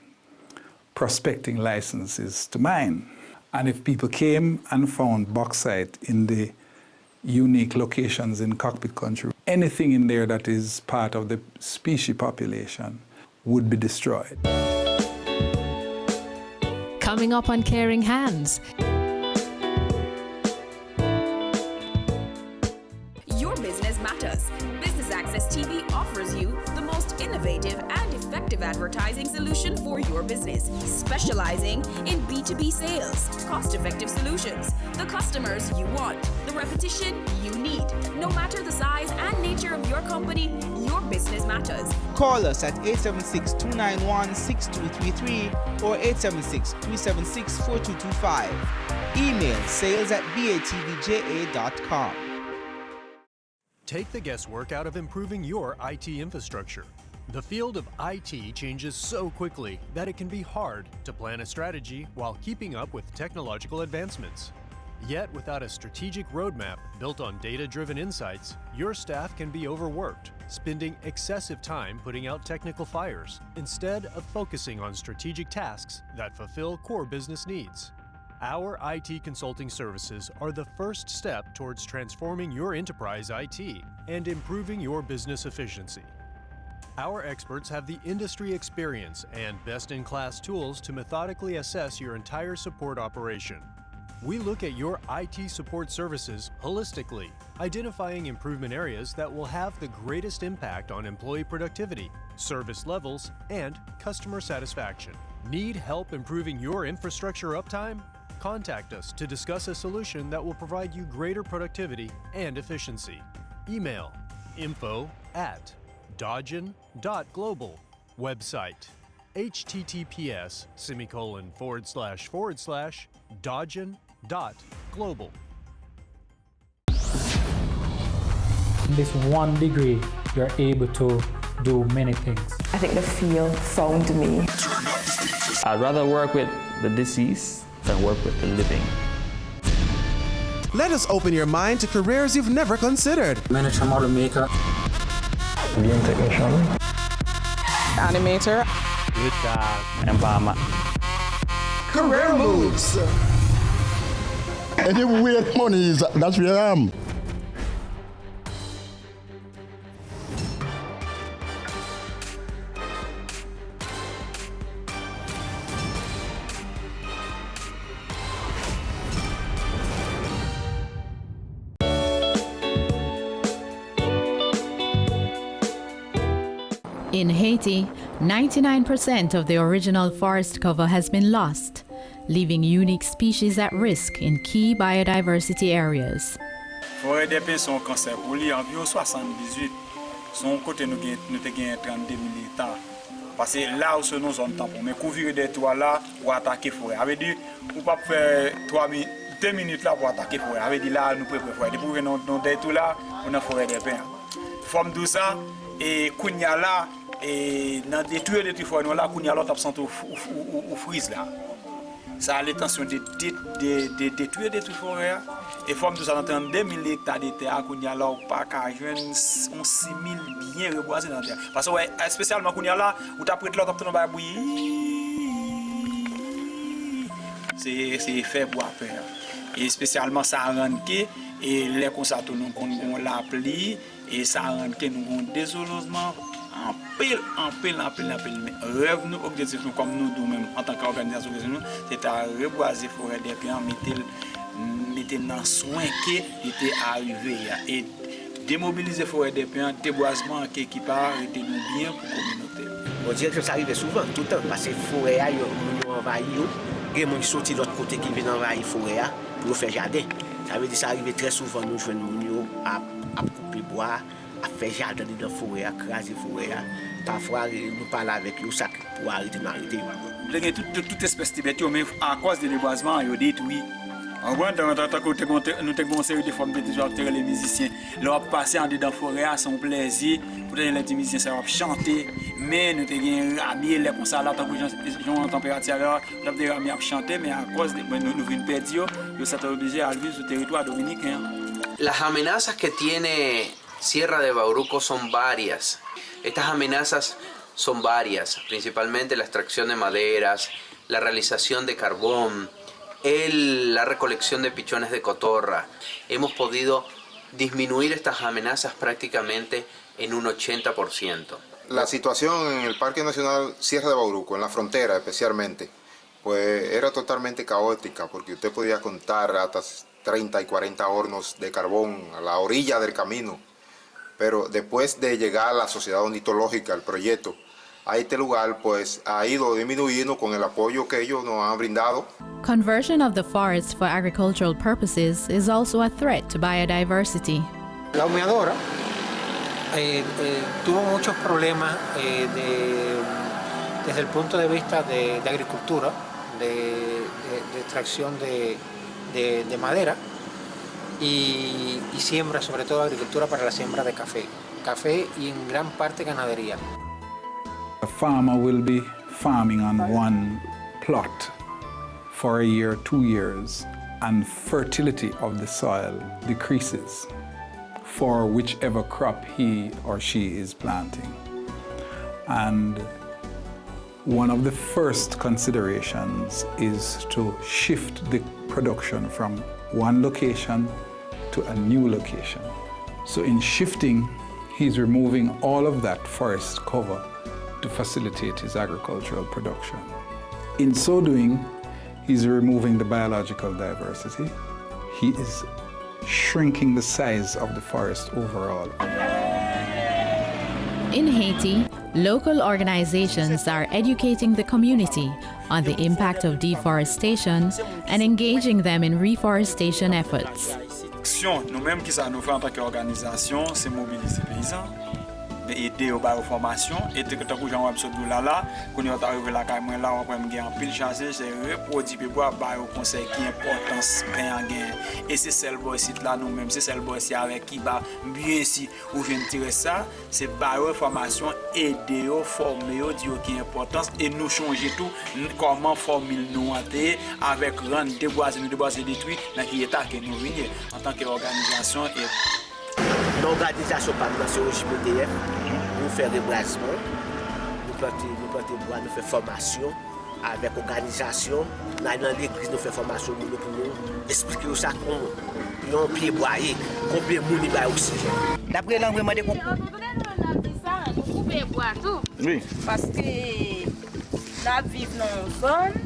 prospecting licenses to mine. And if people came and found bauxite in the unique locations in Cockpit Country, anything in there that is part of the species population would be destroyed. Coming up on Caring Hands. Your business matters. Business Access TV offers you the most innovative and effective advertising solution for your business, specializing in B2B sales, cost-effective solutions, the customers you want, the repetition you need. No matter the size and nature of your company, your business matters. Call us at 876-291-6233 or 876-376-4225. Email sales@batvja.com. Take the guesswork out of improving your IT infrastructure. The field of IT changes so quickly that it can be hard to plan a strategy while keeping up with technological advancements. Yet, without a strategic roadmap built on data-driven insights, your staff can be overworked, spending excessive time putting out technical fires, instead of focusing on strategic tasks that fulfill core business needs. Our IT consulting services are the first step towards transforming your enterprise IT and improving your business efficiency. Our experts have the industry experience and best-in-class tools to methodically assess your entire support operation. We look at your IT support services holistically, identifying improvement areas that will have the greatest impact on employee productivity, service levels, and customer satisfaction. Need help improving your infrastructure uptime? Contact us to discuss a solution that will provide you greater productivity and efficiency. Email info@dodgen.global. Website https://dodgen.global. In this 1 degree, you're able to do many things. I think the field found me. I'd rather work with the deceased than work with the living. Let us open your mind to careers you've never considered. Manager, model maker. Game technician. Animator. With environment. Career moves. Anywhere money is, that's where I am. In Haiti, 99% of the original forest cover has been lost, leaving unique species at risk in key biodiversity areas. Forêt des Pins son concept pour lui environ 78. Son côté nous avons 32 000 hectares. Parce que là où nous sommes tampons, mais couvrir des toits là pour attaquer forêt. Ça veut dire qu'on ne peut pas faire 2 minutes là pour attaquer forêt. Avec dit là nous préparons forêt. Depuis nous tout là, on a forêt des pins. Forme tout ça et kounya là et dans détruire des forêts nous là kounya là t'absente ou frise là. Ça a l'intention de détruire des forêts et forme tout ça dans 2000 hectares de terre kounya là pas qu'à joindre 6000 bien reboisés dans terre. Parce que ouais, spécialement kounya là où t'as prêté l'autre dans ba c'est fait bois peur. Et spécialement ça rend que et les comme ça tout nous on l'appli et ça rend que nous avons désolosement en pile mais rêve nous objectif nous comme nous même en tant qu'organisation c'est à reboiser forêt des pins mettre dans soin qui était arrivé et démobiliser forêt des pins déboisement qui part était nous bien pour communauté. On dirait que ça arrive souvent tout le temps parce que forêt a envahi et mon sorti de l'autre côté qui vient envahir forêt pour faire jardin. Ça veut dire que ça arrive très souvent nous joindre moun à couper bois, à faire jardin dans forêt, à craser forêt. Parfois nous parlons avec eux ça pour arrêter d'arrêter. Toute espèce de bête mais à cause de déboisement ils détruit. En vrai, nous avons une série de formes de les musiciens. Leur passer en dedans forêt, son plaisir. Pour les musiciens, ça va chanter. Mais nous avons habillé les concerts là, tant que les gens en température là, nous avons chanter, mais à cause de nous venons perdre, nous sommes obligés à vivre sur le territoire dominicain. Las amenazas que tiene Sierra de Bauruco son varias. Estas amenazas son varias, principalmente la extracción de maderas, la realización de carbón, la recolección de pichones de cotorra. Hemos podido disminuir estas amenazas prácticamente en un 80%. La situación en el Parque Nacional Sierra de Bauruco, en la frontera especialmente, pues era totalmente caótica porque usted podía contar hasta 30 y 40 hornos de carbón a la orilla del camino. Pero después de llegar a la sociedad ornitológica, el proyecto, a este lugar pues ha ido disminuyendo con el apoyo que ellos nos han brindado. Conversion of the forest for agricultural purposes is also a threat to biodiversity. La humeadora tuvo muchos problemas desde el punto de vista de agricultura, de extracción de madera y siembra, sobre todo agricultura para la siembra de café y en gran parte ganadería. A farmer will be farming on one plot for a year, 2 years, and fertility of the soil decreases for whichever crop he or she is planting. And one of the first considerations is to shift the production from one location to a new location. So in shifting, he's removing all of that forest cover to facilitate his agricultural production. In so doing, he's removing the biological diversity. He is shrinking the size of the forest overall. In Haiti, local organizations are educating the community on the impact of deforestation and engaging them in reforestation efforts. Nous-mêmes qui ça nous fait en tant qu'organisation, c'est mobiliser les paysans, aider aux formation et que tant que j'en absorbe là quand on arrive là quand moi là on va me gagner en pile chasser c'est reproduire pour ba au conseil qui importance ben gain et c'est celle boy site là nous même c'est celle boy c'est avec qui ba bien si ou vient tirer ça c'est ba formation aider au former au dire qui importance et nous changer tout comment formule nous avec rendre déboiser détruire dans qui état que nous venir en tant qu'organisation et l'organisation par la BATV, nous faisons reboisement, nous plantons bois, nous faisons formation avec l'organisation. Dans l'église, nous faisons formation pour nous expliquer ça comment on pied boyer, combien de monde il va oxygène. D'après l'environnement des concours. Nous coupons bois tout. Oui. Parce que nous vivons dans une zone,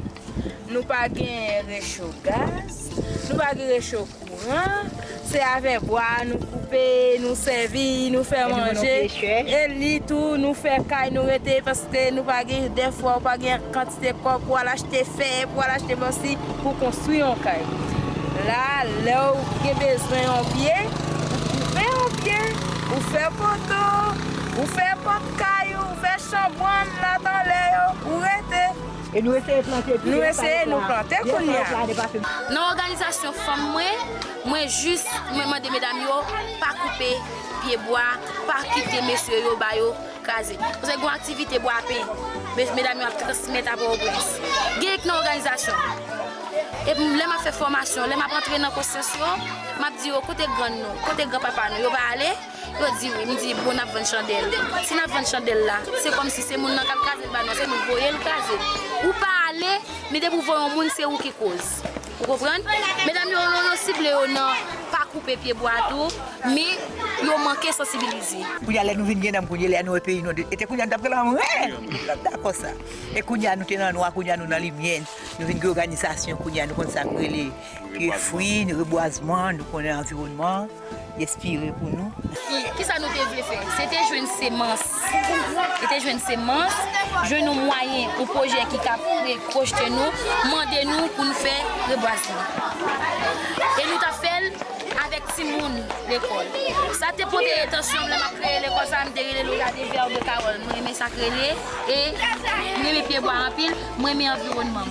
nous pas de réchaud gaz, nous pas de réchaud courant. C'est avec bois, nous couper, nous servir, nous faire manger. Et lit tout, nous faire caille, nous rester parce que nous pas des fois pas quantité de corps pour acheter fer, pour acheter aussi pour construire un caille. Là, là où il y a besoin en pied, vous coupez en pied, vous faites poteau, vous faites porte caillou, vous faites chambouane là dans l'air, vous restez. Et nous essayons de planter. Nous essayons de planter qu'on y a. Dans l'organisation femme, moi juste, moi demande mesdames yo, pas couper pied bois, pas quitter messieurs yo ba yo casé. Parce que une activité bois à pain. Mesdames yo transmettre à Port-au-Prince. Gay dans l'organisation. Et puis là m'a fait formation, là m'a rentré dans concession, m'a dit côté grand papa nous, yo va aller. Yo dit oui, me dit bon n'a 20 chandelles. Si n'a 20 chandelles là, c'est comme si c'est mon nan k'ap casé ba non, c'est nous voyer le casé. Ou pas aller, mais de pour voir un monde c'est où qui cause. Vous comprenez? Mesdames yo cible yo non pas couper pied bois tout, mais yo manqué sensibiliser. Kounya là nous venons dans kounya nous pays nous était kounya d'après la d'accord ça. Et kounya nous tenons nous kounya nous dans lumière, nous une organisation kounya nous consacrer les fruits, le reboisement, nous connaît environnement. Inspiré pour nous. Qui ça nous devait faire? C'était jouer une sémence. C'était jouer une sémence, jouer nos moyens, un projet qui a projeté nous, demander nous pour nous faire le boisement. Et nous avons fait avec Timoun l'école. Ça te porté attention, je créé l'école, ça me déroulé le garder vers de Carole. Je remets ça créé et je remets pieds bois en pile, je remets environnement.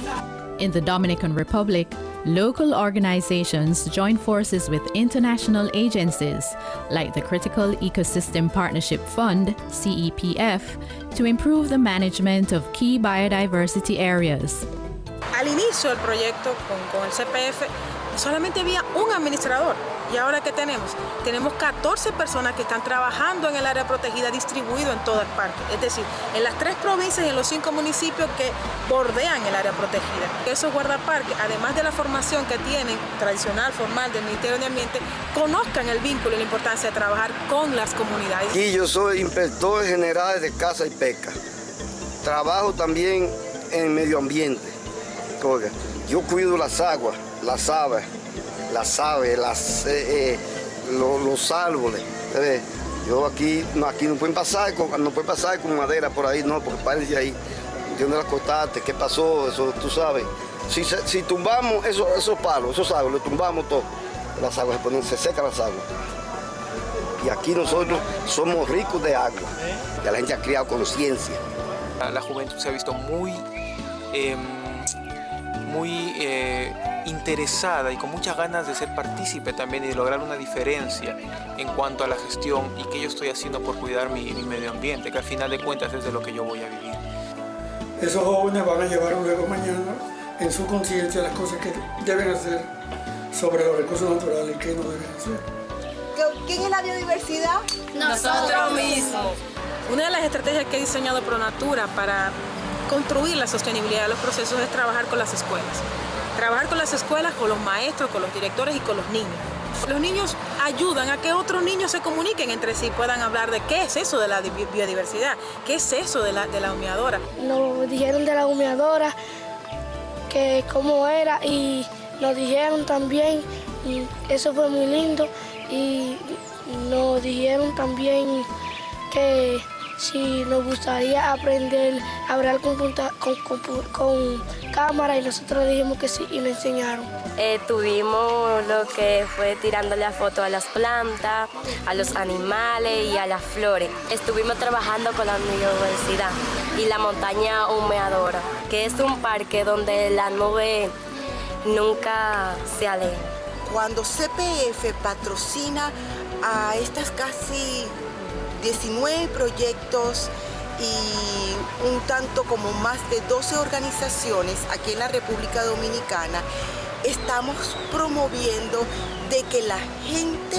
In the Dominican Republic, local organizations join forces with international agencies like the Critical Ecosystem Partnership Fund, CEPF, to improve the management of key biodiversity areas. Al inicio del proyecto con el CPF solamente había un administrador y ahora ¿qué tenemos? Tenemos 14 personas que están trabajando en el área protegida distribuido en todas partes, es decir, en las 3 provincias y en los 5 municipios que bordean el área protegida. Esos guardaparques, además de la formación que tienen tradicional, formal del Ministerio de Ambiente, conozcan el vínculo y la importancia de trabajar con las comunidades. Y yo soy inspector general de caza y pesca. Trabajo también en medio ambiente. Oiga, yo cuido las aguas, las aves, los árboles. Yo aquí no pueden pasar con madera por ahí, no, porque parece ahí, ¿dónde las cortaste? ¿Qué pasó? Eso tú sabes. Si tumbamos esos palos, esos árboles, los tumbamos todo, las aguas se secan las aguas. Y aquí nosotros somos ricos de agua, ya la gente ha creado conciencia. La juventud se ha visto muy interesada y con muchas ganas de ser partícipe también y de lograr una diferencia en cuanto a la gestión y qué yo estoy haciendo por cuidar mi medio ambiente, que al final de cuentas es de lo que yo voy a vivir. Esos jóvenes van a llevar luego mañana en su conciencia las cosas que deben hacer sobre los recursos naturales y qué no deben hacer. ¿Quién es la biodiversidad? Nosotros mismos. Una de las estrategias que ha diseñado ProNatura para construir la sostenibilidad de los procesos es trabajar con las escuelas. Trabajar con las escuelas, con los maestros, con los directores y con los niños. Los niños ayudan a que otros niños se comuniquen entre sí, puedan hablar de qué es eso de la biodiversidad, qué es eso de la humeadora. Nos dijeron de la humeadora, que cómo era, y nos dijeron también, y eso fue muy lindo, y nos dijeron también que si nos gustaría aprender a hablar con cámara, y nosotros dijimos que sí y nos enseñaron. Tuvimos lo que fue tirándole a foto a las plantas, a los animales y a las flores. Estuvimos trabajando con la biodiversidad y la montaña humeadora, que es un parque donde la nube nunca se aleja. Cuando CPF patrocina a estas casi 19 proyectos y un tanto como más de 12 organizaciones aquí en la República Dominicana, estamos promoviendo de que la gente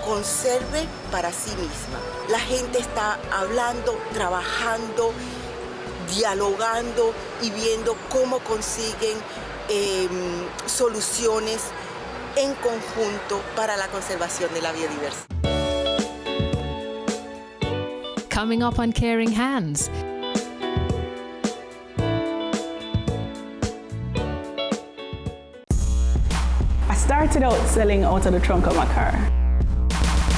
conserve para sí misma. La gente está hablando, trabajando, dialogando y viendo cómo consiguen soluciones en conjunto para la conservación de la biodiversidad. Coming up on Caring Hands. I started out selling out of the trunk of my car.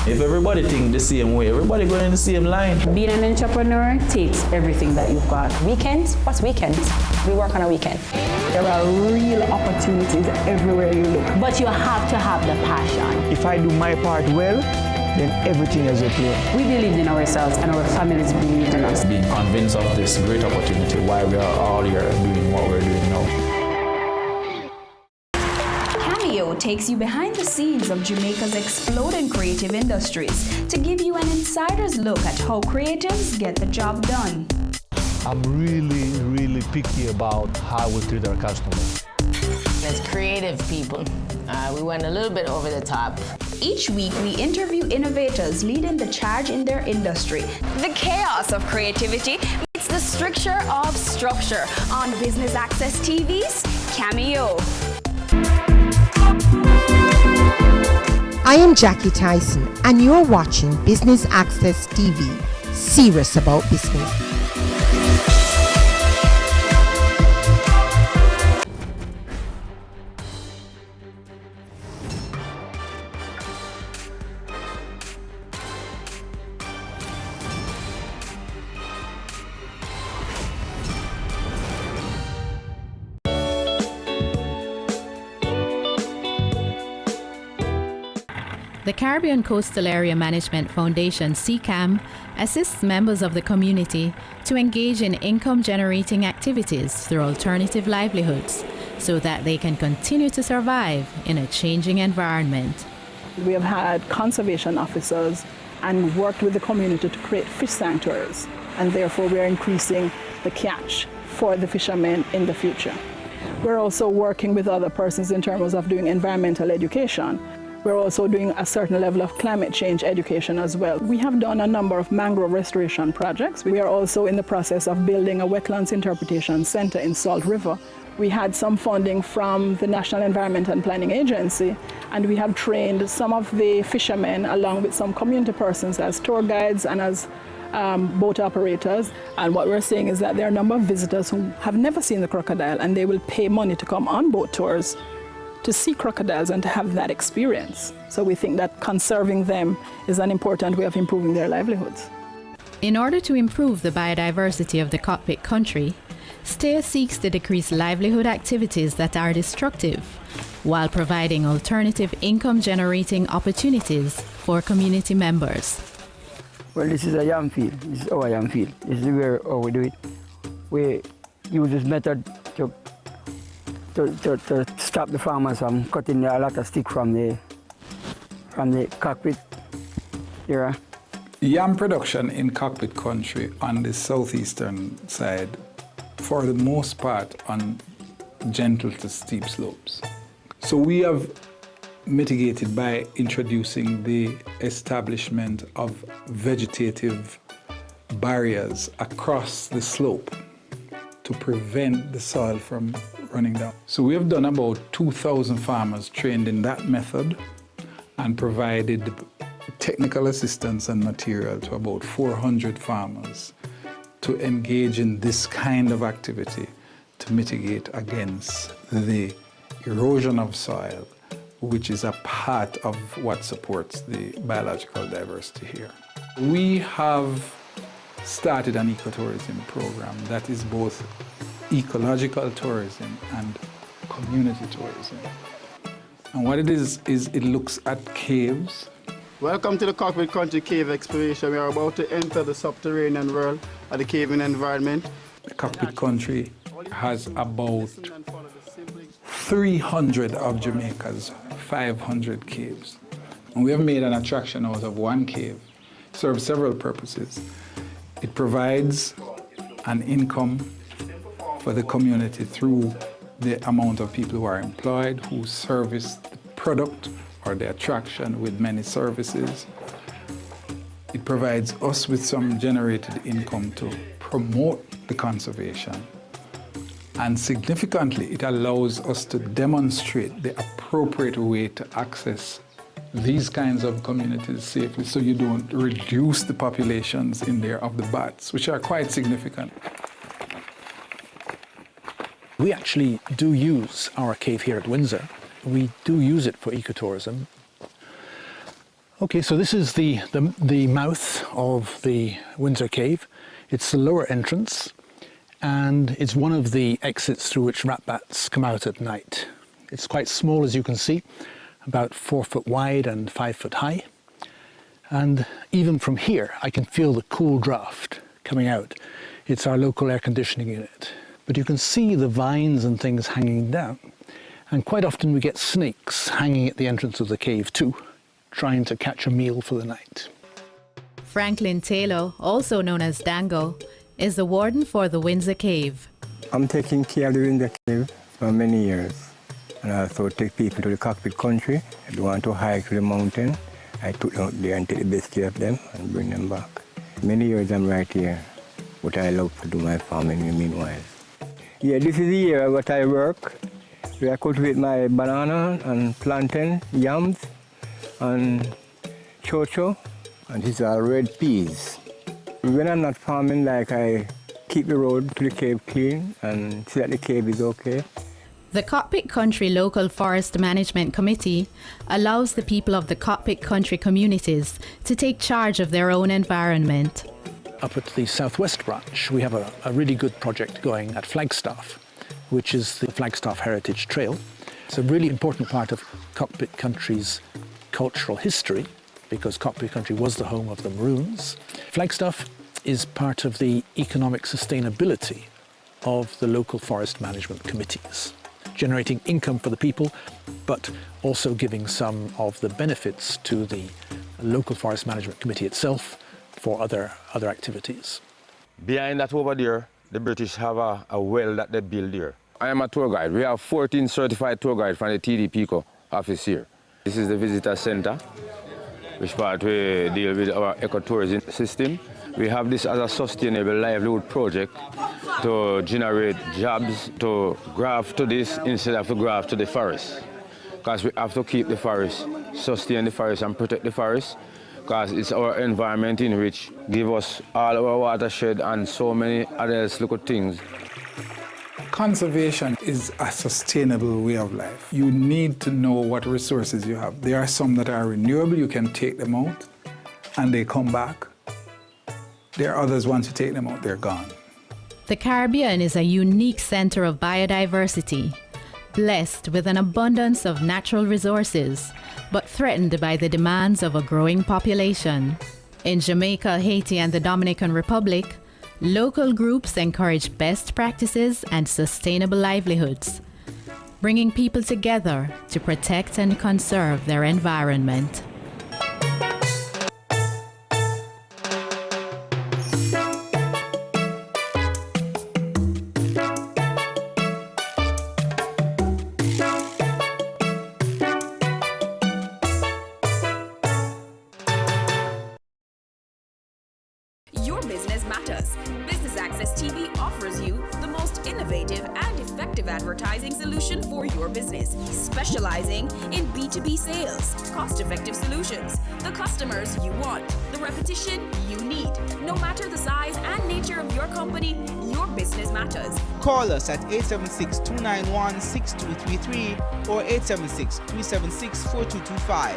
If everybody think the same way, everybody going in the same line. Being an entrepreneur takes everything that you've got. Weekends? What's weekends? We work on a weekend. There are real opportunities everywhere you look. But you have to have the passion. If I do my part well, then everything is at play. We believed in ourselves and our families believed in us. Being convinced of this great opportunity, why we are all here doing what we're doing now. Cameo takes you behind the scenes of Jamaica's exploding creative industries to give you an insider's look at how creatives get the job done. I'm really picky about how we treat our customers. As creative people, we went a little bit over the top. Each week, we interview innovators leading the charge in their industry. The chaos of creativity meets the stricture of structure on Business Access TV's Cameo. I am Jackie Tyson, and you're watching Business Access TV, serious about business. The Caribbean Coastal Area Management Foundation, CCAM, assists members of the community to engage in income-generating activities through alternative livelihoods so that they can continue to survive in a changing environment. We have had conservation officers and worked with the community to create fish sanctuaries, and therefore we are increasing the catch for the fishermen in the future. We're also working with other persons in terms of doing environmental education. We're also doing a certain level of climate change education as well. We have done a number of mangrove restoration projects. We are also in the process of building a wetlands interpretation center in Salt River. We had some funding from the National Environment and Planning Agency, and we have trained some of the fishermen along with some community persons as tour guides and as boat operators. And what we're seeing is that there are a number of visitors who have never seen the crocodile, and they will pay money to come on boat tours to see crocodiles and to have that experience. So we think that conserving them is an important way of improving their livelihoods. In order to improve the biodiversity of the cockpit country, STEA seeks to decrease livelihood activities that are destructive while providing alternative income-generating opportunities for community members. Well, this is a yam field. This is our yam field. This is where we do it. We use this method to stop the farmers from cutting a lot of stick from the cockpit area. Yam production in cockpit country on the southeastern side, for the most part, on gentle to steep slopes. So we have mitigated by introducing the establishment of vegetative barriers across the slope to prevent the soil from running down. So we have done about 2,000 farmers trained in that method and provided technical assistance and material to about 400 farmers to engage in this kind of activity to mitigate against the erosion of soil, which is a part of what supports the biological diversity here. We have started an ecotourism program that is both ecological tourism and community tourism. And what it is it looks at caves. Welcome to the Cockpit Country Cave Exploration. We are about to enter the subterranean world of the caving environment. The Cockpit Country has about 300 of Jamaica's 500 caves. And we have made an attraction out of one cave. It serves several purposes. It provides an income for the community through the amount of people who are employed, who service the product or the attraction with many services. It provides us with some generated income to promote the conservation. And significantly, it allows us to demonstrate the appropriate way to access these kinds of communities safely so you don't reduce the populations in there of the bats, which are quite significant. We actually do use our cave here at Windsor. We do use it for ecotourism. Okay, so this is the mouth of the Windsor Cave. It's the lower entrance, and it's one of the exits through which rat bats come out at night. It's quite small, as you can see, about 4 foot wide and 5 foot high. And even from here, I can feel the cool draft coming out. It's our local air conditioning unit. But you can see the vines and things hanging down. And quite often we get snakes hanging at the entrance of the cave too, trying to catch a meal for the night. Franklin Taylor, also known as Dango, is the warden for the Windsor Cave. I'm taking care of the Windsor Cave for many years. And I also take people to the cockpit country. If they want to hike to the mountain, I took them out there and take the best care of them and bring them back. Many years I'm right here, but I love to do my farming in the meanwhile. Yeah, this is the year what I work. I cultivate my banana and plantain, yams, and chocho, and these are red peas. When I'm not farming, like I keep the road to the cave clean and see that the cave is okay. The Cockpit Country Local Forest Management Committee allows the people of the Cockpit Country communities to take charge of their own environment. Up at the Southwest branch, we have a really good project going at Flagstaff, which is the Flagstaff Heritage Trail. It's a really important part of Cockpit Country's cultural history, because Cockpit Country was the home of the Maroons. Flagstaff is part of the economic sustainability of the local forest management committees, generating income for the people, but also giving some of the benefits to the local forest management committee itself for other activities. Behind that over there, the British have a well that they build there. I am a tour guide. We have 14 certified tour guides from the TDPCO office here. This is the visitor center, which part we deal with our ecotourism system. We have this as a sustainable livelihood project to generate jobs, to graft to this instead of to graft to the forest. Because we have to keep the forest, sustain the forest and protect the forest, because it's our environment in which give us all our watershed and so many other little things. Conservation is a sustainable way of life. You need to know what resources you have. There are some that are renewable, you can take them out and they come back. There are others, once you take them out, they're gone. The Caribbean is a unique center of biodiversity, blessed with an abundance of natural resources, but threatened by the demands of a growing population. In Jamaica, Haiti, and the Dominican Republic, local groups encourage best practices and sustainable livelihoods, bringing people together to protect and conserve their environment. Your business matters. Business Access TV offers you the most innovative and effective advertising solution for your business, specializing in B2B sales, cost-effective solutions, the customers you want, the repetition you need. No matter the size and nature of your company, your business matters. Call us at 876-291-6233 or 876-376-4225.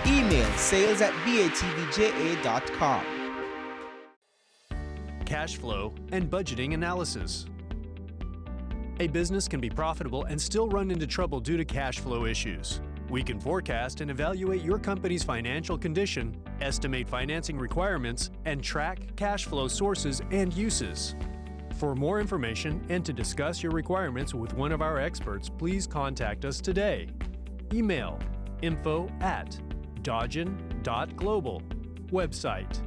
Email sales@batvja.com. Cash flow and budgeting analysis. A business can be profitable and still run into trouble due to cash flow issues. We can forecast and evaluate your company's financial condition, estimate financing requirements, and track cash flow sources and uses. For more information and to discuss your requirements with one of our experts, please contact us today. Email info@dodgen.global. Website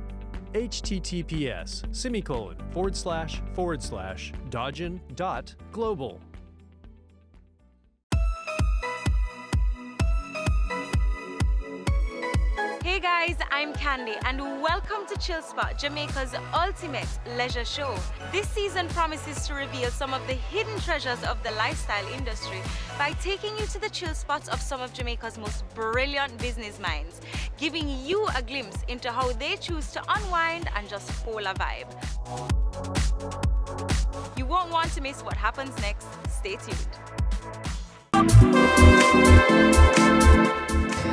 https://dodgen.global. Hey guys, I'm Candy and welcome to Chill Spot, Jamaica's ultimate leisure show. This season promises to reveal some of the hidden treasures of the lifestyle industry by taking you to the chill spots of some of Jamaica's most brilliant business minds, giving you a glimpse into how they choose to unwind and just pull a vibe. You won't want to miss what happens next. Stay tuned.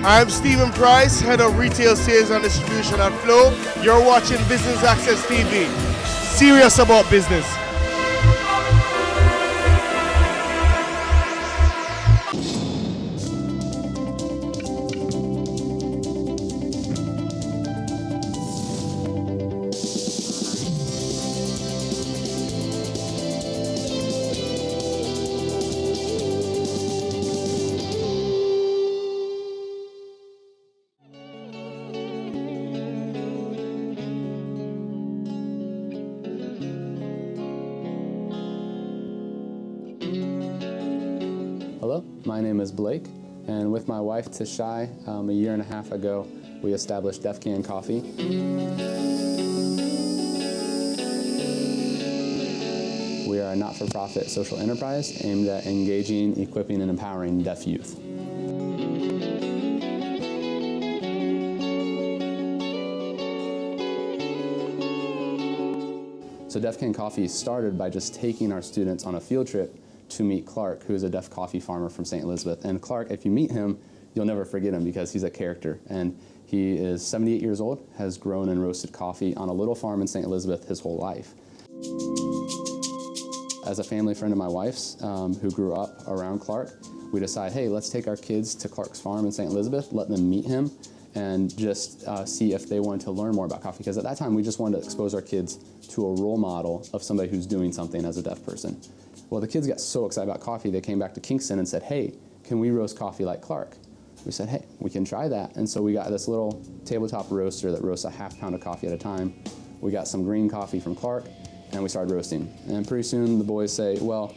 I'm Stephen Price, Head of Retail Sales and Distribution at Flow. You're watching Business Access TV. Serious about business. Hello, my name is Blake, and with my wife Tishai, a year and a half ago, we established Def Can Coffee. We are a not-for-profit social enterprise aimed at engaging, equipping, and empowering deaf youth. So Def Can Coffee started by just taking our students on a field trip to meet Clark, who is a deaf coffee farmer from St. Elizabeth. And Clark, if you meet him, you'll never forget him because he's a character. And he is 78 years old, has grown and roasted coffee on a little farm in St. Elizabeth his whole life. As a family friend of my wife's, who grew up around Clark, we decided, hey, let's take our kids to Clark's farm in St. Elizabeth, let them meet him, and just see if they wanted to learn more about coffee. Because at that time, we just wanted to expose our kids to a role model of somebody who's doing something as a deaf person. Well, the kids got so excited about coffee, they came back to Kingston and said, hey, can we roast coffee like Clark? We said, hey, we can try that. And so we got this little tabletop roaster that roasts a ½ pound of coffee at a time. We got some green coffee from Clark, and we started roasting. And pretty soon the boys say, well,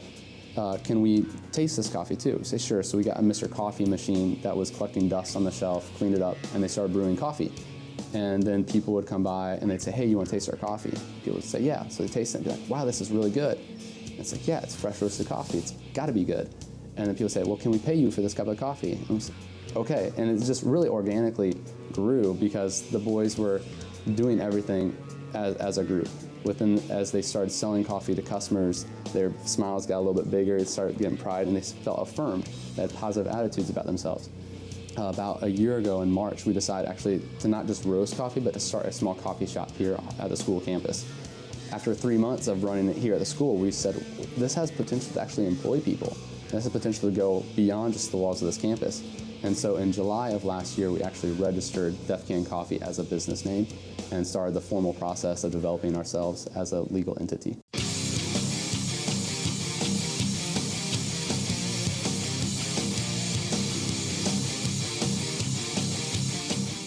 can we taste this coffee too? We say, sure. So we got a Mr. Coffee machine that was collecting dust on the shelf, cleaned it up, and they started brewing coffee. And then people would come by and they'd say, hey, you want to taste our coffee? People would say, yeah. So they taste it and be like, wow, this is really good. And it's like, yeah, it's fresh roasted coffee. It's got to be good. And then people say, well, can we pay you for this cup of coffee? And we say, okay. And it just really organically grew because the boys were doing everything as a group. As they started selling coffee to customers, their smiles got a little bit bigger, they started getting pride, and they felt affirmed. They had positive attitudes about themselves. About a year ago in March, we decided actually to not just roast coffee, but to start a small coffee shop here at the school campus. After 3 months of running it here at the school, we said, this has potential to actually employ people. This has potential to go beyond just the walls of this campus. And so in July of last year, we actually registered Def Can Coffee as a business name and started the formal process of developing ourselves as a legal entity.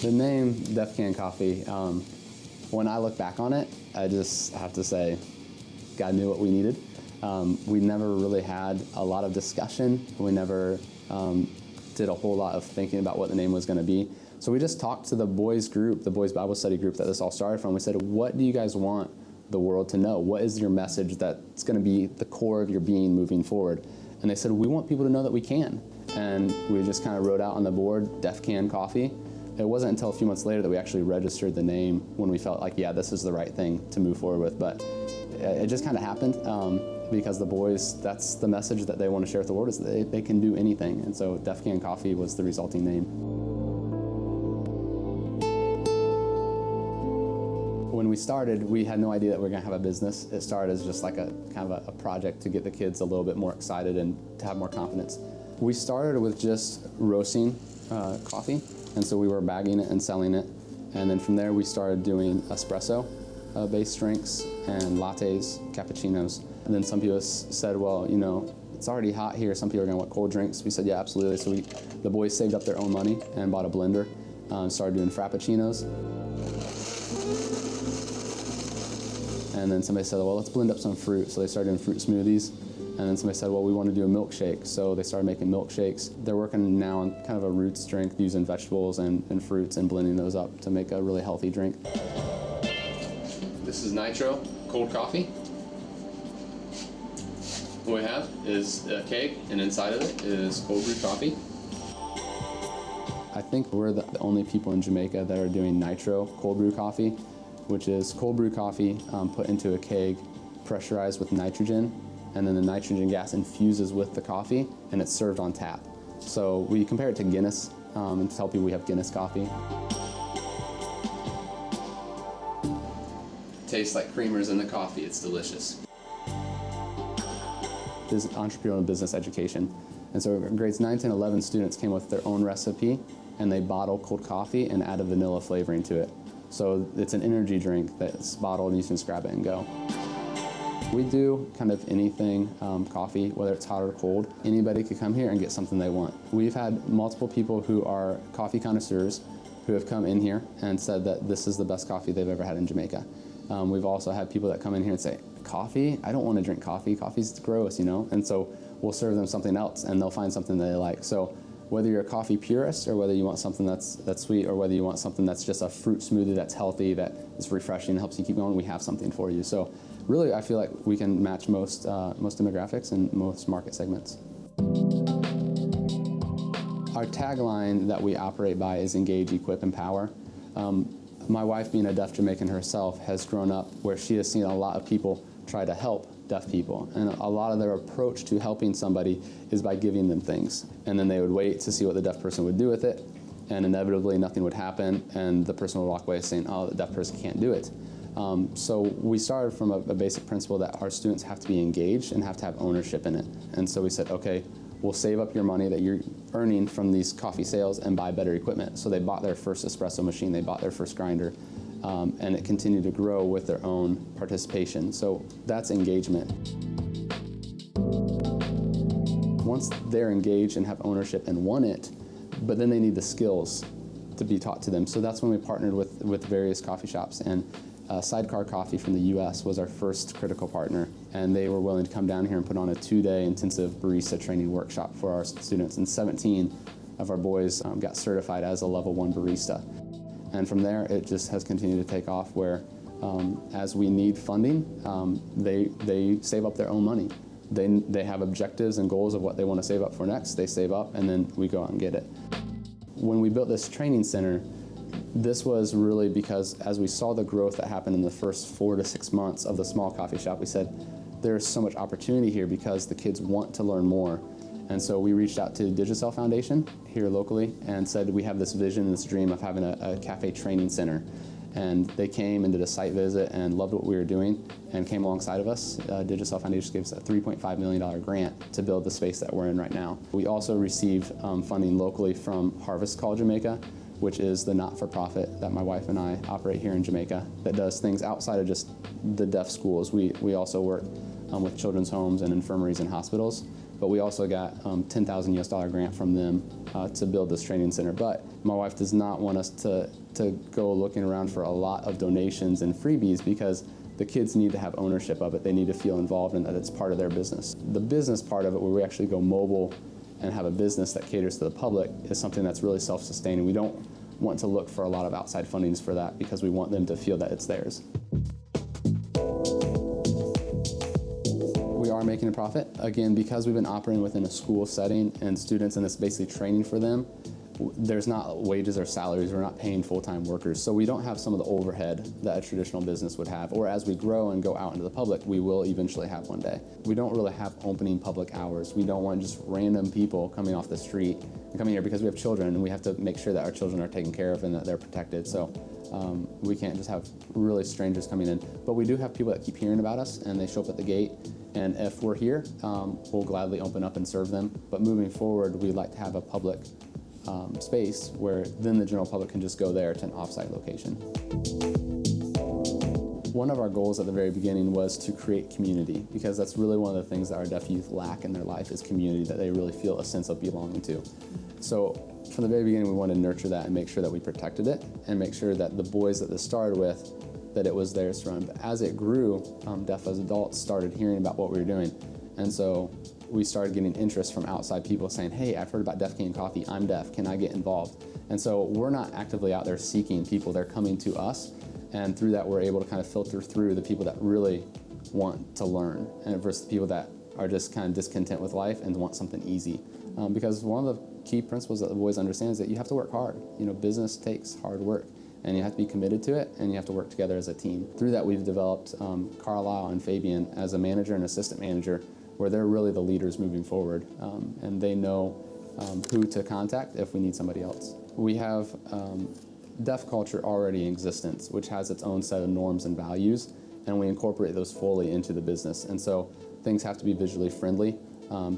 The name Def Can Coffee, when I look back on it, I just have to say, God knew what we needed. We never really had a lot of discussion. We never did a whole lot of thinking about what the name was going to be. So we just talked to the boys group, the boys Bible study group that this all started from. We said, what do you guys want the world to know? What is your message that's going to be the core of your being moving forward? And they said, we want people to know that we can. And we just kind of wrote out on the board, Def Can Coffee. It wasn't until a few months later that we actually registered the name when we felt like, yeah, this is the right thing to move forward with. But it just kind of happened because the boys, that's the message that they want to share with the world, is that they can do anything. And so Def Can Coffee was the resulting name. When we started, we had no idea that we were going to have a business. It started as just like a kind of a project to get the kids a little bit more excited and to have more confidence. We started with just roasting coffee, and so we were bagging it and selling it. And then from there, we started doing espresso-based drinks and lattes, cappuccinos. And then some people said, well, you know, it's already hot here. Some people are going to want cold drinks. We said, yeah, absolutely. So the boys saved up their own money and bought a blender and started doing frappuccinos. And then somebody said, well, let's blend up some fruit. So they started doing fruit smoothies. And then somebody said, well, we want to do a milkshake. So they started making milkshakes. They're working now on kind of a roots drink using vegetables and fruits and blending those up to make a really healthy drink. This is nitro cold coffee. What we have is a keg, and inside of it is cold brew coffee. I think we're the only people in Jamaica that are doing nitro cold brew coffee, which is cold brew coffee put into a keg, pressurized with nitrogen, and then the nitrogen gas infuses with the coffee, and it's served on tap. So we compare it to Guinness and tell people we have Guinness coffee. Tastes like creamers in the coffee. It's delicious. This is entrepreneurial business education. And so grades 9, 10, 11 students came with their own recipe, and they bottle cold coffee and add a vanilla flavoring to it. So it's an energy drink that's bottled, and you can just grab it and go. We do kind of anything coffee, whether it's hot or cold. Anybody could come here and get something they want. We've had multiple people who are coffee connoisseurs who have come in here and said that this is the best coffee they've ever had in Jamaica. We've also had people that come in here and say, coffee? I don't want to drink coffee. Coffee's gross, you know? And so we'll serve them something else and they'll find something that they like. So whether you're a coffee purist or whether you want something that's sweet or whether you want something that's just a fruit smoothie that's healthy, that is refreshing, helps you keep going, we have something for you. So really, I feel like we can match most demographics and most market segments. Our tagline that we operate by is engage, equip, empower. My wife, being a deaf Jamaican herself, has grown up where she has seen a lot of people try to help deaf people. And a lot of their approach to helping somebody is by giving them things. And then they would wait to see what the deaf person would do with it. And inevitably nothing would happen. And the person would walk away saying, oh, the deaf person can't do it. So we started from a basic principle that our students have to be engaged and have to have ownership in it. And so we said, okay, we'll save up your money that you're earning from these coffee sales and buy better equipment. So they bought their first espresso machine, they bought their first grinder, and it continued to grow with their own participation. So that's engagement. Once they're engaged and have ownership and want it, but then they need the skills to be taught to them. So that's when we partnered with various coffee shops. And Sidecar Coffee from the US was our first critical partner, and they were willing to come down here and put on a 2-day intensive barista training workshop for our students, and 17 of our boys got certified as a level 1 barista. And from there, it just has continued to take off where as we need funding, they save up their own money. They have objectives and goals of what they want to save up for next. They save up, and then we go out and get it. When we built this training center, this was really because as we saw the growth that happened in the first 4 to 6 months of the small coffee shop, we said, there's so much opportunity here because the kids want to learn more. And so we reached out to Digicel Foundation here locally and said, we have this vision, this dream of having a cafe training center. And they came and did a site visit and loved what we were doing and came alongside of us. Digicel Foundation gave us a $3.5 million grant to build the space that we're in right now. We also received funding locally from Harvest Call Jamaica, which is the not-for-profit that my wife and I operate here in Jamaica that does things outside of just the deaf schools. We also work with children's homes and infirmaries and hospitals, but we also got $10,000 US grant from them to build this training center. But my wife does not want us to go looking around for a lot of donations and freebies because the kids need to have ownership of it. They need to feel involved and that it's part of their business. The business part of it, where we actually go mobile and have a business that caters to the public, is something that's really self-sustaining. We don't want to look for a lot of outside fundings for that because we want them to feel that it's theirs. We are making a profit. Again, because we've been operating within a school setting and students, and it's basically training for them, there's not wages or salaries. We're not paying full-time workers. So we don't have some of the overhead that a traditional business would have. Or as we grow and go out into the public, we will eventually have one day. We don't really have opening public hours. We don't want just random people coming off the street and coming here because we have children and we have to make sure that our children are taken care of and that they're protected. So we can't just have really strangers coming in. But we do have people that keep hearing about us and they show up at the gate. And if we're here, we'll gladly open up and serve them. But moving forward, we'd like to have a public space where then the general public can just go there to an off-site location. One of our goals at the very beginning was to create community, because that's really one of the things that our deaf youth lack in their life is community, that they really feel a sense of belonging to. So from the very beginning, we wanted to nurture that and make sure that we protected it and make sure that the boys that this started with, that it was theirs to run. But as it grew, deaf as adults started hearing about what we were doing. And so we started getting interest from outside people saying, hey, I've heard about Deaf Can Coffee, I'm deaf, can I get involved? And so we're not actively out there seeking people, they're coming to us, and through that we're able to kind of filter through the people that really want to learn, and versus the people that are just kind of discontent with life and want something easy. Because one of the key principles that the boys understand is that you have to work hard. You know, business takes hard work, and you have to be committed to it, and you have to work together as a team. Through that we've developed Carlisle and Fabian as a manager and assistant manager, where they're really the leaders moving forward, and they know who to contact if we need somebody else. We have deaf culture already in existence, which has its own set of norms and values, and we incorporate those fully into the business. And so things have to be visually friendly,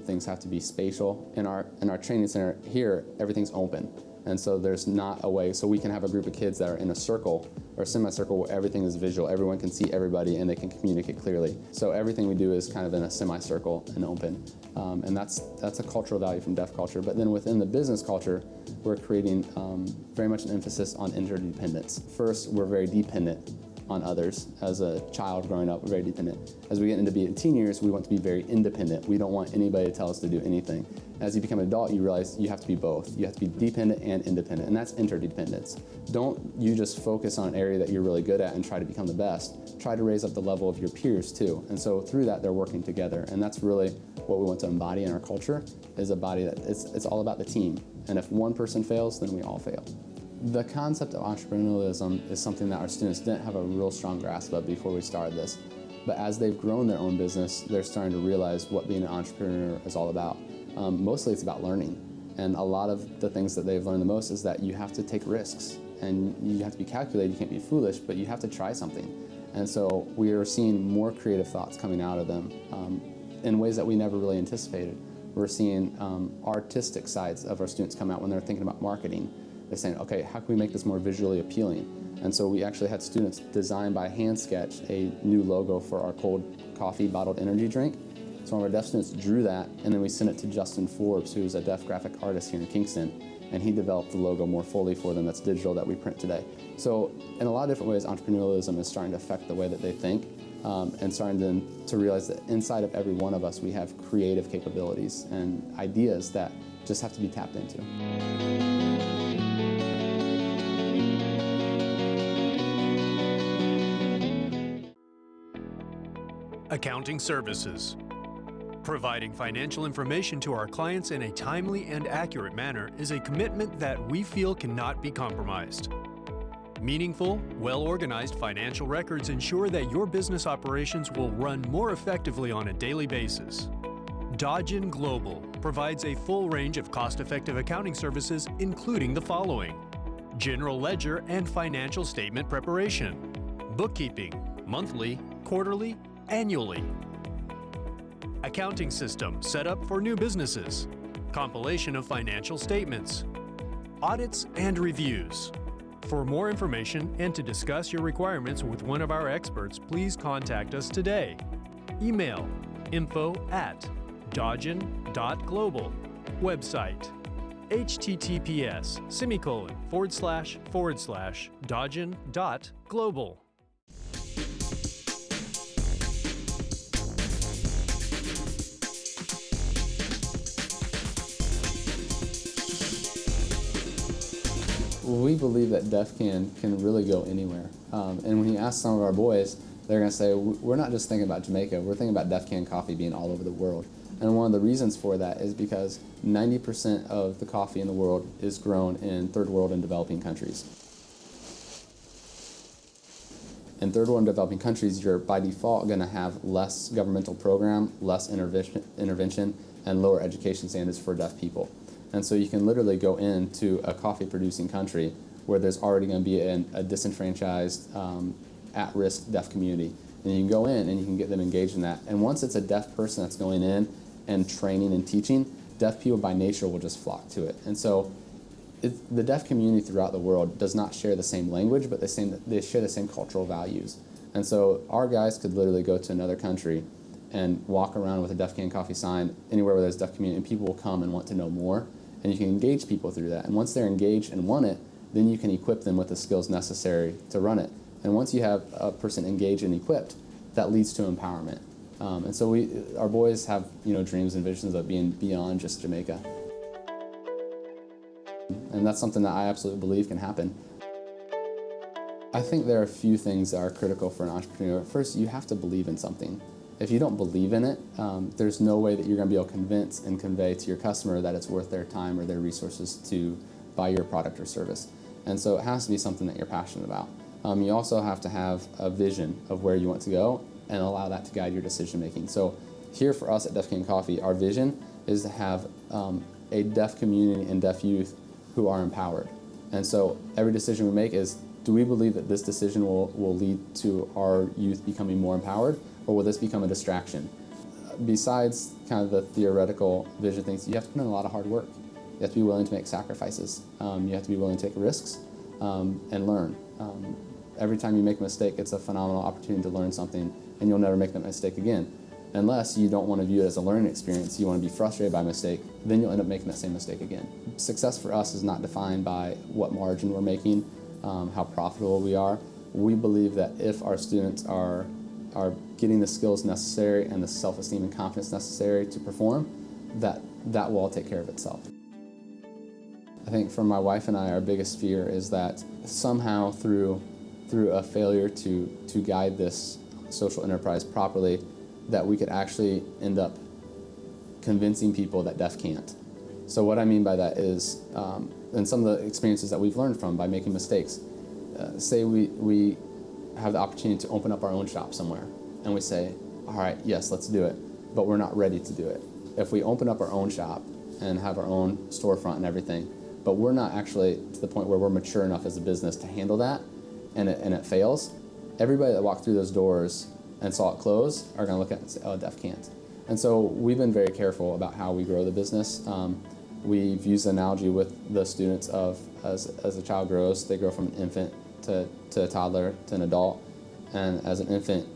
things have to be spatial. In our training center here, everything's open. And so there's not a way, so we can have a group of kids that are in a circle or semicircle where everything is visual. Everyone can see everybody and they can communicate clearly. So everything we do is kind of in a semicircle and open. And that's a cultural value from deaf culture. But then within the business culture, we're creating very much an emphasis on interdependence. First, we're very dependent on others. As a child growing up, we're very dependent. As we get into being teen years, we want to be very independent. We don't want anybody to tell us to do anything. As you become an adult, you realize you have to be both. You have to be dependent and independent, and that's interdependence. Don't you just focus on an area that you're really good at and try to become the best. Try to raise up the level of your peers too. And so through that, they're working together. And that's really what we want to embody in our culture, is a body that it's all about the team. And if one person fails, then we all fail. The concept of entrepreneurialism is something that our students didn't have a real strong grasp of before we started this. But as they've grown their own business, they're starting to realize what being an entrepreneur is all about. Mostly it's about learning. And a lot of the things that they've learned the most is that you have to take risks. And you have to be calculated, you can't be foolish, but you have to try something. And so we are seeing more creative thoughts coming out of them in ways that we never really anticipated. We're seeing artistic sides of our students come out when they're thinking about marketing. They're saying, okay, how can we make this more visually appealing? And so we actually had students design by hand sketch a new logo for our cold coffee bottled energy drink. So one of our deaf students drew that, and then we sent it to Justin Forbes, who's a deaf graphic artist here in Kingston, and he developed the logo more fully for them that's digital that we print today. So in a lot of different ways, entrepreneurialism is starting to affect the way that they think, and starting to realize that inside of every one of us we have creative capabilities and ideas that just have to be tapped into. Accounting services. Providing financial information to our clients in a timely and accurate manner is a commitment that we feel cannot be compromised. Meaningful, well-organized financial records ensure that your business operations will run more effectively on a daily basis. Dodgen Global provides a full range of cost-effective accounting services, including the following: general ledger and financial statement preparation, bookkeeping, monthly, quarterly, annually, accounting system set up for new businesses, compilation of financial statements, audits and reviews. For more information and to discuss your requirements with one of our experts, please contact us today. Email info@dodgen.global. Website https://dodgen.global. We believe that deaf can really go anywhere. And when you ask some of our boys, they're going to say, we're not just thinking about Jamaica, we're thinking about deaf can coffee being all over the world. And one of the reasons for that is because 90% of the coffee in the world is grown in third world and developing countries. In third world and developing countries, you're by default going to have less governmental program, less intervention, and lower education standards for deaf people. And so you can literally go into a coffee-producing country where there's already going to be a disenfranchised, at-risk deaf community. And you can go in and you can get them engaged in that. And once it's a deaf person that's going in and training and teaching, deaf people by nature will just flock to it. And so the deaf community throughout the world does not share the same language, but they share the same cultural values. And so our guys could literally go to another country and walk around with a deaf can coffee sign anywhere where there's a deaf community, and people will come and want to know more. And you can engage people through that. And once they're engaged and want it, then you can equip them with the skills necessary to run it. And once you have a person engaged and equipped, that leads to empowerment. And so our boys have dreams and visions of being beyond just Jamaica. And that's something that I absolutely believe can happen. I think there are a few things that are critical for an entrepreneur. First, you have to believe in something. If you don't believe in it, there's no way that you're going to be able to convince and convey to your customer that it's worth their time or their resources to buy your product or service. And so it has to be something that you're passionate about. You also have to have a vision of where you want to go and allow that to guide your decision making. So here for us at Deaf Can Coffee, our vision is to have a deaf community and deaf youth who are empowered. And so every decision we make is, do we believe that this decision will lead to our youth becoming more empowered? Or will this become a distraction? Besides kind of the theoretical vision things, you have to put in a lot of hard work. You have to be willing to make sacrifices. You have to be willing to take risks and learn. Every time you make a mistake, it's a phenomenal opportunity to learn something, and you'll never make that mistake again. Unless you don't want to view it as a learning experience, you want to be frustrated by a mistake, then you'll end up making that same mistake again. Success for us is not defined by what margin we're making, how profitable we are, we believe that if our students are getting the skills necessary and the self-esteem and confidence necessary to perform, that will all take care of itself. I think for my wife and I, our biggest fear is that somehow through a failure to guide this social enterprise properly, that we could actually end up convincing people that deaf can't. So what I mean by that is, and some of the experiences that we've learned from by making mistakes, say we have the opportunity to open up our own shop somewhere, and we say, all right, yes, let's do it, but we're not ready to do it. If we open up our own shop and have our own storefront and everything, but we're not actually to the point where we're mature enough as a business to handle that, and it fails, everybody that walked through those doors and saw it close are going to look at it and say, oh, deaf can't. And so we've been very careful about how we grow the business. We've used the analogy with the students of as a child grows, they grow from an infant to a toddler to an adult. And as an infant,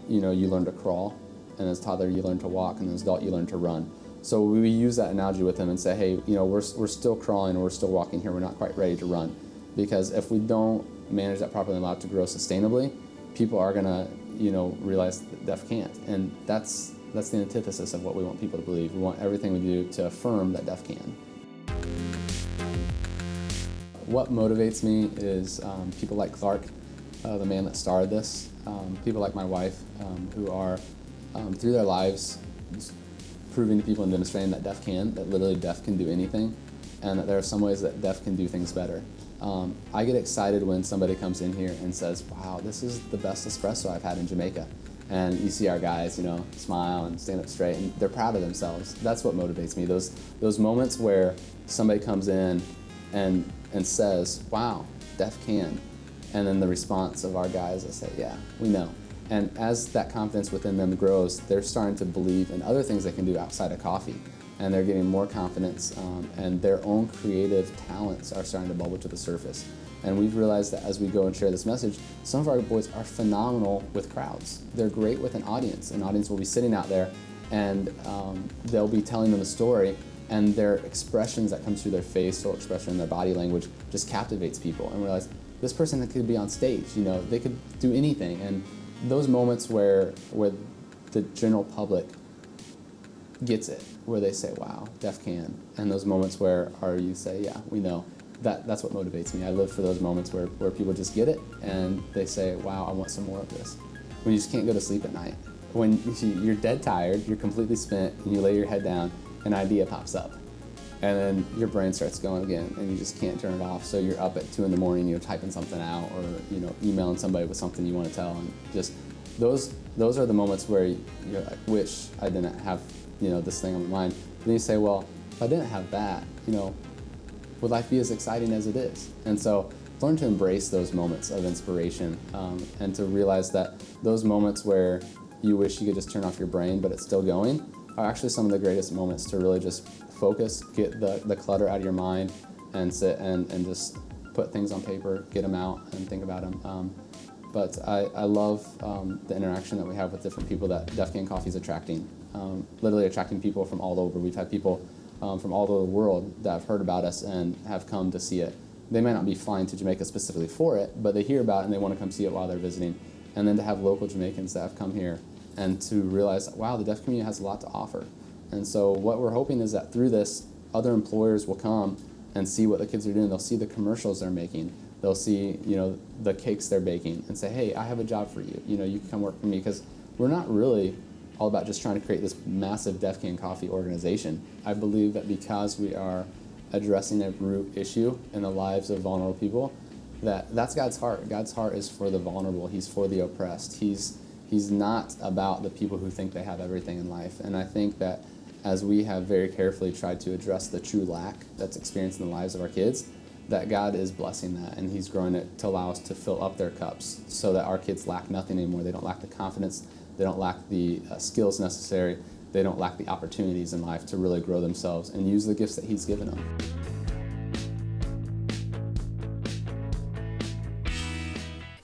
you learn to crawl, and as a toddler you learn to walk, and as an adult you learn to run. So we use that analogy with them and say, hey, we're still crawling, we're still walking here, we're not quite ready to run. Because if we don't manage that properly and allow it to grow sustainably, people are gonna realize that deaf can't. And that's the antithesis of what we want people to believe. We want everything we do to affirm that deaf can. What motivates me is people like Clark, the man that started this, people like my wife, who are, through their lives, proving to people and demonstrating that deaf can, that literally deaf can do anything, and that there are some ways that deaf can do things better. I get excited when somebody comes in here and says, wow, this is the best espresso I've had in Jamaica. And you see our guys, smile and stand up straight, and they're proud of themselves. That's what motivates me. Those moments where somebody comes in and says, wow, deaf can. And then the response of our guys that say, yeah, we know. And as that confidence within them grows, they're starting to believe in other things they can do outside of coffee. And they're getting more confidence, and their own creative talents are starting to bubble to the surface. And we've realized that as we go and share this message, some of our boys are phenomenal with crowds. They're great with an audience. An audience will be sitting out there, and they'll be telling them a story, and their expressions that comes through their facial expression and their body language just captivates people. And realize this person could be on stage. They could do anything. And those moments where the general public gets it, where they say, wow, deaf can, and those moments where our youth say, yeah, we know. That's what motivates me. I live for those moments where people just get it and they say, wow, I want some more of this. When you just can't go to sleep at night. When you're dead tired, you're completely spent, and you lay your head down, an idea pops up. And then your brain starts going again, and you just can't turn it off. So you're up at 2 in the morning, typing something out, or emailing somebody with something you want to tell. And just those are the moments where you're like, wish I didn't have this thing on my mind. And then you say, well, if I didn't have that, would life be as exciting as it is? And so learn to embrace those moments of inspiration, and to realize that those moments where you wish you could just turn off your brain but it's still going are actually some of the greatest moments to really just focus, get the clutter out of your mind, and sit and just put things on paper, get them out and think about them. But I love the interaction that we have with different people that Deaf Can Coffee is attracting, literally attracting people from all over. We've had people from all over the world that have heard about us and have come to see it. They may not be flying to Jamaica specifically for it, but they hear about it and they want to come see it while they're visiting. And then to have local Jamaicans that have come here and to realize, wow, the deaf community has a lot to offer. And so what we're hoping is that through this, other employers will come and see what the kids are doing. They'll see the commercials they're making. They'll see, the cakes they're baking and say, hey, I have a job for you. You can come work for me, because we're not really all about just trying to create this massive Deaf Can Coffee organization. I believe that because we are addressing a root issue in the lives of vulnerable people, that's God's heart. God's heart is for the vulnerable. He's for the oppressed. He's not about the people who think they have everything in life. And I think that as we have very carefully tried to address the true lack that's experienced in the lives of our kids, that God is blessing that, and He's growing it to allow us to fill up their cups so that our kids lack nothing anymore. They don't lack the confidence. They don't lack the skills necessary. They don't lack the opportunities in life to really grow themselves and use the gifts that He's given them.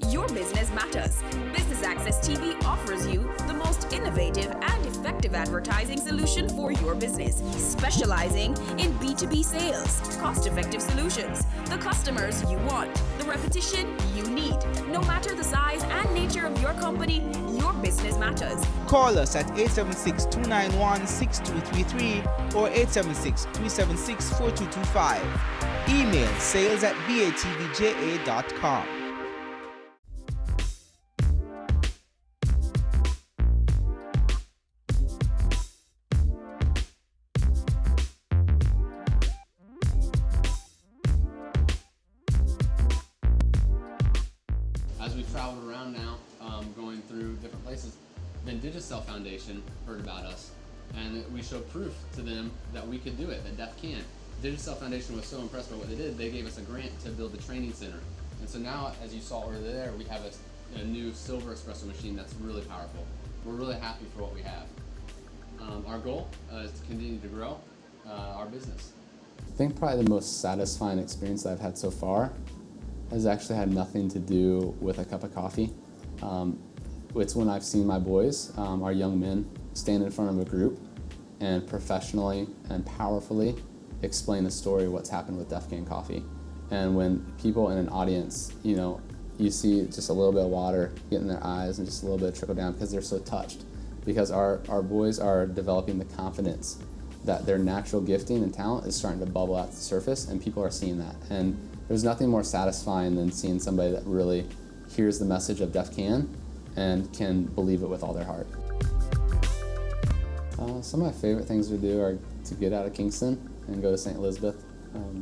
Your business matters. Business Access TV offers you the most innovative and effective effective advertising solution for your business, specializing in B2B sales, cost-effective solutions, the customers you want, the repetition you need. No matter the size and nature of your company, your business matters. Call us at 876-291-6233 or 876-376-4225. Email sales@batvja.com. As we've traveled around now, going through different places, the Digicel Foundation heard about us, and we showed proof to them that we could do it, that Deaf can. Digicel Foundation was so impressed by what they did, they gave us a grant to build the training center. And so now, as you saw over there, we have a new silver espresso machine that's really powerful. We're really happy for what we have. Our goal is to continue to grow our business. I think probably the most satisfying experience that I've had so far has actually had nothing to do with a cup of coffee. It's when I've seen my boys, our young men, stand in front of a group and professionally and powerfully explain the story of what's happened with Deaf Can Coffee. And when people in an audience, you see just a little bit of water get in their eyes and just a little bit trickle down because they're so touched. Because our boys are developing the confidence that their natural gifting and talent is starting to bubble out to the surface, and people are seeing that. And there's nothing more satisfying than seeing somebody that really hears the message of Deaf Can and can believe it with all their heart. Some of my favorite things to do are to get out of Kingston and go to St. Elizabeth.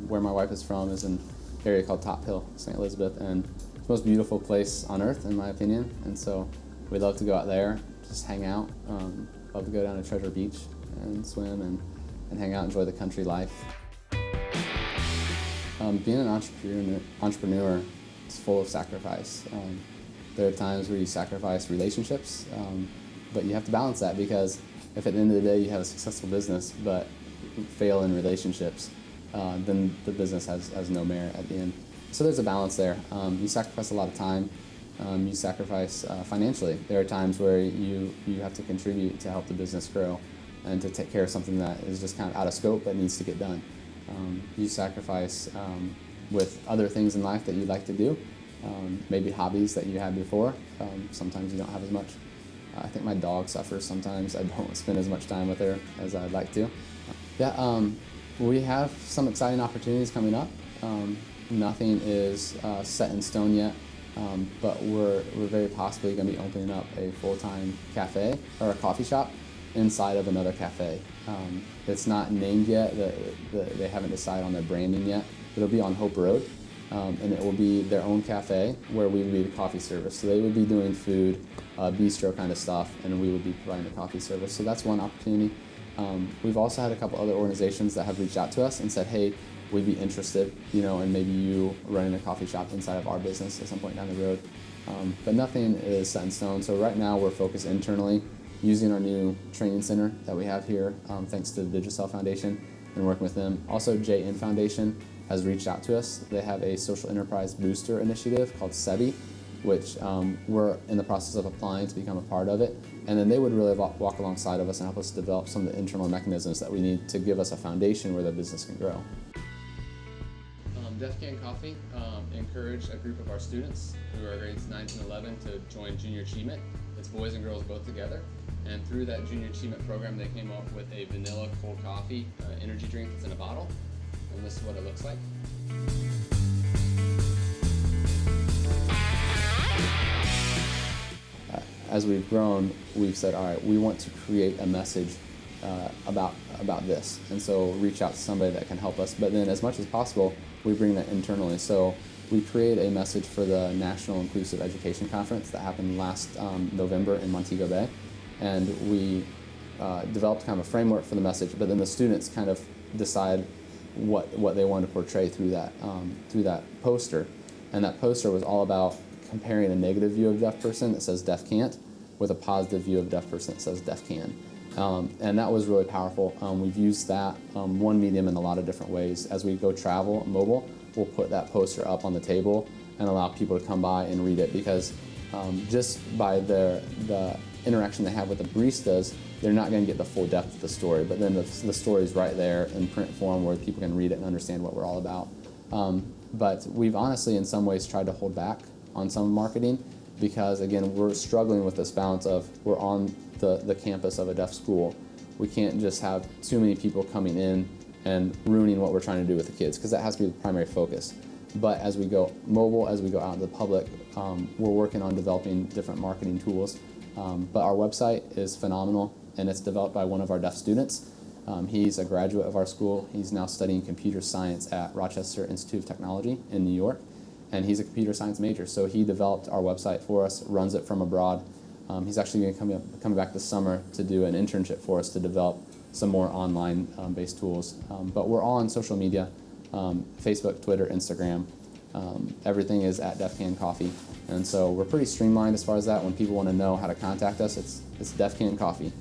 Where my wife is from is an area called Top Hill, St. Elizabeth, and it's the most beautiful place on earth, in my opinion. And so we love to go out there, just hang out. Love to go down to Treasure Beach and swim and hang out, enjoy the country life. Being an entrepreneur is full of sacrifice. There are times where you sacrifice relationships, but you have to balance that, because if at the end of the day you have a successful business but fail in relationships, then the business has no merit at the end. So there's a balance there. You sacrifice a lot of time. You sacrifice financially. There are times where you have to contribute to help the business grow and to take care of something that is just kind of out of scope but needs to get done. You sacrifice with other things in life that you like to do, maybe hobbies that you had before. Sometimes you don't have as much. I think my dog suffers sometimes. I don't spend as much time with her as I'd like to. We have some exciting opportunities coming up. Nothing is set in stone yet, but we're very possibly going to be opening up a full-time cafe or a coffee shop inside of another cafe. It's not named yet. They haven't decided on their branding yet. It'll be on Hope Road, and it will be their own cafe where we would be the coffee service. So they would be doing food, bistro kind of stuff, and we would be providing the coffee service. So that's one opportunity. We've also had a couple other organizations that have reached out to us and said, hey, we'd be interested, in maybe you running a coffee shop inside of our business at some point down the road. But nothing is set in stone. So right now we're focused internally using our new training center that we have here, thanks to the Digicel Foundation, and working with them. Also, JN Foundation has reached out to us. They have a social enterprise booster initiative called SEBI, which we're in the process of applying to become a part of it. And then they would really walk alongside of us and help us develop some of the internal mechanisms that we need to give us a foundation where the business can grow. Deaf Can Coffee encouraged a group of our students who are grades 9 and 11 to join Junior Achievement. It's boys and girls both together. And through that Junior Achievement program, they came up with a vanilla cold coffee energy drink that's in a bottle. And this is what it looks like. As we've grown, we've said, all right, we want to create a message about this. And so reach out to somebody that can help us. But then as much as possible, we bring that internally. So we create a message for the National Inclusive Education Conference that happened last November in Montego Bay. And we developed kind of a framework for the message, but then the students kind of decide what they want to portray through that poster. And that poster was all about comparing a negative view of a deaf person that says deaf can't with a positive view of a deaf person that says deaf can. And that was really powerful. We've used that one medium in a lot of different ways. As we go travel mobile, we'll put that poster up on the table and allow people to come by and read it, because just by the interaction they have with the baristas, they're not going to get the full depth of the story. But then the story's right there in print form where people can read it and understand what we're all about. But we've honestly, in some ways, tried to hold back on some marketing because, again, we're struggling with this balance of we're on the campus of a deaf school. We can't just have too many people coming in and ruining what we're trying to do with the kids, because that has to be the primary focus. But as we go mobile, as we go out into the public, we're working on developing different marketing tools. But our website is phenomenal, and it's developed by one of our deaf students. He's a graduate of our school. He's now studying computer science at Rochester Institute of Technology in New York, and he's a computer science major. So he developed our website for us, runs it from abroad. He's actually going to be coming back this summer to do an internship for us to develop some more online-based tools. But we're all on social media, Facebook, Twitter, Instagram. Everything is at Deaf Can Coffee. And so we're pretty streamlined as far as that. When people want to know how to contact us, it's Deaf Can Coffee.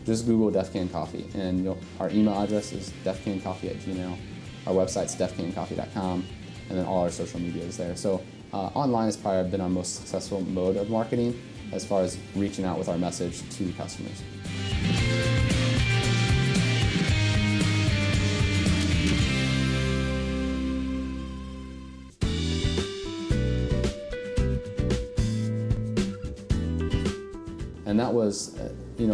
Just Google Deaf Can Coffee, and our email address is defcancoffee@gmail. Our website's defcancoffee.com, and then all our social media is there. So online has probably been our most successful mode of marketing as far as reaching out with our message to customers. And that was,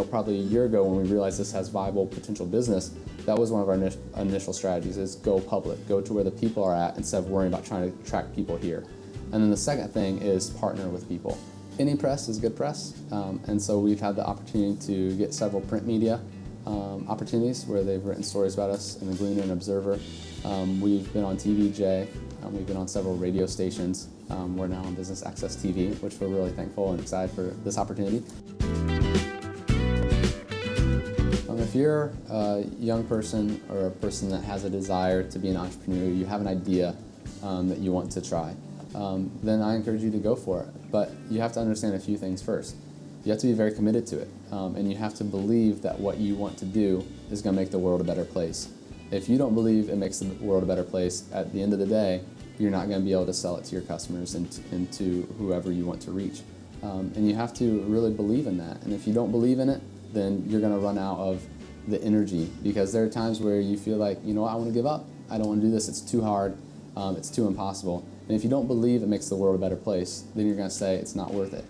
probably a year ago when we realized this has viable potential business. That was one of our initial strategies: is go public, go to where the people are at instead of worrying about trying to attract people here. And then the second thing is partner with people. Any press is good press, and so we've had the opportunity to get several print media opportunities where they've written stories about us in the Gleaner and Observer. We've been on TVJ, we've been on several radio stations. We're now on Business Access TV, which we're really thankful and excited for this opportunity. If you're a young person or a person that has a desire to be an entrepreneur, you have an idea that you want to try, then I encourage you to go for it. But you have to understand a few things first. You have to be very committed to it, and you have to believe that what you want to do is going to make the world a better place. If you don't believe it makes the world a better place, at the end of the day, you're not going to be able to sell it to your customers and to whoever you want to reach. And you have to really believe in that. And if you don't believe in it, then you're going to run out of the energy, because there are times where you feel like, I want to give up. I don't want to do this. It's too hard. It's too impossible. And if you don't believe it makes the world a better place, then you're going to say it's not worth it.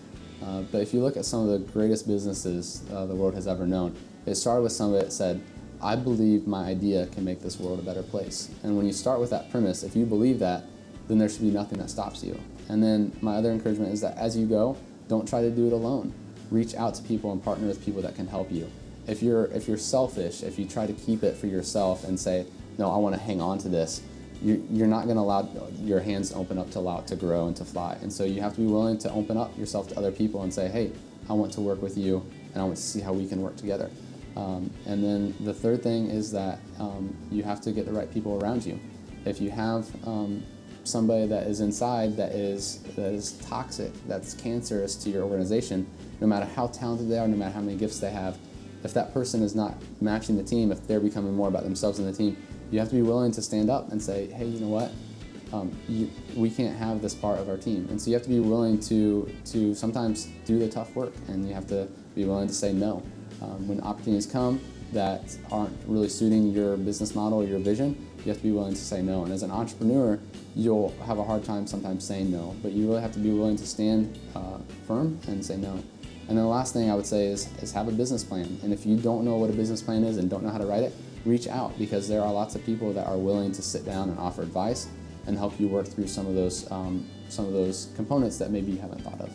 But if you look at some of the greatest businesses the world has ever known, it started with somebody that said, I believe my idea can make this world a better place. And when you start with that premise, if you believe that, then there should be nothing that stops you. And then my other encouragement is that as you go, don't try to do it alone. Reach out to people and partner with people that can help you. If you're selfish, if you try to keep it for yourself and say, no, I want to hang on to this, you're not going to allow your hands to open up to allow it to grow and to fly. And so you have to be willing to open up yourself to other people and say, hey, I want to work with you, and I want to see how we can work together. And then the third thing is that you have to get the right people around you. If you have somebody that is inside that is toxic, that's cancerous to your organization, no matter how talented they are, no matter how many gifts they have, if that person is not matching the team, if they're becoming more about themselves than the team, you have to be willing to stand up and say, hey, you know what? We can't have this part of our team. And so you have to be willing to sometimes do the tough work, and you have to be willing to say no. When opportunities come that aren't really suiting your business model or your vision, you have to be willing to say no. And as an entrepreneur, you'll have a hard time sometimes saying no, but you really have to be willing to stand firm and say no. And then the last thing I would say is have a business plan. And if you don't know what a business plan is and don't know how to write it, reach out, because there are lots of people that are willing to sit down and offer advice and help you work through some of those components that maybe you haven't thought of.